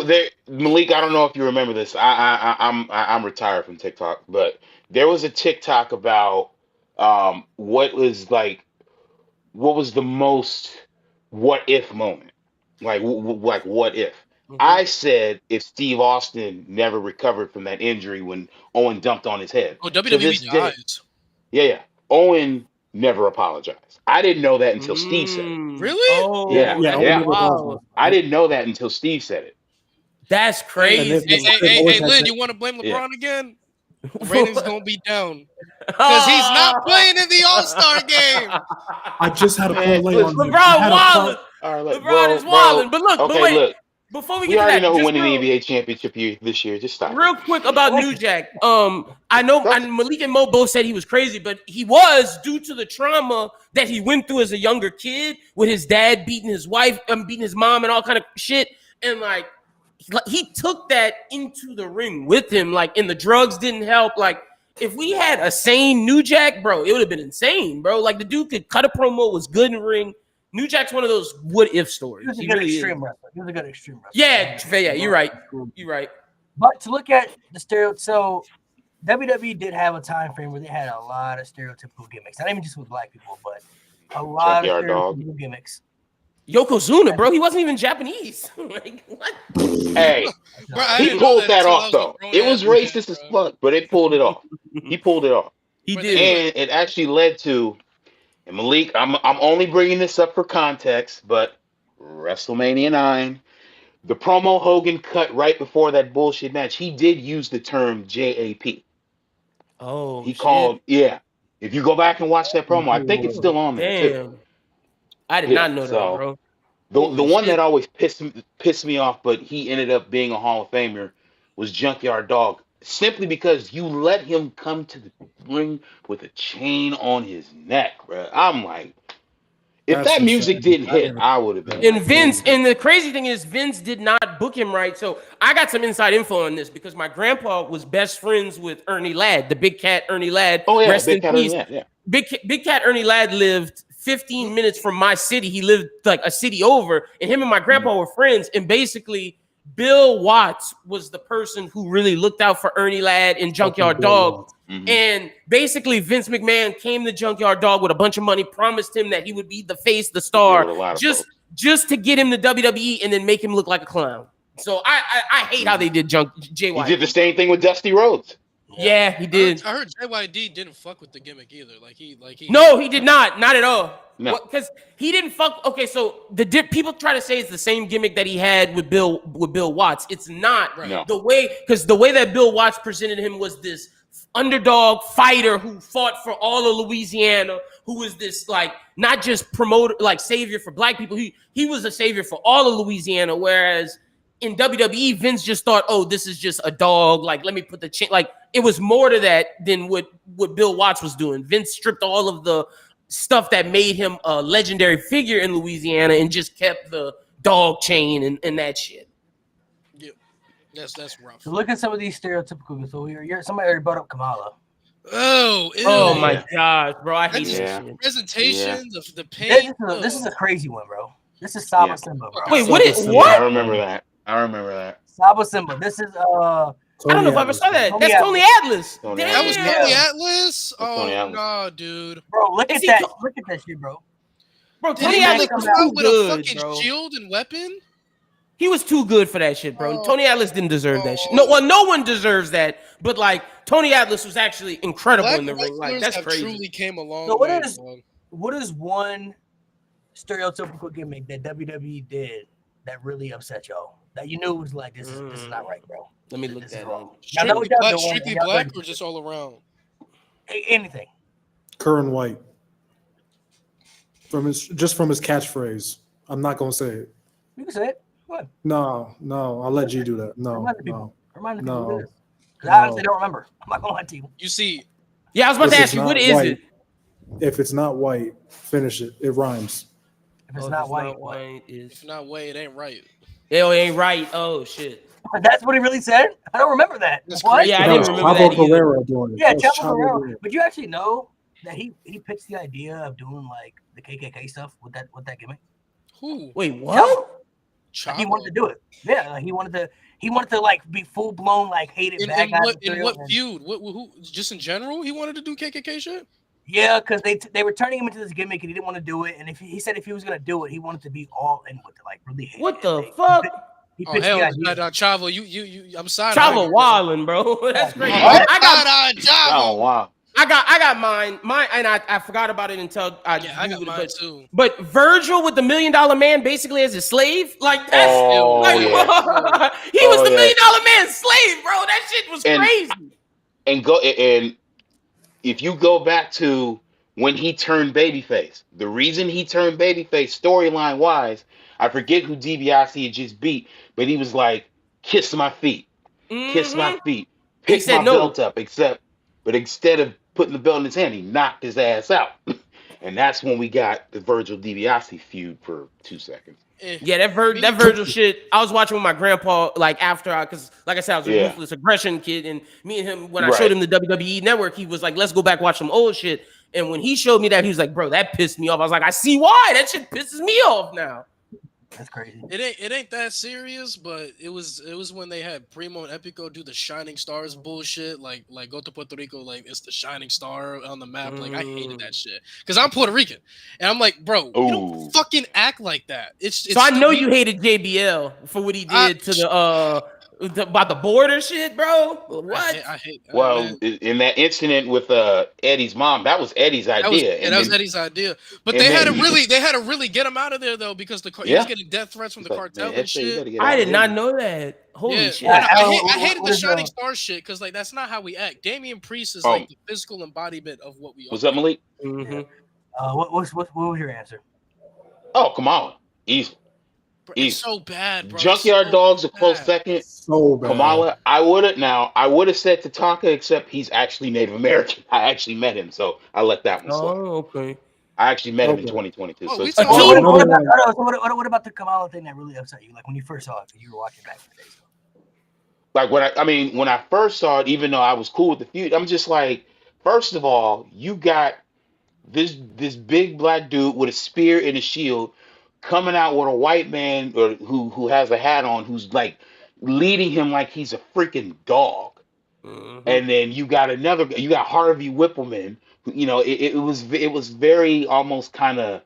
Malik. I don't know if you remember this. I'm retired from TikTok, but there was a TikTok about what was the most what if moment, like what if. I said if Steve Austin never recovered from that injury when Owen dumped on his head. Oh, WWE dies. Yeah. Owen never apologized. I didn't know that until Steve said it. Really? Oh, yeah. Wow. I didn't know that until Steve said it. That's crazy. Hey, Lynn, you want to blame LeBron again? The ratings gonna be down because he's not playing in the All-Star game. I just had a parlay on LeBron wilding. LeBron is wilding. But look, look. Before we We get to already that, know who won the NBA championship this year. Just stop. Real quick about New Jack. I know Malik and Mo both said he was crazy, but he was due to the trauma that he went through as a younger kid with his dad beating his wife, beating his mom, and all kind of shit. And like he took that into the ring with him. Like, and the drugs didn't help. Like, if we had a sane New Jack, bro, it would have been insane, bro. Like, the dude could cut a promo, was good in the ring. New Jack's one of those what if stories. He was a good extreme wrestler. He was a good extreme wrestler. Yeah, you're right. You're right. But to look at the stereotype, so WWE did have a time frame where they had a lot of stereotypical gimmicks. Not even just with black people, but a lot of stereotypical gimmicks. Yokozuna, bro, he wasn't even Japanese. Like, what? Hey, bro, he pulled that off, though. It was racist as fuck, but it pulled it off. He pulled it off. He did. And it actually led to, and Malik, I'm only bringing this up for context, but WrestleMania 9, the promo Hogan cut right before that bullshit match, he did use the term JAP. Oh, he called, yeah. If you go back and watch that promo, I think it's still on there. Damn. Too. I did not know that, bro. The one that always pissed me off, but he ended up being a Hall of Famer, was Junkyard Dog. Simply because you let him come to the ring with a chain on his neck, bro. I'm like, if that music didn't hit, I would have been. And Vince, and the crazy thing is, Vince did not book him right. So I got some inside info on this because my grandpa was best friends with Ernie Ladd, the Big Cat Ernie Ladd. Oh yeah, rest Big in Cat peace. Ernie Ladd, yeah. Big Cat Ernie Ladd lived 15 minutes from my city. He lived like a city over, and him and my grandpa were friends. And basically, Bill Watts was the person who really looked out for Ernie Ladd and Junkyard Dog. Mhm. And basically, Vince McMahon came to Junkyard Dog with a bunch of money, promised him that he would be the face, the star, Yeah, with a lot of just to get him to WWE and then make him look like a clown. So I hate how they did JYD. He did the same thing with Dusty Rhodes. Yeah, he did. I heard JYD didn't fuck with the gimmick either. He No, he did not at all. No. Because he didn't fuck. Okay, so people try to say it's the same gimmick that he had with Bill Watts. It's not. Right. No. The way that Bill Watts presented him was this underdog fighter who fought for all of Louisiana, who was this like not just promoter, like savior for black people. He was a savior for all of Louisiana. Whereas in WWE, Vince just thought, oh, this is just a dog. Like, let me put the chain. Like, it was more to that than what Bill Watts was doing. Vince stripped all of the stuff that made him a legendary figure in Louisiana and just kept the dog chain and that shit. Yeah, that's rough. So look at some of these stereotypical. So somebody already brought up Kamala. Oh, ew. Oh my gosh, bro, I hate That's- that shit. Presentation, the paint. This is a crazy one, bro. This is Saba Yeah. Simba, bro. Wait, what is I what? remember that. Saba Simba. This is I don't know if I ever saw that. Tony That's Tony Atlas. Tony Damn. That was Yeah. Tony Atlas. That's Tony Oh Atlas. no, dude. bro. Look Is at he that. co- Look at that shit, bro. Bro, Did Tony he Atlas really was come out too with a good, fucking bro. shield and weapon? He was too good for that shit, bro. Oh. Tony Atlas didn't deserve that shit. Oh. No, well, no one deserves that. But like Tony Atlas was actually incredible Black in the ring. Like wrestlers that's have crazy. truly came a long So what way. is- dog. What is one stereotypical gimmick that WWE did that really upset y'all? That you knew was like this is not right, bro. Let me look This is that wrong. up. Y'all know what y'all doing, Strictly y'all black doing- or just all around? anything. Curran White. From his catchphrase. I'm not gonna say it. You can say it. What? No, I'll let you do that. No, Remind the people. no. Remind the people No. who it is. Because I honestly don't remember. I'm not gonna lie to you. You see, Yeah, I was about This to is ask you, not what is white. it? If it's not white, finish it. It rhymes. If it's Oh, not if white, what? is if not way, it ain't right. it ain't right. Oh shit. That's what he really said. I don't remember that. That's What? crazy. Yeah, I That didn't was remember Chavo that either. Guerrero doing it. Yeah, That was Chavo Chavo Guerrero. Guerrero. But you actually know that he pitched the idea of doing like the KKK stuff with that gimmick. Who? Wait, what? Like, he wanted to do it. Yeah, like, he wanted to like be full blown like hated In, bad in guy what in material what and- feud? Who? Just in general, he wanted to do KKK shit. Yeah, because they were turning him into this gimmick and he didn't want to do it. And he said if he was gonna do it, he wanted to be all in with it, like really hate What it. the Like, fuck? He Oh pitched hell, the no, idea. Chavo, you. I'm sorry. Chavo wildin', bro. That's crazy. What? I Oh wow. got mine. And I forgot about it until I Yeah, I got Googled it, mine but- too. But Virgil with the $1 Million Man basically as his slave, like that's Oh, like, yeah. he was Oh, the $1 yeah. Million Man's slave, bro. That shit was And- crazy. And if you go back to when he turned babyface, the reason he turned babyface storyline wise, I forget who DiBiase had just beat, but he was like, "Kiss my feet, kiss my Mhm. feet, He pick said my no. belt up." But instead of putting the belt in his hand, he knocked his ass out, and that's when we got the Virgil DiBiase feud for 2 seconds. Yeah, that Virgil shit. I was watching with my grandpa, like after because like I said, I was a Yeah. ruthless aggression kid, and me and him when I Right. showed him the WWE Network, he was like, "Let's go back watch some old shit." And when he showed me that, he was like, "Bro, that pissed me off." I was like, "I see why. That shit pisses me off now." That's crazy. It ain't that serious, but it was when they had Primo and Epico do the Shining Stars bullshit, like go to Puerto Rico, like it's the Shining Star on the map. Like I hated that shit because I'm Puerto Rican, and I'm like, bro, you Ooh. don't fucking act like that. It's So I know stupid. you hated JBL for what he did to about the border shit, bro. What? I hate. Well, man. in that incident with Eddie's mom, that was Eddie's That was, idea. yeah, and that was then- Eddie's idea, but and they had to then- really get him out of there though because he Yeah. was getting death threats from the But, cartel man, and you shit. gotta get I out did of not there. know that. Holy Yeah, shit. Yeah. I hated What the is, Shining Star shit because like that's not how we act. Damian Priest is Oh. like the physical embodiment of what we are. What's up, Malik? Mhm. What was your answer? Oh, come on. Easy. Bro, Easy. it's so bad, bro. Junkyard It's so Dog's a close bad. second. So bad. Kamala, I would have said Tatanka, except he's actually Native American. I actually met him, so I let that one slide. Oh, okay. I actually met him in Okay. 2022. Oh, So we it's talking fine. about- What about the Kamala thing that really upset you? Like when you first saw it, 'cause you were watching back in the days. Like when I first saw it, even though I was cool with the feud, I'm just like, first of all, you got this big black dude with a spear and a shield coming out with a white man or who has a hat on, who's like leading him like he's a freaking dog. And then you got Harvey Whippleman. It was very almost kind of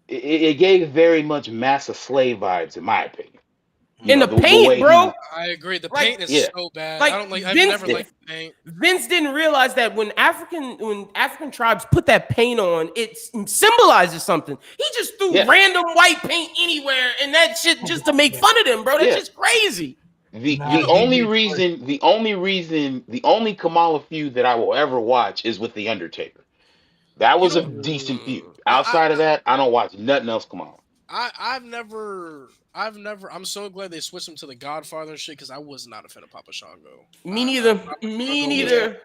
it gave very much Master Slave vibes, in my opinion. In the paint, bro. I agree. The Like- paint is Yeah. so bad. Like, I don't like. I've Vince- never liked the paint. Vince didn't realize that when African tribes put that paint on, it symbolizes something. He just threw random white paint anywhere, and that shit just to make fun of them, bro. That's just crazy. The only Kamala feud that I will ever watch is with the Undertaker. That was a decent feud. Outside of that, I don't watch nothing else Kamala. I've never. I'm so glad they switched him to the Godfather and shit because I was not a fan of Papa Shango. Me neither. Me neither.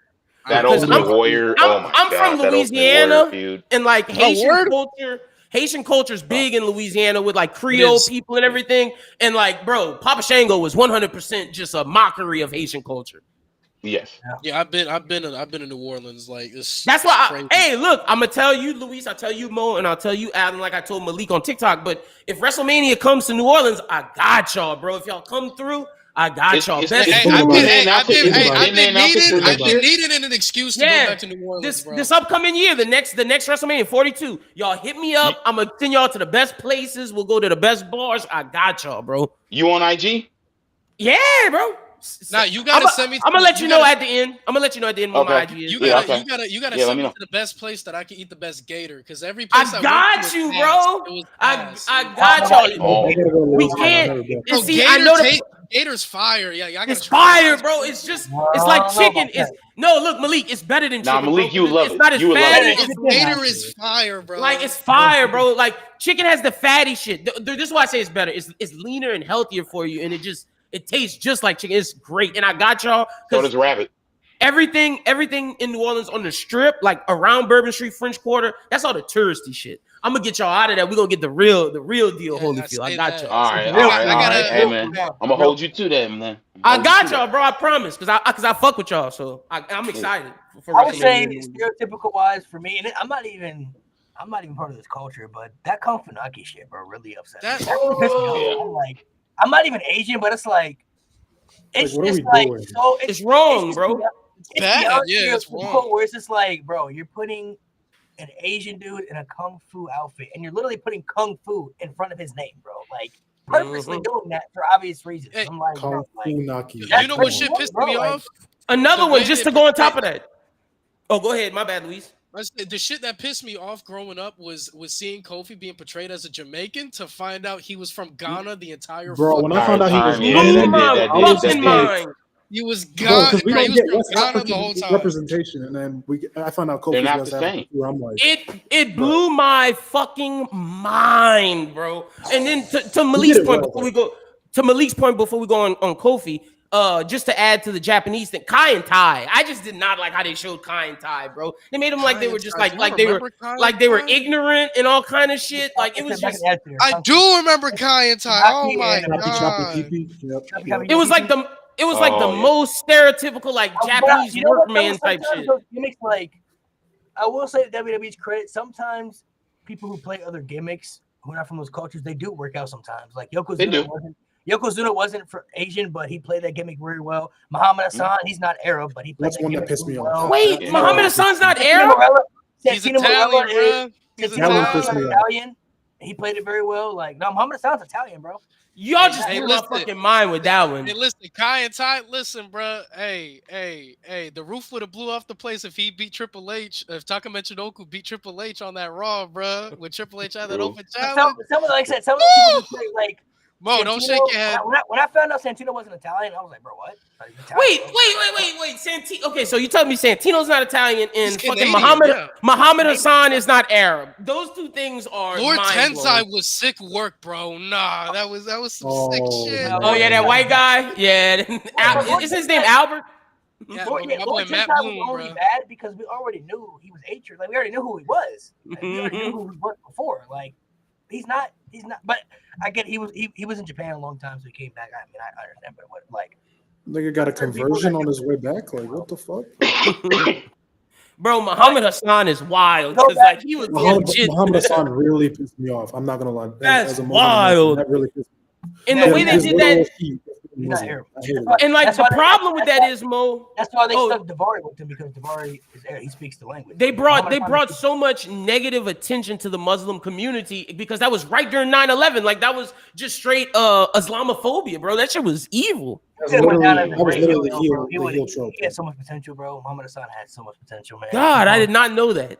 That Because Ultimate Warrior. Oh my I'm God, from that Ultimate Louisiana, Warrior feud. and like word? Haitian culture's big in Louisiana with like Creole is. people and everything. And like, bro, Papa Shango was 100% just a mockery of Haitian culture. Yes. Yeah, I've been in New Orleans. Like it's That's why. crazy. Hey, look, I'm gonna tell you, Luis. I'll tell you, Mo, and I'll tell you, Adam. Like I told Malik on TikTok. But if WrestleMania comes to New Orleans, I got y'all, bro. If y'all come through, I got y'all. Best I've It's been needing an excuse to go back to New Orleans, bro. this upcoming year, the next WrestleMania 42. Y'all hit me up. I'm gonna send y'all to the best places. We'll go to the best bars. I got y'all, bro. You on IG? Yeah, bro. Now you gotta send me. I'm gonna let you know at the end. I'm gonna let you know at the end what my IG is. You Yeah, gotta okay. send let me me know. to the best place that I can eat the best gator. Because every place I went got to you, was bro. ass. It was ass. I got y'all. Oh. I gotta go to We Louisiana. can't. I heard that. And Bro, see, I know Gator's fire. Yeah, I gotta it's try fire, it. bro. It's just, it's like chicken. It's no, look, Malik. It's better than Nah, chicken. Malik, bro, you would love it's it. not as You would love fatty. it. It's Gator is fire, bro. like it's fire, bro. Like chicken has the fatty shit. This is why I say it's better. It's leaner and healthier for you, and it tastes just like chicken. It's great, and I got y'all So because does Rabbit. everything in New Orleans on the strip, like around Bourbon Street, French Quarter, that's all the touristy shit. I'm gonna get y'all out of that. We're gonna get the real deal, Yeah, Holyfield. I say got that. y'all. All right. gotta- Hey, man. I'm gonna hold you to that, man. I got y'all, bro. I promise, cause I fuck with y'all, so I'm excited for I would say WrestleMania. stereotypical wise for me, and I'm not even part of this culture, but that Kung Funaki shit, bro, really upset me. That- That really pissed me off. I'm like, I'm not even Asian, but it's like, it's what are just we like, doing? so It's wrong, just bro. It's bad. beyond Yeah, it's stereotypical, wrong. where it's just like, bro, you're putting an Asian dude in a kung fu outfit, and you're literally putting kung fu in front of his name, bro. Like purposely doing that for obvious reasons. Hey, I'm like, bro, Kung like, Fu Naki. You know what shit pissed me off? Another The one way just they to go on portray- top of that. Oh, go ahead. My bad, Luis. The shit that pissed me off growing up was seeing Kofi being portrayed as a Jamaican to find out he was from Ghana the entire Bro, fucking when I found out he was Yeah, Blew that my did, I was fucking just mind. he was Bro, Ghana. because we Bro, he don't was get from West Ghana the African whole time. representation, and then I found out Kofi's They're not West the African. same. too. I'm like, It blew my fucking mind, bro. And then to Malik's it point well, before we go on Kofi, just to add to the Japanese thing, Kai and Tai. I just did not like how they showed Kai and Tai, bro. They made them like they were just like they were ignorant and all kind of shit. Like it was just I do remember Kai and Tai. Oh my Choppy choppy, choppy, god. pee-pee. Yep, Choppy, yep. choppy. it was like the Oh, yeah. most stereotypical like Japanese You know what, workman though? type Sometimes shit. those gimmicks, like, I will say to WWE's credit, sometimes people who play other gimmicks who are not from those cultures, they do work out sometimes. Like They do. Yokozuna wasn't for Asian, but he played that gimmick very well. Muhammad Hassan, he's not Arab, but he played That's that one that gimmick pissed me really off. well. Wait, Yeah. Muhammad Hassan's not Santino Arab? Marella- He's Santino Italian, Marella is- bro. He's Santino Italian. Marella is Pissed me off. Italian. He played it very well. Like, no, Muhammad Hassan's Italian, bro. Y'all just Hey, blew my listen. fucking mind with that one. Hey, listen, Kai and Tai, listen, bro. Hey, the roof would have blew off the place if he beat Triple H. If Taka Michinoku beat Triple H on that Raw, bro, when Triple H had that True. open Some, challenge. like I said, some of the people who play, like, Mo, don't shake your head. When I found out Santino wasn't Italian, I was like, bro, what? Like, he's Italian, Wait. Santino. Okay, so you telling me Santino's not Italian and He's fucking Canadian, Muhammad Hassan is not Arab. Those two things are Lord mind-blowing. Tensai was sick work, bro. Nah, that was some sick Oh, shit. man. Oh yeah, that white guy. Yeah, isn't his name Albert? Yeah, Lord, my boy Lord Matt Tensai Bloom, was only bro. bad because we already knew he was H-er. Like, we already knew who he was. Like, we already knew who he was before. Like, he's not. But I get he was in Japan a long time, so he came back. I mean, I understand, but what, like, Nigga got a conversion on his way back. Like, what the fuck? Bro, Muhammad Hassan is wild Go because back. like he was Muhammad legit. Hassan really pissed me off. I'm not gonna lie. That's as a Muslim, wild. That really pissed me off. And the way they His did literal that, feet, He's not Muslim. Arab. I hated That's why- that. And like that's the why they- problem with that's that why- is, Mo, That's why they Oh. stuck Davari with him, because Davari is Arab. He speaks the language. they brought Muhammad Khan so much negative attention to the Muslim community because that was right during 9/11. Like that was just straight Islamophobia, bro. That shit was evil. He went down as a That was great literally heel, the bro. He heel would- trope. He had so much potential, bro. Muhammad Hassan had so much potential, man. God, I did not know that.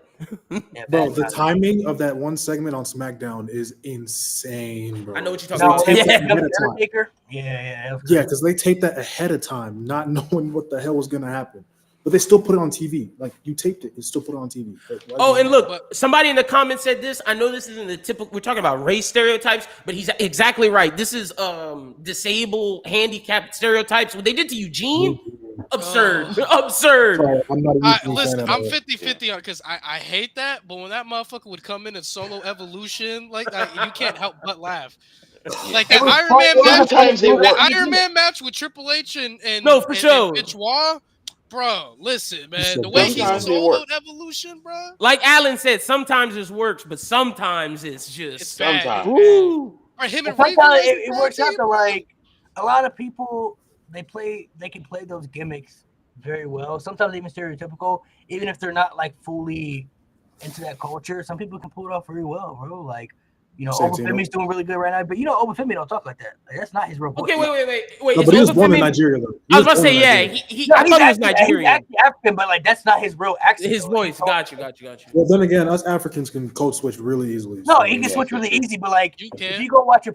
Yeah, Bro, bad the timing. timing of that one segment on SmackDown is insane, bro. I know what you're No, talking about. They taped Yeah. that ahead of time. Undertaker? Yeah. that was Yeah, crazy. because they taped that ahead of time, not knowing what the hell was gonna happen. But they still put it on TV. Like you taped it, you still put it on TV. Like, why Oh, did and you- look, somebody in the comments said this. I know this isn't the typical. We're talking about race stereotypes, but he's exactly right. This is disabled, handicapped stereotypes. What they did to Eugene, absurd, absurd. Sorry, I'm not a huge fan Listen, of I'm it. 50-50 on because I hate that, but when that motherfucker would come in and solo evolution, like you can't help but laugh. Like It that was Iron fun. Man It was match, Sometimes they that work. Iron Man match with Triple H and No, for sure. and Benoit, bro. Listen, man, said the way he sometimes they soloed work. evolution, bro. Like Alan said, sometimes this works, but sometimes it's just. It's bad. Sometimes. Woo. Or him and But Raven sometimes as a it tag works out team, though. bro. Like a lot of people, they can play those gimmicks very well. Sometimes even stereotypical, even if they're not like fully into that culture. Some people can pull it off very well, bro. Like, you know, Santino. Obafemi's doing really good right now, but you know, Obafemi don't talk like that. Like, that's not his real voice. Okay, wait. No, Is but he was born in Obafemi- Nigeria, though. He I was about to born say, in yeah. Nigeria. No, I thought he was he's Nigerian. actually African, but like that's not his real accent. His though. voice. He Got you. Well, then again, us Africans can code switch really easily. No, so- he can Yeah, switch for really sure. easy, but like You if can. you go watch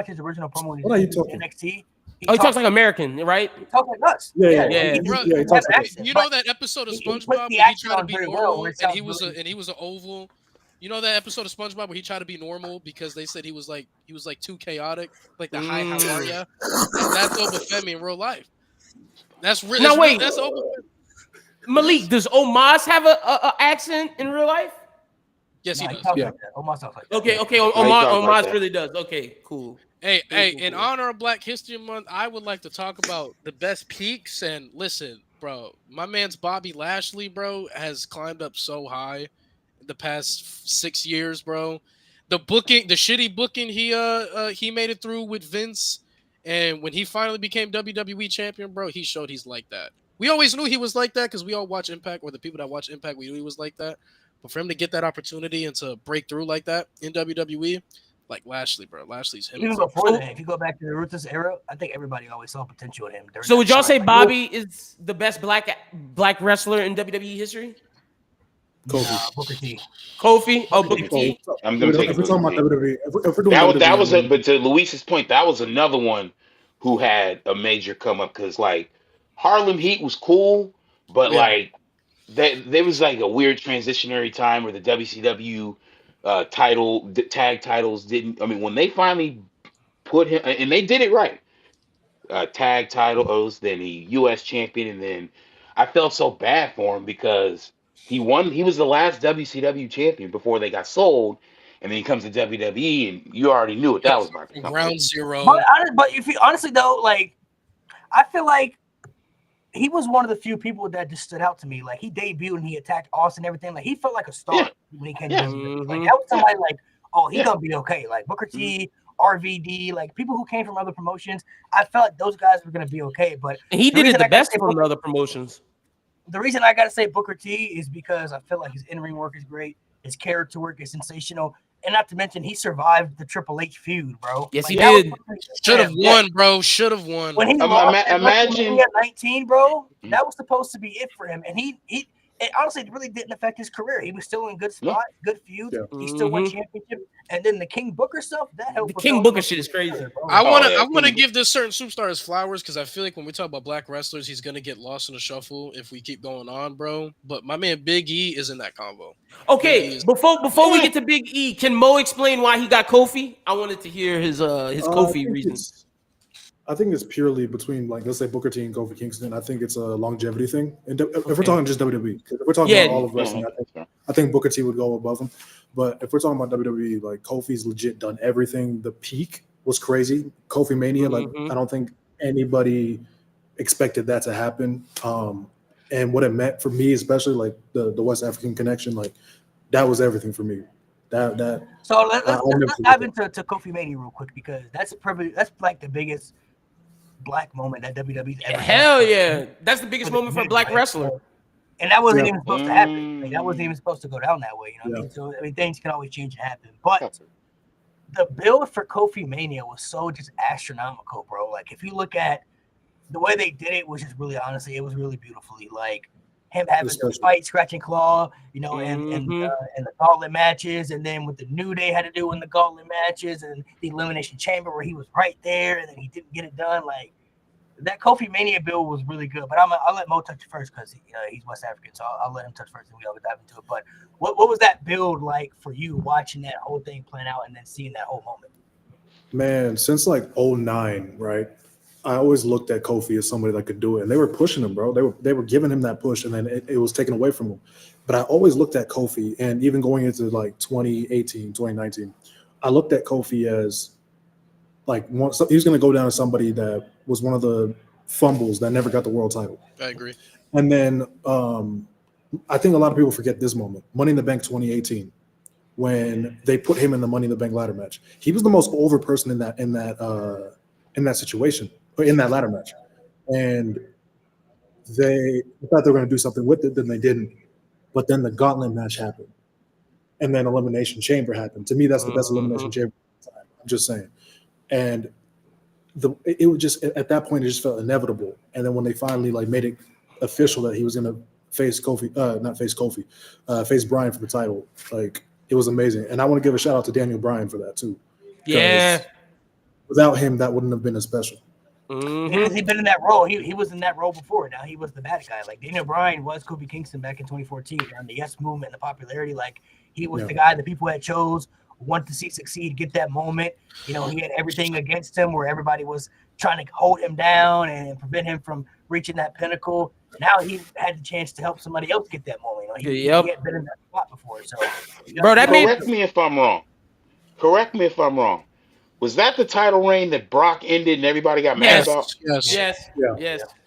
his original promo when he What are you was talking? in NXT, Oh, he talks like American, right? he talks like us. Yeah. Yeah. He Bro, he has talks an like accent, You but- know that episode of he put SpongeBob the where he accent tried to on be very well, normal where it and he sounds was really- a oval. You know that episode of SpongeBob where he tried to be normal because they said he was like too chaotic, like the hi, how are ya? That's Obafemi in real life. That's real. Now, wait. That's Obafemi. Malik, does Omos have a accent in real life? Yes, he Nah, does. talks Yeah. like that. Omar talks like that. Okay. he talks like Omos that. really does. Okay, cool. Hey, Cool, hey! cool, In cool. honor of Black History Month, I would like to talk about the best peaks. And listen, bro, my man's Bobby Lashley, bro, has climbed up so high in the past 6 years, bro. The shitty booking he made it through with Vince, and when he finally became WWE champion, bro, he showed he's like that. We always knew he was like that because we all watch Impact, or the people that watch Impact, we knew he was like that. But for him to get that opportunity and to break through like that in WWE, like Lashley, bro, Lashley's him. Even before that, if you go back to the Ruthless era, I think everybody always saw potential in him. during So that would y'all time. say Like, Bobby is the best black wrestler in WWE history? Kofi. Booker T. Kofi? Oh, Booker T. I'm gonna take If we're talking about Booker WWE, if we're doing That WWE, was but to Luis's point, that was another one who had a major come up because like Harlem Heat was cool, but Yeah. like there was like a weird transitionary time where the WCW tag titles didn't. I mean, when they finally put him, and they did it right, tag titles, then he U.S. champion, and then I felt so bad for him because he won. He was the last WCW champion before they got sold. And then he comes to WWE, and you already knew what that was about to come. Ground zero. But if you honestly though, like I feel like he was one of the few people that just stood out to me. Like he debuted and he attacked Austin and everything. Like he felt like a star Yeah. when he came Yeah. to WWE. Like Mhm. that was somebody like, oh, he Yeah. gonna be okay. Like Booker T, RVD, like people who came from other promotions. I felt like those guys were gonna be okay. But And he The did it reason the I gotta best say from Booker- other promotions. the reason I gotta say Booker T is because I feel like his in-ring work is great, his character work is sensational, and not to mention he survived the Triple H feud, bro. Yes, he that was did. fucking- Should have Yeah. won, bro. Should have won. When he Ima- lost ima- at imagine- WrestleMania 19, bro, Mhm. that was supposed to be it for him, and he it honestly really didn't affect his career. He was still in good Yeah. spot, good feud. Yeah. He still won Mhm. championship, and then the King Booker stuff that helped. The propel King him Booker up shit is to crazy. further, bro. I want to yeah, I want to King- give this certain superstar his flowers because I feel like when we talk about black wrestlers, he's gonna get lost in the shuffle if we keep going on, bro. But my man Big E is in that combo. Okay, He is- before we get to Big E, can Mo explain why he got Kofi? I wanted to hear his I Kofi think reasons. I think it's purely between like let's say Booker T and Kofi Kingston. I think it's a longevity thing. And if Okay. we're talking just WWE, 'cause if we're talking Yeah. about all of wrestling, I think Booker T would go above him. But if we're talking about WWE, like Kofi's legit done everything. The peak was crazy. Kofi Mania, like Mhm. I don't think anybody expected that to happen. And what it meant for me, especially like the West African connection, like that was everything for me. That So let's I'll never dive forget into Kofi Mania real quick because that's probably like the biggest black moment that WWE's ever done. Hell yeah, that's the biggest moment for a black wrestler. And that wasn't Yeah. even supposed to happen. Like, that wasn't even supposed to go down that way. You know what I mean? So I mean, things can always change and happen. But the build for Kofi Mania was so just astronomical, bro. Like if you look at the way they did it, was just really honestly, it was really beautifully like him having the fight, scratch and claw, you know, and the gauntlet matches, and then with the New Day had to do in the gauntlet matches, and the Elimination Chamber where he was right there, and then he didn't get it done. Like that Kofi Mania build was really good. But I'll let Mo touch it first because he's West African, so I'll let him touch first, and we always dive into it. But what was that build like for you, watching that whole thing playing out and then seeing that whole moment? Man, since like 09, right? I always looked at Kofi as somebody that could do it, and they were pushing him, bro. They were giving him that push, and then it was taken away from him. But I always looked at Kofi, and even going into like 2018, 2019, I looked at Kofi as like he was going to go down as somebody that was one of the fumbles that never got the world title. I agree. And then I think a lot of people forget this moment, Money in the Bank 2018, when they put him in the Money in the Bank ladder match. He was the most over person in that situation. In that ladder match, and they thought they were going to do something with it, then they didn't. But then the gauntlet match happened, and then Elimination Chamber happened. To me, that's the best Elimination Chamber of all time. I'm just saying. And it was just at that point, it just felt inevitable. And then when they finally like made it official that he was going to face Bryan for the title, like it was amazing. And I want to give a shout out to Daniel Bryan for that too. Yeah. Without him, that wouldn't have been as special. Because he'd been in that role. He was in that role before. Now he was the bad guy. Like Daniel Bryan was Kofi Kingston back in 2014 around the Yes Movement and the popularity. Like he was the guy that people had chose, wanted to see succeed, get that moment. You know, he had everything against him where everybody was trying to hold him down and prevent him from reaching that pinnacle. Now he had the chance to help somebody else get that moment. You know, he had been in that spot before. So, bro, correct me if I'm wrong. Correct me if I'm wrong. Was that the title reign that Brock ended and everybody got mad about? Yes.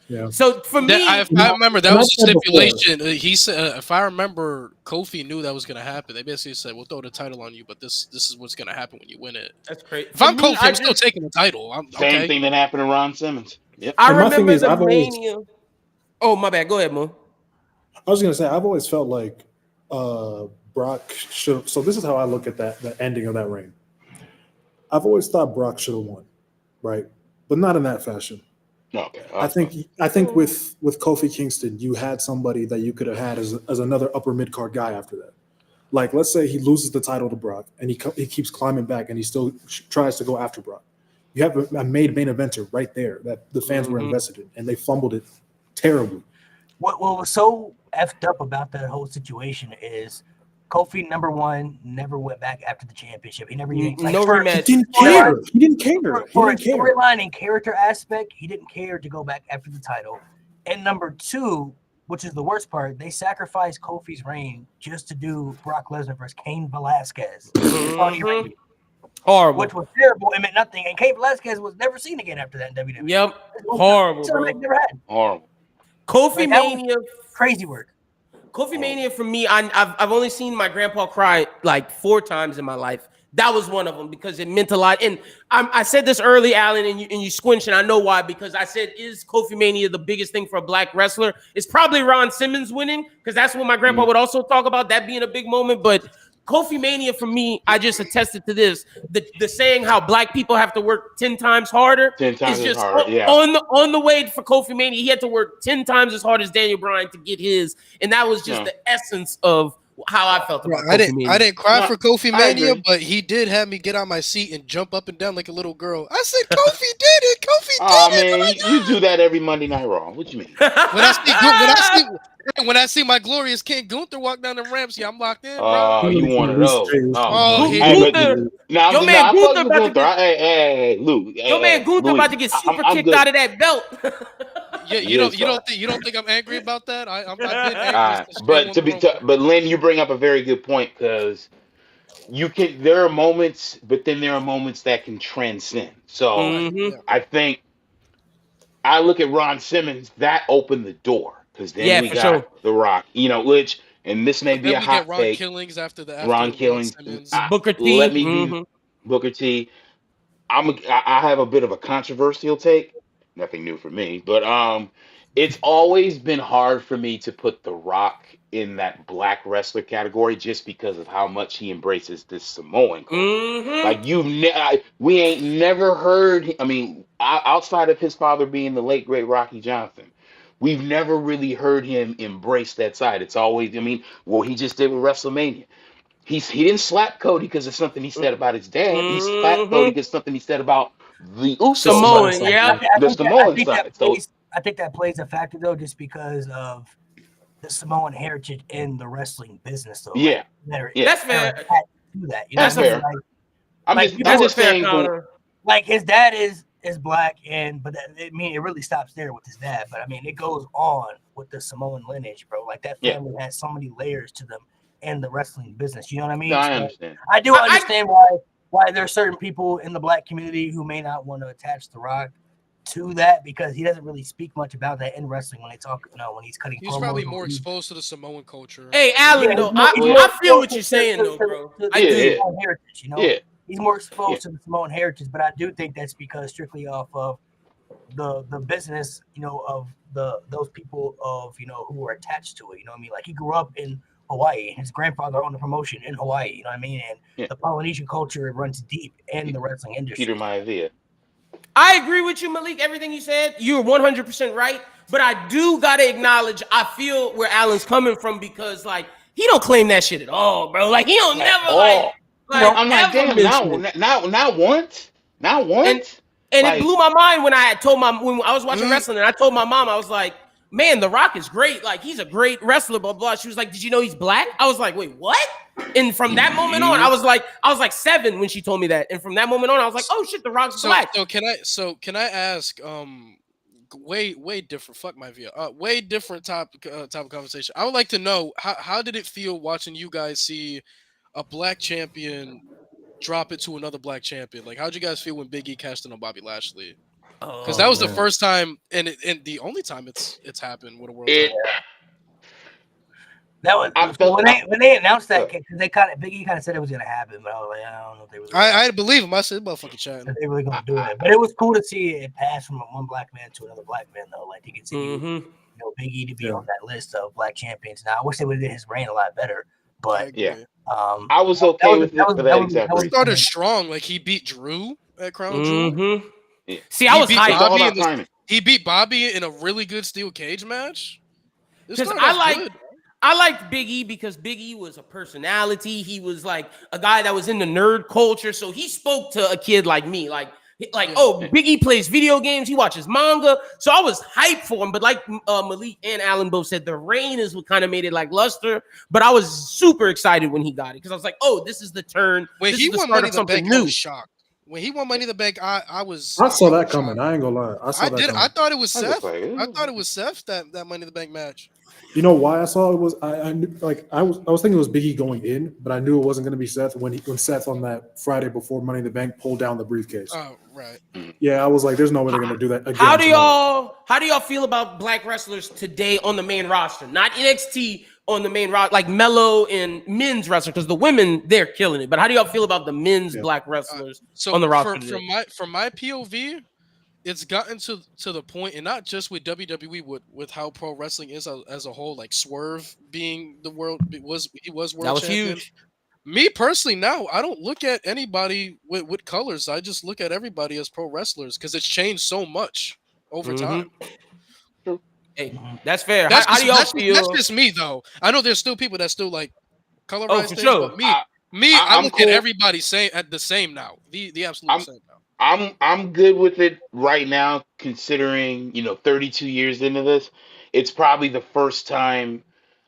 Yeah. So for me, I remember that was a stipulation. He said, if I remember, Kofi knew that was going to happen. They basically said, "We'll throw the title on you, but this is what's going to happen when you win it." That's crazy. If I'm Kofi, I'm still taking the title. Same thing that happened to Ron Simmons. Yep. I remember the Mania. Oh, my bad. Go ahead, Mo. I was going to say, I've always felt like Brock should. So this is how I look at the ending of that reign. I've always thought Brock should have won, right? But not in that fashion. Okay. I think with Kofi Kingston, you had somebody that you could have had as another upper mid card guy after that. Like, let's say he loses the title to Brock and he keeps climbing back and he still tries to go after Brock. You have a main eventer right there that the fans were invested in, and they fumbled it terribly. What was so effed up about that whole situation is Kofi, number one, never went back after the championship. He never even rematch. He didn't care. For a storyline and character aspect, he didn't care to go back after the title. And number two, which is the worst part, they sacrificed Kofi's reign just to do Brock Lesnar versus Cain Velasquez. Horrible. Which was terrible and meant nothing. And Cain Velasquez was never seen again after that in WWE. Yep. Horrible, bro. Never had. Horrible. Kofi Mania. Crazy work. Kofi Mania for me, I've only seen my grandpa cry like 4 times in my life. That was one of them because it meant a lot. And I said this early, Alan, and you squinch, and I know why, because I said, is Kofi Mania the biggest thing for a black wrestler? It's probably Ron Simmons winning, because that's what my grandpa would also talk about, that being a big moment. But Kofi Mania for me, I just attested to this. The saying how black people have to work 10 times harder. 10 times is just harder, yeah. On the way for Kofi Mania, he had to work 10 times as hard as Daniel Bryan to get his. And that was just the essence of how I felt about Kofi Mania. I didn't cry for Kofi Mania, but he did have me get on my seat and jump up and down like a little girl. I said, Kofi did it. Kofi did it. Man, you do that every Monday Night Raw. What you mean? When I see my glorious King Gunther walk down the ramps, I'm locked in, bro. Oh, you want to know? Gunther. Your man Gunther about to get. Hey, Lou. Your man Gunther about to get super kicked out of that belt. You don't think I'm angry about that? I've been angry. But Lynn, you bring up a very good point, because there are moments, but then there are moments that can transcend. So I think I look at Ron Simmons, that opened the door. Because then we got The Rock, which, and this may be a hot Ron take. Killings after Ron Killings, Booker T. Let me be Booker T. I have a bit of a controversial take. nothing new for me. But it's always been hard for me to put The Rock in that black wrestler category just because of how much he embraces this Samoan culture. Like we ain't never heard. I mean, outside of his father being the late great Rocky Johnson, we've never really heard him embrace that side. It's always, I mean, well, he just did with WrestleMania. He didn't slap Cody because of something he said about his dad. He slapped Cody because something he said about the Usos, Samoan, yeah. the Samoan side. So I think that plays a factor though, just because of the Samoan heritage in the wrestling business. Though, yeah, that's fair. Do that, that's fair. I'm just saying, like his dad is black, but I mean, it really stops there with his dad. But I mean, it goes on with the Samoan lineage, bro. Like that family has so many layers to them in the wrestling business. You know what I mean? No, I understand. I do understand why there are certain people in the black community who may not want to attach The Rock to that because he doesn't really speak much about that in wrestling when they talk. When he's cutting. He's probably more exposed to the Samoan culture. Hey, Alan, though, I feel what you're saying, though, bro. I do. Heritage, you know? He's more exposed to the Samoan heritage, but I do think that's because strictly off of the business, of those people who are attached to it. You know what I mean? Like he grew up in Hawaii. His grandfather owned a promotion in Hawaii. You know what I mean? And the Polynesian culture runs deep in the wrestling industry. Peter Maivia. I agree with you, Malik. Everything you said, you're 100% right. But I do gotta acknowledge, I feel where Alan's coming from because, like, he don't claim that shit at all, bro. Like, he don't never like I'm like, damn, not once. And it blew my mind when I was watching wrestling and I told my mom, I was like, man, The Rock is great. Like, he's a great wrestler, blah, blah. She was like, did you know he's black? I was like, wait, what? And from that moment on, I was like 7 when she told me that. And from that moment on, I was like, oh shit, The Rock's black. Can I ask, way different, fuck my view, way different type of conversation. I would like to know, how did it feel watching you guys see a black champion drop it to another black champion? Like, how'd you guys feel when Big E cashed in on Bobby Lashley? Because that was the first time and the only time it's happened with a world title. That was when they announced that, because Big E kind of said it was gonna happen, but I was like, I don't know if they were. I believe him. I said, motherfucking chatting. They really gonna do it, but it was cool to see it pass from one black man to another black man, though. Like you can see, Big E to be on that list of black champions. Now, I wish they would have did his reign a lot better, but I was okay with it for that exact reason. He started strong. Like he beat Drew at Crown Jewel. Yeah. See, I was hyped. He beat Bobby in a really good steel cage match. Because I liked Big E because Big E was a personality. He was like a guy that was in the nerd culture. So he spoke to a kid like me. Big E plays video games. He watches manga. So I was hyped for him. But like Malik and Alan both said, the reign is what kind of made it like luster. But I was super excited when he got it because I was like, oh, this is the turn. When he won Money in the Bank, I was shocked. When he won Money in the Bank, I saw that coming. I ain't gonna lie. I thought it was Seth. I thought it was Seth that Money in the Bank match. You know why I saw it was I knew, like I was thinking it was Big E going in, but I knew it wasn't going to be Seth when Seth on that Friday before Money in the Bank pulled down the briefcase. Oh, right. Yeah, I was like, there's no way they're going to do that again. How do y'all feel about black wrestlers today on the main roster? Not NXT on the main roster, like Melo and men's wrestlers, because the women they're killing it. But how do y'all feel about the men's black wrestlers on the roster? From my POV, it's gotten to the point, and not just with WWE, with how pro wrestling is as a whole. Like Swerve being he was world that was champion. Huge. Me personally, now I don't look at anybody with colors. I just look at everybody as pro wrestlers because it's changed so much over time. Hey, that's fair. How do y'all feel? That's just me, though. I know there's still people that still like colorize things, sure. but I look at everybody at the same now. The absolute same now. I'm good with it right now, considering 32 years into this. It's probably the first time,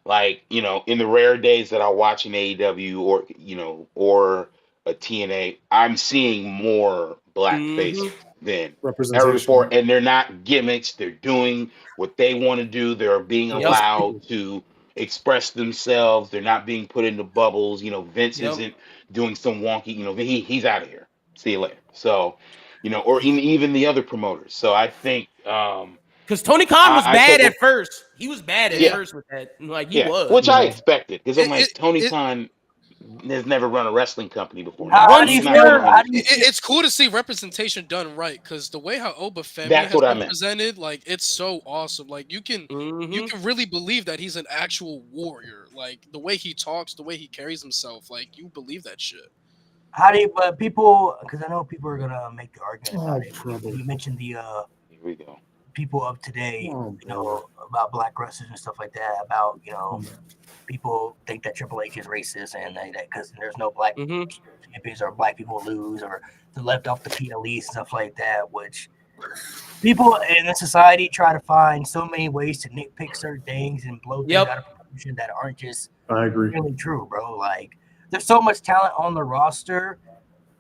like in the rare days that I watch an AEW or a TNA, I'm seeing more black faces than ever before, and they're not gimmicks. They're doing what they want to do. They're being allowed to express themselves. They're not being put into bubbles. Vince isn't doing some wonky. He's out of here. See you later. So, or even the other promoters. So I think because Tony Khan was bad at first. He was bad at first with that. Like he was, which I expected because I'm like Tony Khan. has never run a wrestling company before. How do He's you not feel- gonna run how it. do you It's cool to see representation done right, because the way how Obafemi That's has what I been meant. presented, like it's so awesome. Like you can Mhm. really believe that he's an actual warrior. Like the way he talks, the way he carries himself, like you believe that shit. How do you, but people, because I know people are gonna make the argument about Oh, it. trouble. You mentioned the Here we go. people of today, Oh, you know, about black wrestlers and stuff like that. About, you know, people think that Triple H is racist and that because there's no black Mhm. champions or black people lose or they're left off the PLEs and stuff like that. Which people in the society try to find so many ways to nitpick certain things and blow things Yep. out of proportion that aren't just I agree. really true, bro. Like, there's so much talent on the roster.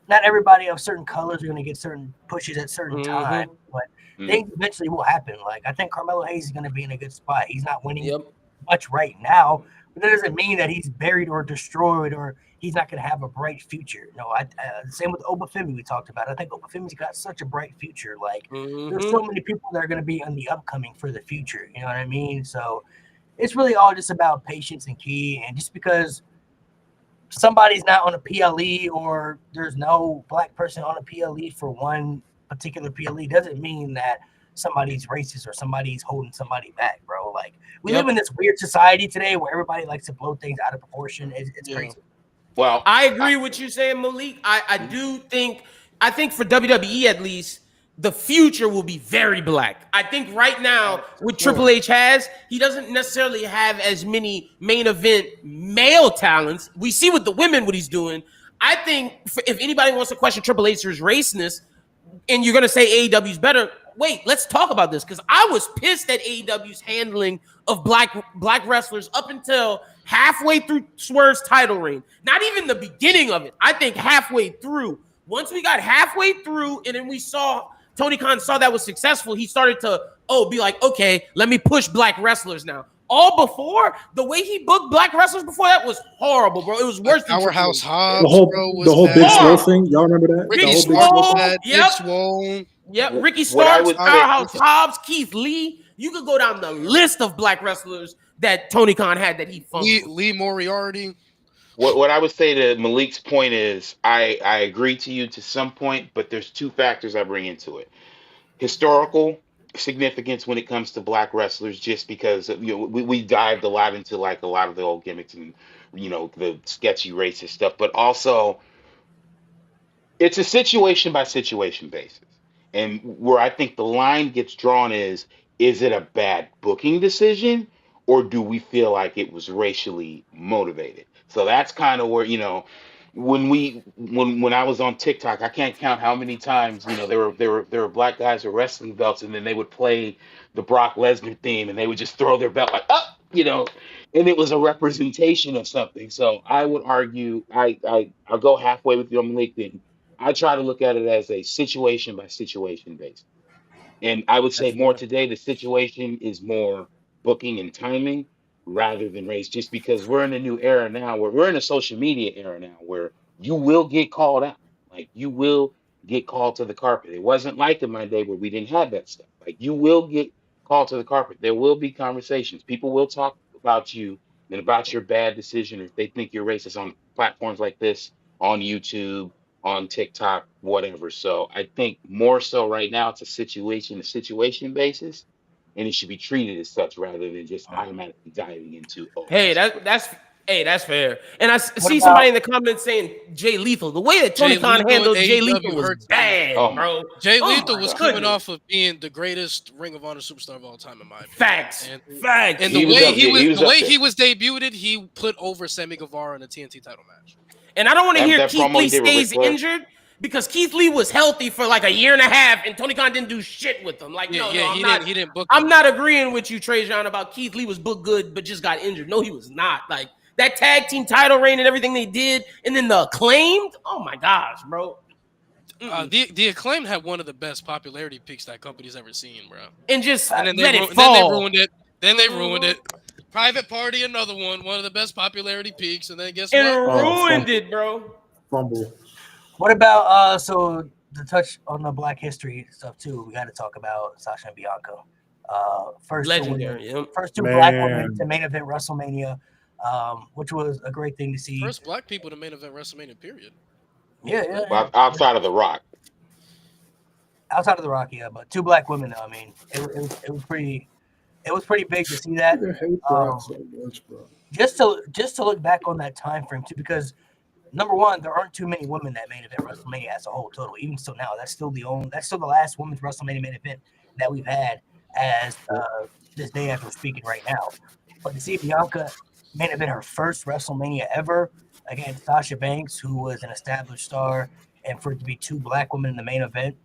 Not everybody of certain colors are going to get certain pushes at certain times, but things eventually will happen. Like, I think Carmelo Hayes is going to be in a good spot. He's not winning Yep. much right now, but that doesn't mean that he's buried or destroyed or he's not going to have a bright future. No, same with Obafemi we talked about. I think Obafemi's got such a bright future. Like, there's so many people that are going to be on the upcoming for the future. You know what I mean? So it's really all just about patience and key. And just because somebody's not on a PLE or there's no black person on a PLE for one particular PLE doesn't mean that somebody's racist or somebody's holding somebody back, bro. Like, we live in this weird society today where everybody likes to blow things out of proportion. It's crazy. Well, I agree with you saying, Malik. I think for WWE at least, the future will be very black. I think right now, what Triple H has, he doesn't necessarily have as many main event male talents. We see with the women what he's doing. I think if anybody wants to question Triple H's raceness, and you're going to say AEW's better, wait, let's talk about this, because I was pissed at AEW's handling of black wrestlers up until halfway through Swerve's title reign. Not even the beginning of it. I think halfway through. Once we got halfway through, and then we saw Tony Khan saw that was successful, he started to be like, okay, let me push black wrestlers now. All before, the way he booked black wrestlers before that was horrible, bro. It was worse than Powerhouse Hobbs, The whole, bro, was the whole bad. Big Swole thing. Y'all remember that? Ricky The whole Big Starks Swole was thing? bad. Yep. Big Swole. Yep, Ricky What I Starks, would say- Powerhouse Hobbs, Keith Lee. You could go down the list of black wrestlers that Tony Khan had that he fumbled. Lee Moriarty. What I would say to Malik's point is I agree to you to some point, but there's two factors I bring into it. Historical significance when it comes to black wrestlers, just because we dived a lot into like a lot of the old gimmicks and the sketchy racist stuff, but also it's a situation by situation basis. And where I think the line gets drawn is it a bad booking decision or do we feel like it was racially motivated? So that's kind of where, when I was on TikTok, I can't count how many times, there were black guys with wrestling belts and then they would play the Brock Lesnar theme and they would just throw their belt like, and it was a representation of something. So I would argue, I'll go halfway with you on Malik thing. I try to look at it as a situation by situation basis. And I would say more today, the situation is more booking and timing rather than race, just because we're in a new era now where we're in a social media era now where you will get called out. Like you will get called to the carpet. It wasn't like in my day where we didn't have that stuff. Like you will get called to the carpet. There will be conversations. People will talk about you and about your bad decision, or if they think you're racist on platforms like this, on YouTube, on TikTok, whatever. So I think more so right now it's a situation basis, and it should be treated as such rather than just automatically diving into. Hey, that's fair. And I see about- somebody in the comments saying Jay Lethal. The way that Tony Jay Khan Lethal, handled Jay AEW Lethal was hurts. bad, Oh, bro. Jay Oh Lethal my was goodness. coming off of being the greatest Ring of Honor superstar of all time in my opinion. Facts. And Facts. And He the was way up there. He was the up way there. he was debuted, he put over Sammy Guevara in a TNT title match. And I don't want to hear That Keith promo Lee he did with stays Ric Flair. injured because Keith Lee was healthy for like a year and a half, and Tony Khan didn't do shit with him. Like, He didn't book. I'm not agreeing with you, Trajan, about Keith Lee was booked good but just got injured. No, he was not. Like that tag team title reign and everything they did, and then the Acclaimed. Oh my gosh, bro. The Acclaimed had one of the best popularity peaks that company's ever seen, bro. And just And then let they it fall. ruined it. Then they ruined it. Private Party, another one of the best popularity peaks, and then guess And what? ruined it, bro. Fumble. What about so to touch on the Black History stuff too? We got to talk about Sasha and Bianca. First Legendary. two, Yep. first two black Man. women to main event WrestleMania. which was a great thing to see. First black people to main event WrestleMania, period. Yeah. Well, outside of The Rock. Outside of The Rock, yeah, but 2 black women, though. I mean, it was pretty big to see that. I hate Brock so much, bro. Just to look back on that time frame too, because number one, there aren't too many women that main event WrestleMania as a whole total. Even still now, that's still the last women's WrestleMania main event that we've had as this day as we're speaking right now. But to see Bianca main event her first WrestleMania ever against Sasha Banks, who was an established star, and for it to be 2 black women in the main event,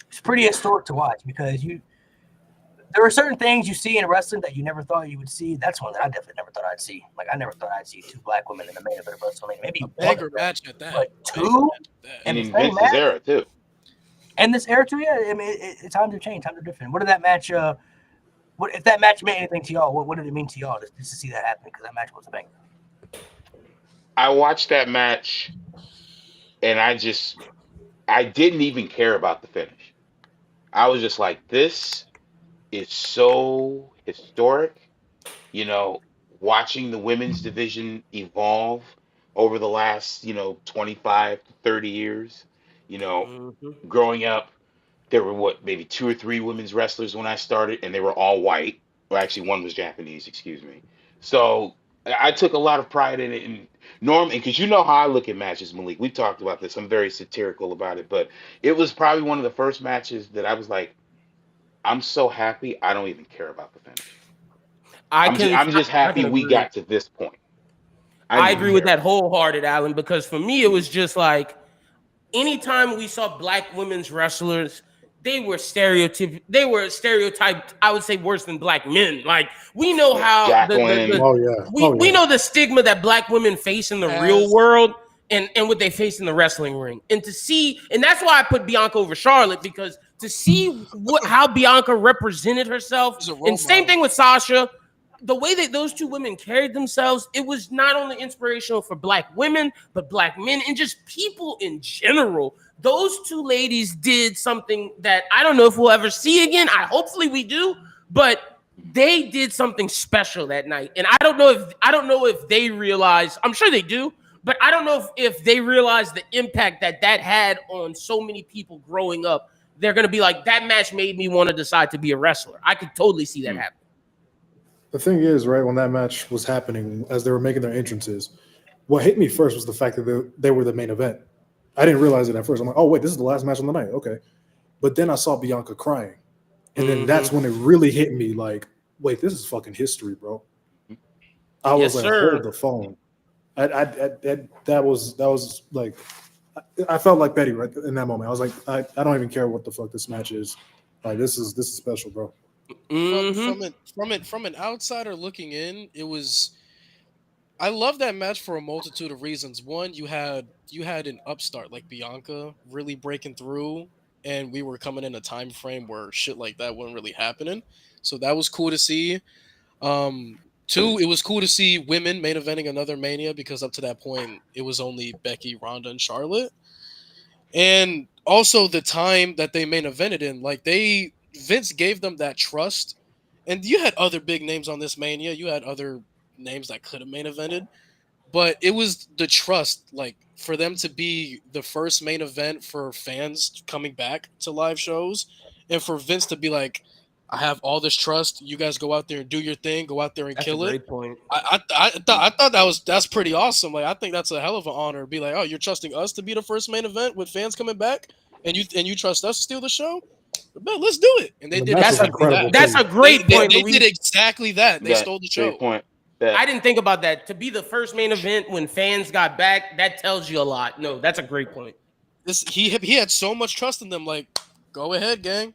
it's pretty historic to watch because there are certain things you see in wrestling that you never thought you would see. That's one that I definitely never thought I'd see. Like, I never thought I'd see 2 black women in the main event of WrestleMania. Maybe A banger match at that. but 2 And the in same Vince's match? era, too. And this era too, yeah. I mean, times have changed, times are different. What did that match? What if that match meant anything to y'all? What did it mean to y'all just to see that happen? Because that match was a banger. I watched that match, and I didn't even care about the finish. I was just like, this is so historic. You know, watching the women's division evolve over the last, 25 to 30 years. You know, growing up, there were maybe 2 or 3 women's wrestlers when I started, and they were all white. Well, actually, one was Japanese, excuse me. So I took a lot of pride in it. And because you know how I look at matches, Malik. We've talked about this. I'm very satirical about it, but it was probably one of the first matches that I was like, I'm so happy I don't even care about the finish. I'm just happy we got to this point. I agree with that wholehearted, Alan, because for me it was just like anytime we saw black women's wrestlers, they were stereotyped. I would say worse than black men. Like we know how we know the stigma that black women face in the real world and what they face in the wrestling ring. And to see, and that's why I put Bianca over Charlotte, because to see how Bianca represented herself, and same thing with Sasha. The way that those 2 women carried themselves, it was not only inspirational for black women, but black men and just people in general. Those 2 ladies did something that I don't know if we'll ever see again. Hopefully we do, but they did something special that night. And I don't know if they realize, I'm sure they do, but I don't know if they realize the impact that had on so many people growing up. They're going to be like, that match made me want to decide to be a wrestler. I could totally see that happen. The thing is, right, when that match was happening, as they were making their entrances, what hit me first was the fact that they were the main event. I didn't realize it at first. I'm like, oh, wait, this is the last match on the night. Okay. But then I saw Bianca crying. And then that's when it really hit me like, wait, this is fucking history, bro. I was hold the phone. That was like, I felt like Betty right in that moment. I was like, I don't even care what the fuck this match is. Like, this is special, bro. From an outsider looking in, it was. I love that match for a multitude of reasons. One, you had an upstart like Bianca really breaking through, and we were coming in a time frame where shit like that wasn't really happening. So that was cool to see. 2, it was cool to see women main eventing another Mania, because up to that point it was only Becky, Ronda, and Charlotte. And also the time that they main evented in, like Vince gave them that trust. And you had other big names on this Mania. You had other names that could have main evented, but it was the trust, like for them to be the first main event for fans coming back to live shows, and for Vince to be like, I have all this trust. You guys go out there and do your thing. Go out there and kill it. Great point. I thought that's pretty awesome. Like I think that's a hell of an honor. Be like, oh, you're trusting us to be the first main event with fans coming back, and you trust us to steal the show. But let's do it. And they did. That's a great point. They did exactly that. They stole the show. Great point. I didn't think about that. To be the first main event when fans got back, that tells you a lot. No, that's a great point. He had so much trust in them. Like, go ahead, gang.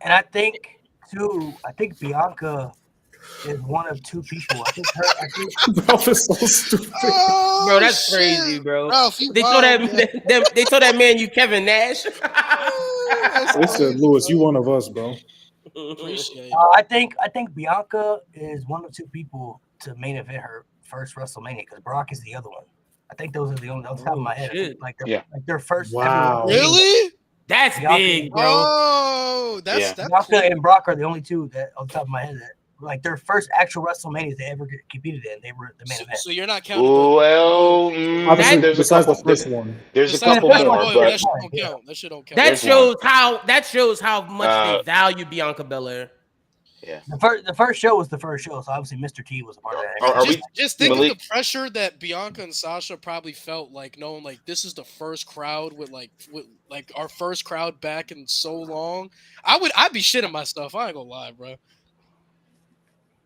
And I think Bianca is one of 2 people. I think Bro, that's so stupid. Oh, bro, that's crazy, bro. Ralph, they told that man you Kevin Nash. They said, Lewis, you one of us, bro. Appreciate it. I think Bianca is one of 2 people to main event her first WrestleMania, because Brock is the other one. I think those are the only off the top of my head. Like their first. Wow. Really? That's Bianca, big, bro. Oh, that's Bianca and Brock are the only 2 that on the top of my head that like their first actual WrestleManias they ever competed in. They were the main event. So you're not counting. Well, Obviously, there's a besides couple. the first one. There's a Besides couple the more, Royal, but that shit don't count. That shit don't count. That There's shows how much they value Bianca Belair. yeah. The first show was the first show, so obviously Mr. T was a part of that. Are we? Just think Malik? of the pressure that Bianca and Sasha probably felt like knowing like this is the first crowd with our first crowd back in so long. I'd be shitting myself. I ain't gonna lie, bro.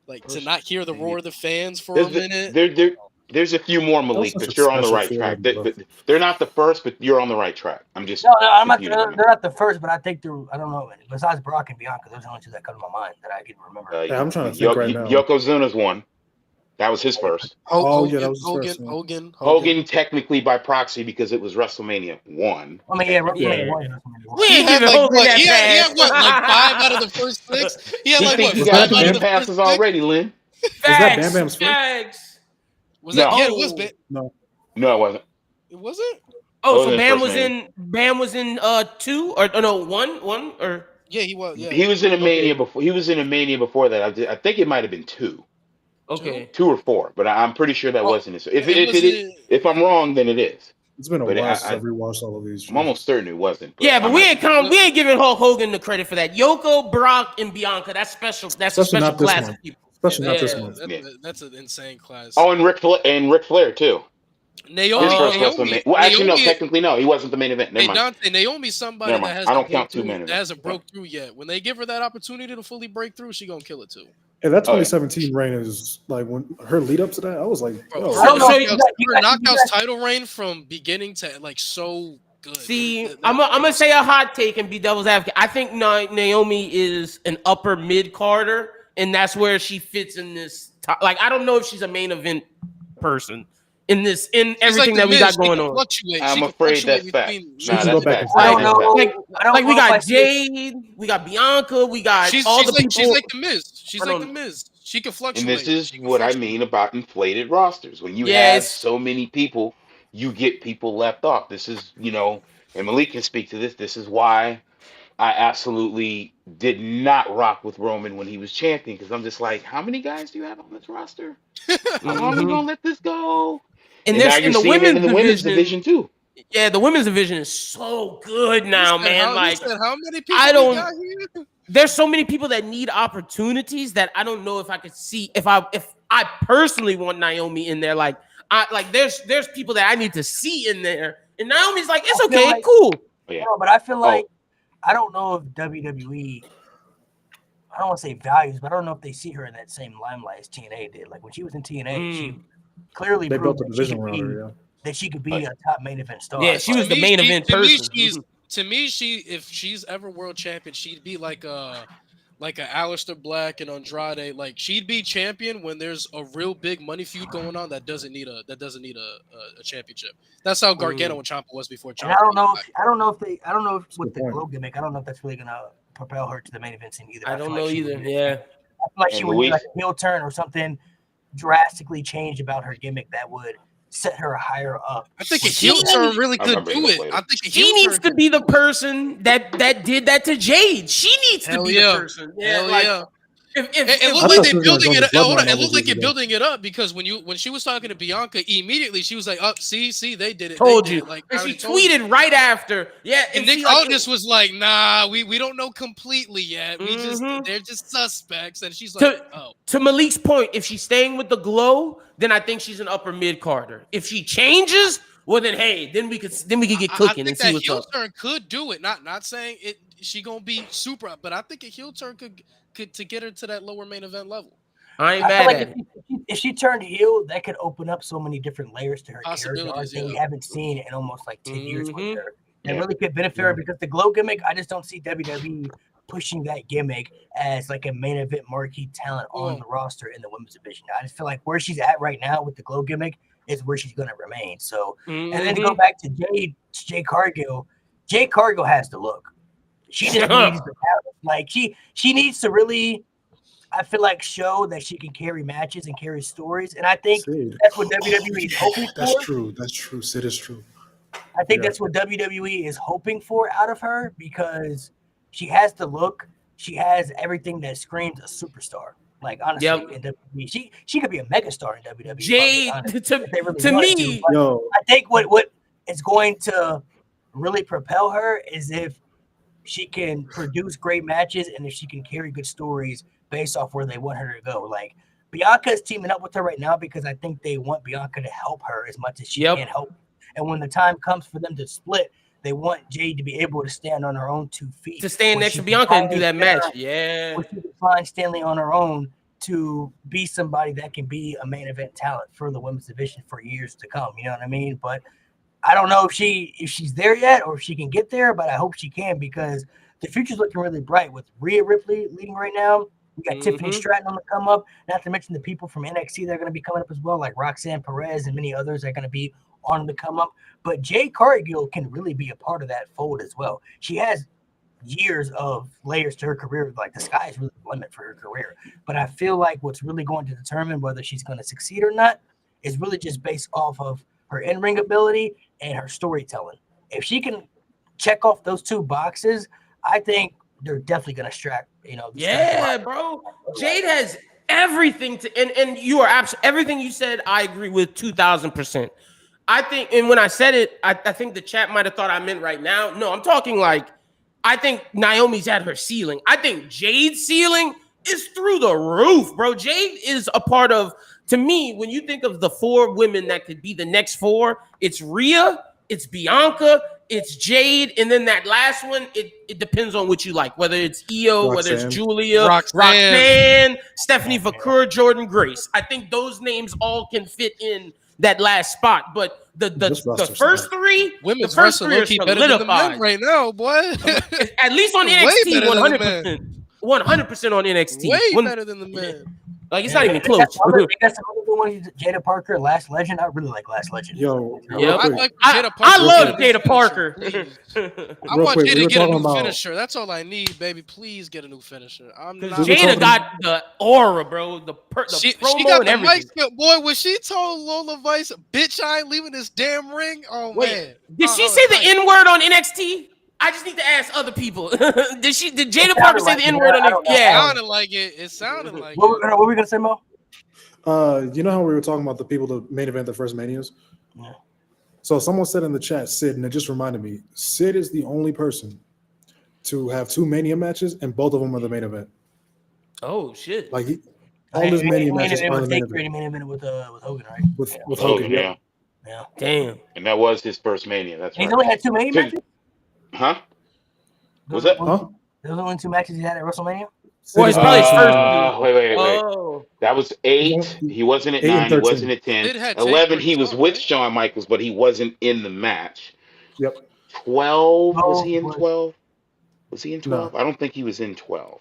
Like to not hear the roar of the fans for a minute. There's a few more, Malik, That's such but a you're on the special right feeling, track. bro. They're not the first, but you're on the right track. I'm just No, I'm not. confused. They're not the first, but I think I don't know. Besides Brock and Bianca, those are the only two that come to my mind that I can remember. Yeah, I'm trying to think right now. Yokozuna's one. That was his first. Yeah, that was his first one. Hogan technically by proxy because it was WrestleMania 1. I mean, yeah, Yeah. WrestleMania We He ain't had giving like Hogan what? that He had what? Like pass. 5 out of the first 6. He had You like think what? he 5 got out of the the passes first 6? already, Lynn? that Bam Bam's first? Facts. Was that? No. Yeah, it was. No. No, it wasn't. It wasn't. Oh, so Hogan's Bam first was in 2 or no 1 or Yeah, he was. Yeah. He was in a Mania before. He was in a Mania before that. I think it might have been 2. okay. 2 or 4, but I'm pretty sure that wasn't it. So if I'm wrong, then it is. It's been a But while since I've rewatched all of these. I'm almost certain it wasn't. Yeah, but I'm we not- ain't giving Hulk Hogan the credit for that. Yoko, Brock, and Bianca. That's special. That's Especially a special not this class one. of people. Especially not this Yeah, month. That's an insane class. Oh, and Ric Flair too. Naomi. His first Naomi, WrestleMania. Well, actually, no. Naomi- Technically, no. He wasn't the main event. Never Hey, mind. Dante, Naomi's somebody Never that mind. hasn't I don't broke count 2 through- main that events. hasn't broke through yet. When they give her that opportunity to fully break through, she gonna kill it too. Yeah, that Oh, yeah. 2017 reign is like when her lead up to that. I was like, Bro, yo, I don't know if her knockouts title reign from beginning to like so good. See, I'm gonna say a hot take and be devil's advocate. I think Naomi is an upper mid Carter, and that's where she fits in this. Like, I don't know if she's a main event person in everything that we got going on. I'm afraid that's fact. She can go back and I don't forth. know. Like, I don't like we know if I got see- Jade, we got Bianca, we got She's all the like people. the Miz. She's I like don't- the Miz. She can And fluctuate. this is She can what I fluctuate. mean about inflated rosters. When you Yes. have so many people, you get people left off. This is, and Malik can speak to this. This is why I absolutely did not rock with Roman when he was champion, because I'm just like, how many guys do you have on this roster? How long are we gonna let this go? And now there's you're in the seeing it women's in the women's division. division too. Yeah, the women's division is so good now, He said man. how- Like, he said how many people I we don't- got here? there's so many people that need opportunities that I don't know if I could see if I personally want Naomi in there. Like, there's people that I need to see in there, and Naomi's like, it's I feel okay, like- cool. Yeah. No, but I feel like I don't know if WWE. I don't want to say values, but I don't know if they see her in that same limelight as TNA did. Like when she was in TNA, she clearly They proved built a that she division could around be- her. Yeah. that she could be a top main event star. Yeah, she was the main event person. To me, if she's ever world champion, she'd be like a Aleister Black and Andrade. Like she'd be champion when there's a real big money feud going on that doesn't need a championship. That's how Gargano and Ciampa was before Ciampa. And I don't know if with good the point. glow gimmick, I don't know if that's really gonna propel her to the main event scene either. I feel don't like know she either. would- Yeah, I feel like she And would do Luis? like a heel turn or something drastically changed about her gimmick that would set her higher up. I think a She- heel turn really I'm could gonna bring do this it. later. I think a she heel needs turn to be the person that did that to Jade. She needs to Hell be yeah. the person. Hell like, yeah. If It I looked thought like she they're was gonna building go it. the Hold on. bloodline It looked levels like you're again. building it up because when she was talking to Bianca, immediately she was like, "Up, see, they did it." told They did you. it. Like And I she already told you. tweeted right after. Yeah, And she Nick like- Aldis was like, "Nah, we don't know completely yet. Mhm. They're just suspects." And she's like, "Oh, To Malik's point, if she's staying with the glow, then I think she's an upper mid Carter. If she changes, well then then we could get I cooking think and see that what's heel up. turn could do it. Not saying it. She gonna be super, but I think a heel turn could to get her to that lower main event level. I ain't I feel mad like at it. if she turned heel, that could open up so many different layers to her character Possibilities, that we yeah. haven't seen in almost like 10 years with Mhm. her. And Yeah. really could benefit her because the glow gimmick, I just don't see WWE pushing that gimmick as like a main event marquee talent on the roster in the women's division. I just feel like where she's at right now with the glow gimmick is where she's going to remain. So, and then to go back to Jade Cargill, Jade Cargill has to look. She just needs the talent. Like she needs to really, I feel like, show that she can carry matches and carry stories. And I think Sid. that's what WWE is hoping for. That's true. That's true. Sid is true. I think Yeah. that's what WWE is hoping for out of her because she has the look. She has everything that screams a superstar. Like honestly, in WWE, she could be a megastar in WWE. Jade, to me, I think what is going to really propel her is if she can produce great matches and if she can carry good stories based off where they want her to go. Like Bianca is teaming up with her right now because I think they want Bianca to help her as much as she can help. And when the time comes for them to split, they want Jade to be able to stand on her own 2 feet. To stand next to Bianca and do that match. Yeah. She can find Stanley on her own to be somebody that can be a main event talent for the women's division for years to come. You know what I mean? But I don't know if she's there yet or if she can get there, but I hope she can because the future's looking really bright with Rhea Ripley leading right now. We got Tiffany Stratton on the come up, not to mention the people from NXT that are going to be coming up as well, like Roxanne Perez and many others are going to be on the come up. But Jade Cargill can really be a part of that fold as well. She has years of layers to her career. Like the sky is really the limit for her career. But I feel like what's really going to determine whether she's going to succeed or not is really just based off of her in-ring ability and her storytelling. If she can check off those 2 boxes, I think they're definitely going to strike, bro. Jade has everything and you are absolutely everything you said. I agree with 2,000%. I think, and when I said it, I think the chat might have thought I meant right now. No, I'm talking like I think Naomi's at her ceiling. I think Jade's ceiling is through the roof, bro. Jade is a part of, to me, when you think of the 4 women that could be the next 4, it's Rhea, it's Bianca, it's Jade, and then that last one, it depends on what you like, whether it's Io, whether it's Julia, Roxanne, Stephanie Vaquer, Jordan Grace. I think those names all can fit in that last spot, but the first 3 women's wrestling are better than the men right now, boy. At least on NXT, 100%. 100% on NXT. Way better than the men. Like it's not even close. That's another one. Jada Parker, Last Legend. I really like Last Legend. I love Jada Parker. I want Jada to get a new finisher. That's all I need, baby. Please get a new finisher. Jada got the aura, bro. The promo she got and the everything. mic. Boy, when she told Lola Vice, "Bitch, I ain't leaving this damn ring." Oh man, did she say the N-word on NXT? I just need to ask other people. Did Jada Parker say the N-word on NXT? Yeah, it sounded like it. It sounded like it. What were we gonna say, Mo? You know how we were talking about the people that main event the first Manias? Yeah. So someone said in the chat, Sid, and it just reminded me, Sid is the only person to have 2 Mania matches, and both of them are the main event. Oh shit! Like all his Mania matches are the main event with Hogan, right? With Hogan, yeah. Damn. And that was his first Mania. That's right. He's only had 2 Mania matches. Huh? Was that? Huh? Those are the only 2 matches he had at WrestleMania. Well, it's probably his first. Wait. Oh. That was 8. He wasn't at 9. He wasn't at 10. 11. He was with Shawn Michaels, but he wasn't in the match. Yep. 12. Was he in 12? Was he in 12? No. I don't think he was in 12.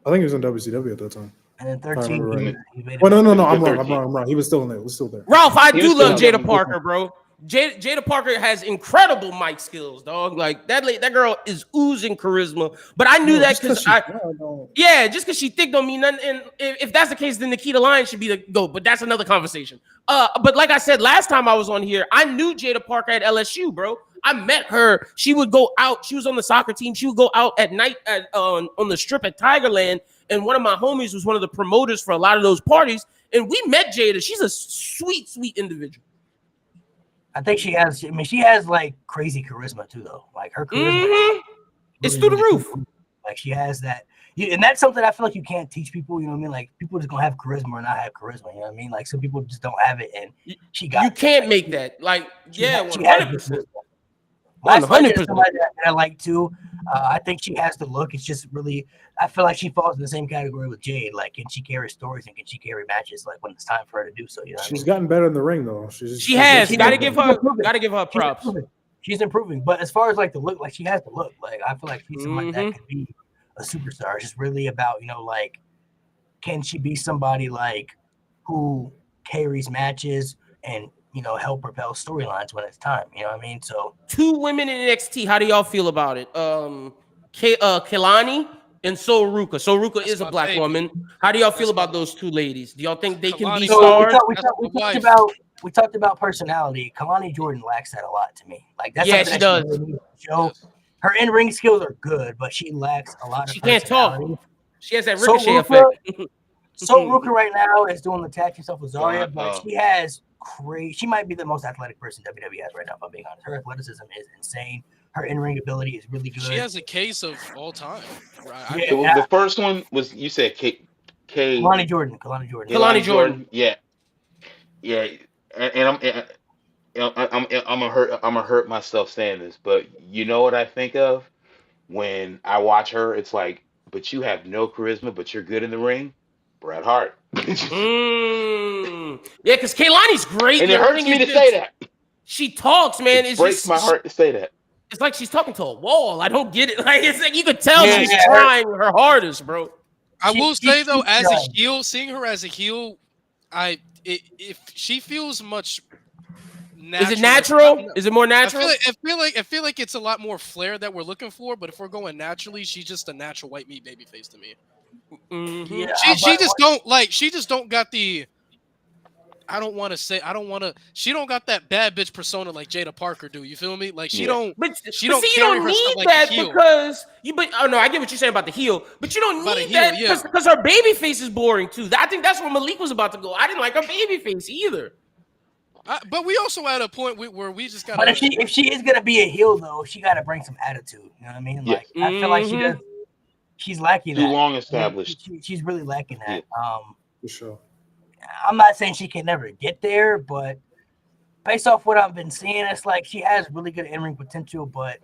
I think he was in WCW at that time. And then 13. Right. Well, no. I'm wrong. He was still in there. Ralph, I do love Jada Parker, bro. Jada Parker has incredible mic skills, dog. Like that girl is oozing charisma. But I knew that because just because she thick don't mean nothing. And if that's the case, then Nikita Lyons should be the GOAT. But that's another conversation. But like I said last time I was on here, I knew Jada Parker at LSU, bro. I met her. She would go out. She was on the soccer team. She would go out at night on the strip at Tigerland. And one of my homies was one of the promoters for a lot of those parties. And we met Jada. She's a sweet, sweet individual. I think she has like crazy charisma too, though. Like her charisma, it's through the roof. Like she has that, and that's something I feel like you can't teach people. You know what I mean? Like people just gonna have charisma or not have charisma. You know what I mean? Like some people just don't have it, and she got. You can't make that. Like 100%. 100%. Somebody that I like too. I think she has the look. It's just really, I feel like she falls in the same category with Jade. Like, can she carry stories and can she carry matches? Like when it's time for her to do so, you know. She's gotten better in the ring though. She has. Got to give her props. She's improving. But as far as like the look, like she has the look. Like I feel like she's somebody that could be a superstar. It's just really about like, can she be somebody like who carries matches and help propel storylines when it's time. You know what I mean? So 2 women in NXT. How do y'all feel about it? Kelani and Soruka. Soruka is a black woman. How do y'all feel about those 2 ladies? Do y'all think they can be stars? We talked about personality. Kalani Jordan lacks that a lot to me. Like that's she does. Show. Her in-ring skills are good, but she lacks a lot of. She can't talk. She has that ricochet effect. So Ruka right now is doing the tag team stuff with Zarya, Wow. but she has she might be the most athletic person WWE has right now, if I'm being honest. Her athleticism is insane. Her in-ring ability is really good. She has a case of all time. Yeah. The first one was, you said Kalani Jordan. Kalani Jordan. Yeah. And I'm gonna hurt myself saying this, but you know what I think of when I watch her? It's like, but you have no charisma, but you're good in the ring. Bret Hart. Yeah, because Kaylani's great. And in it the hurts ring. me to It's say just- that. She talks, man. It It's breaks just my heart to say that. It's like she's talking to a wall. I don't get it. Like it's like you could tell Yeah, she's yeah. trying her hardest, bro. I will say though, as a trying. heel, seeing her as a heel, if she feels much. Is it natural? Is it more natural? I feel like it's a lot more flair that we're looking for. But if we're going naturally, she's just a natural white meat baby face to me. Mhm. Yeah, She just don't got the. She don't got that bad bitch persona like Jada Parker do. You feel me? Like she Yeah. don't. But She but don't see, you carry don't herself need like that a heel. because you. But oh no, I get what you're saying about the heel, but you don't About a need heel, that yeah. because her baby face is boring too. I think that's where Malik was about to go. I didn't like her baby face either. But we also at a point where we just got. But if she is gonna be a heel though, she got to bring some attitude. You know what I mean? Yeah. Like I feel like she Mhm. does. She's lacking Too that. long established. She's really lacking that. For sure. I'm not saying she can never get there, but based off what I've been seeing, it's like she has really good in-ring potential, but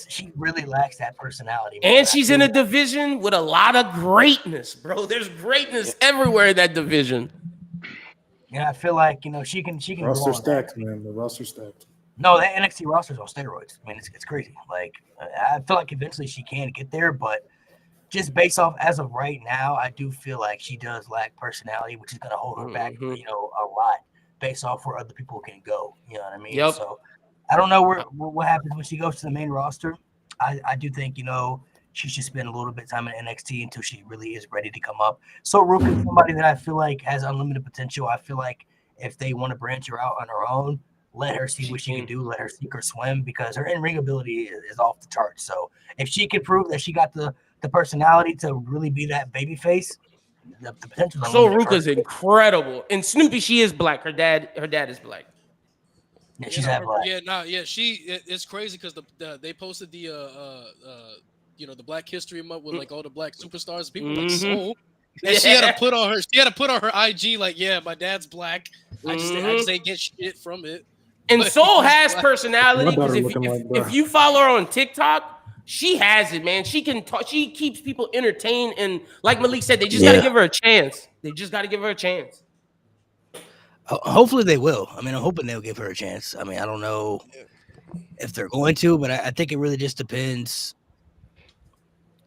she really lacks that personality. man. And she's in a division with a lot of greatness, bro. There's greatness everywhere in that division. Yeah, I feel like she can. go Roster on stacked, man. The roster stacked. No, that NXT roster's on steroids. I mean, it's crazy. Like, I feel like eventually she can get there, but just based off as of right now, I do feel like she does lack personality, which is going to hold her back, Mhm. a lot based off where other people can go. You know what I mean? Yep. So I don't know what happens when she goes to the main roster. I do think, she should spend a little bit of time in NXT until she really is ready to come up. So Ruka is somebody that I feel like has unlimited potential. I feel like if they want to branch her out on her own, let her see what she can do. Let her sink or swim because her in-ring ability is off the charts. So if she can prove that she got the personality to really be that baby face, the potential. So Ruka's incredible. And Snoopy, she is black. Her dad is black. Yeah, she's that black. It's crazy because they posted the the Black History Month with like all the black superstars. People were like so. And she had to put on her IG like, yeah, my dad's black. I just ain't get shit from it. And But Soul he's has black. personality My because daughter looking like if that. you follow her on TikTok, she has it, man. She can talk. She keeps people entertained, and like Malik said, they just got to give her a chance. They just got to give her a chance. Hopefully they will. I mean, I'm hoping they'll give her a chance. I mean, I don't know if they're going to, but I think it really just depends.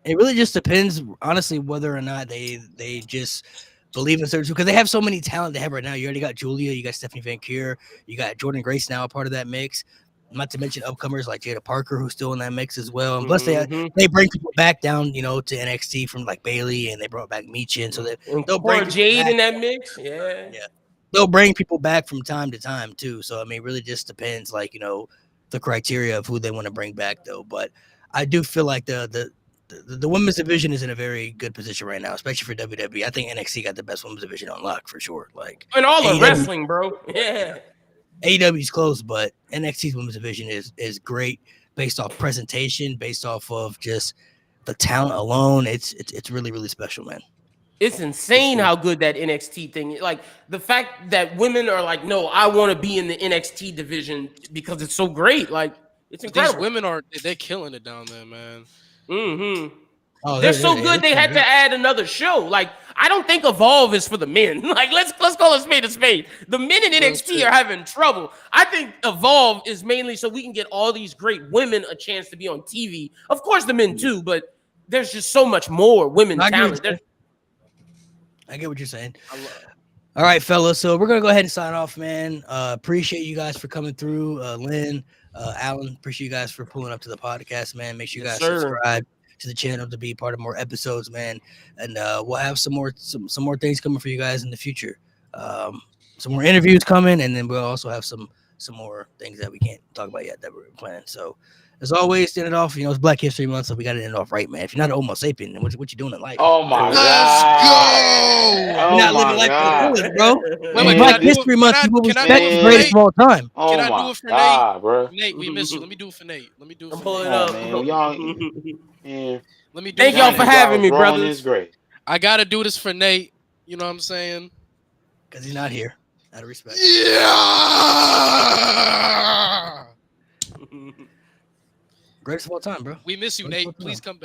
It really just depends, honestly, whether or not they just believe in certain, because they have so many talent they have right now. You already got Julia, you got Stephanie Van Kier, you got Jordan Grace now a part of that mix. Not to mention upcomers like Jada Parker, who's still in that mix as well. And plus, they bring people back down, to NXT from like Bailey, and they brought back Michin, so they'll bring Jade back. in that mix. Yeah. They'll bring people back from time to time too. So I mean, it really just depends, like the criteria of who they want to bring back, though. But I do feel like the women's division is in a very good position right now, especially for WWE. I think NXT got the best women's division on lock for sure. Like, And all the AEW wrestling, bro. Yeah. AEW's close, but NXT's women's division is great based off presentation, based off of just the talent alone. It's really, really special, man. It's insane how good that NXT thing is. Like the fact that women are like, no, I want to be in the NXT division because it's so great. Like it's incredible. These women they're killing it down there, man. Mm-hmm. Oh, they're so good they had to add another show. Like I don't think Evolve is for the men. Like let's call a spade a spade. The men in NXT are having trouble. I think Evolve is mainly so we can get all these great women a chance to be on TV. Of course, the men too, but there's just so much more women talent. I get what you're saying. All right, fellas. So we're gonna go ahead and sign off, man. Appreciate you guys for coming through. Lynn, Alan, appreciate you guys for pulling up to the podcast, man. Make sure you guys subscribe to the channel to be part of more episodes, man. And we'll have some more things coming for you guys in the future. Some more interviews coming, and then we'll also have some more things that we can't talk about yet that we're planning. So As always, to end it off, it's Black History Month, so we got to end it off right, man. If you're not an Homo sapien, then what you doing in life? Oh my Let's god. go. Oh You're not my living life to god. the fullest, bro. Wait, In can Black I do History it- Month, can I- people can I respect do the it? greatest of all time. Oh Can I my do it for god, bro. Nate, we miss you. Let me do it for Nate. Let me do it I'm for pulling Nate. up. Man, y'all, man. Let me do Thank it y'all for for Nate. having me, Growing brothers. is great. I gotta do this for Nate. You know what I'm saying? Because he's not here. Out of respect. Yeah. Greatest of all time, bro. We miss you, Greatest of Nate. all time. Please come back.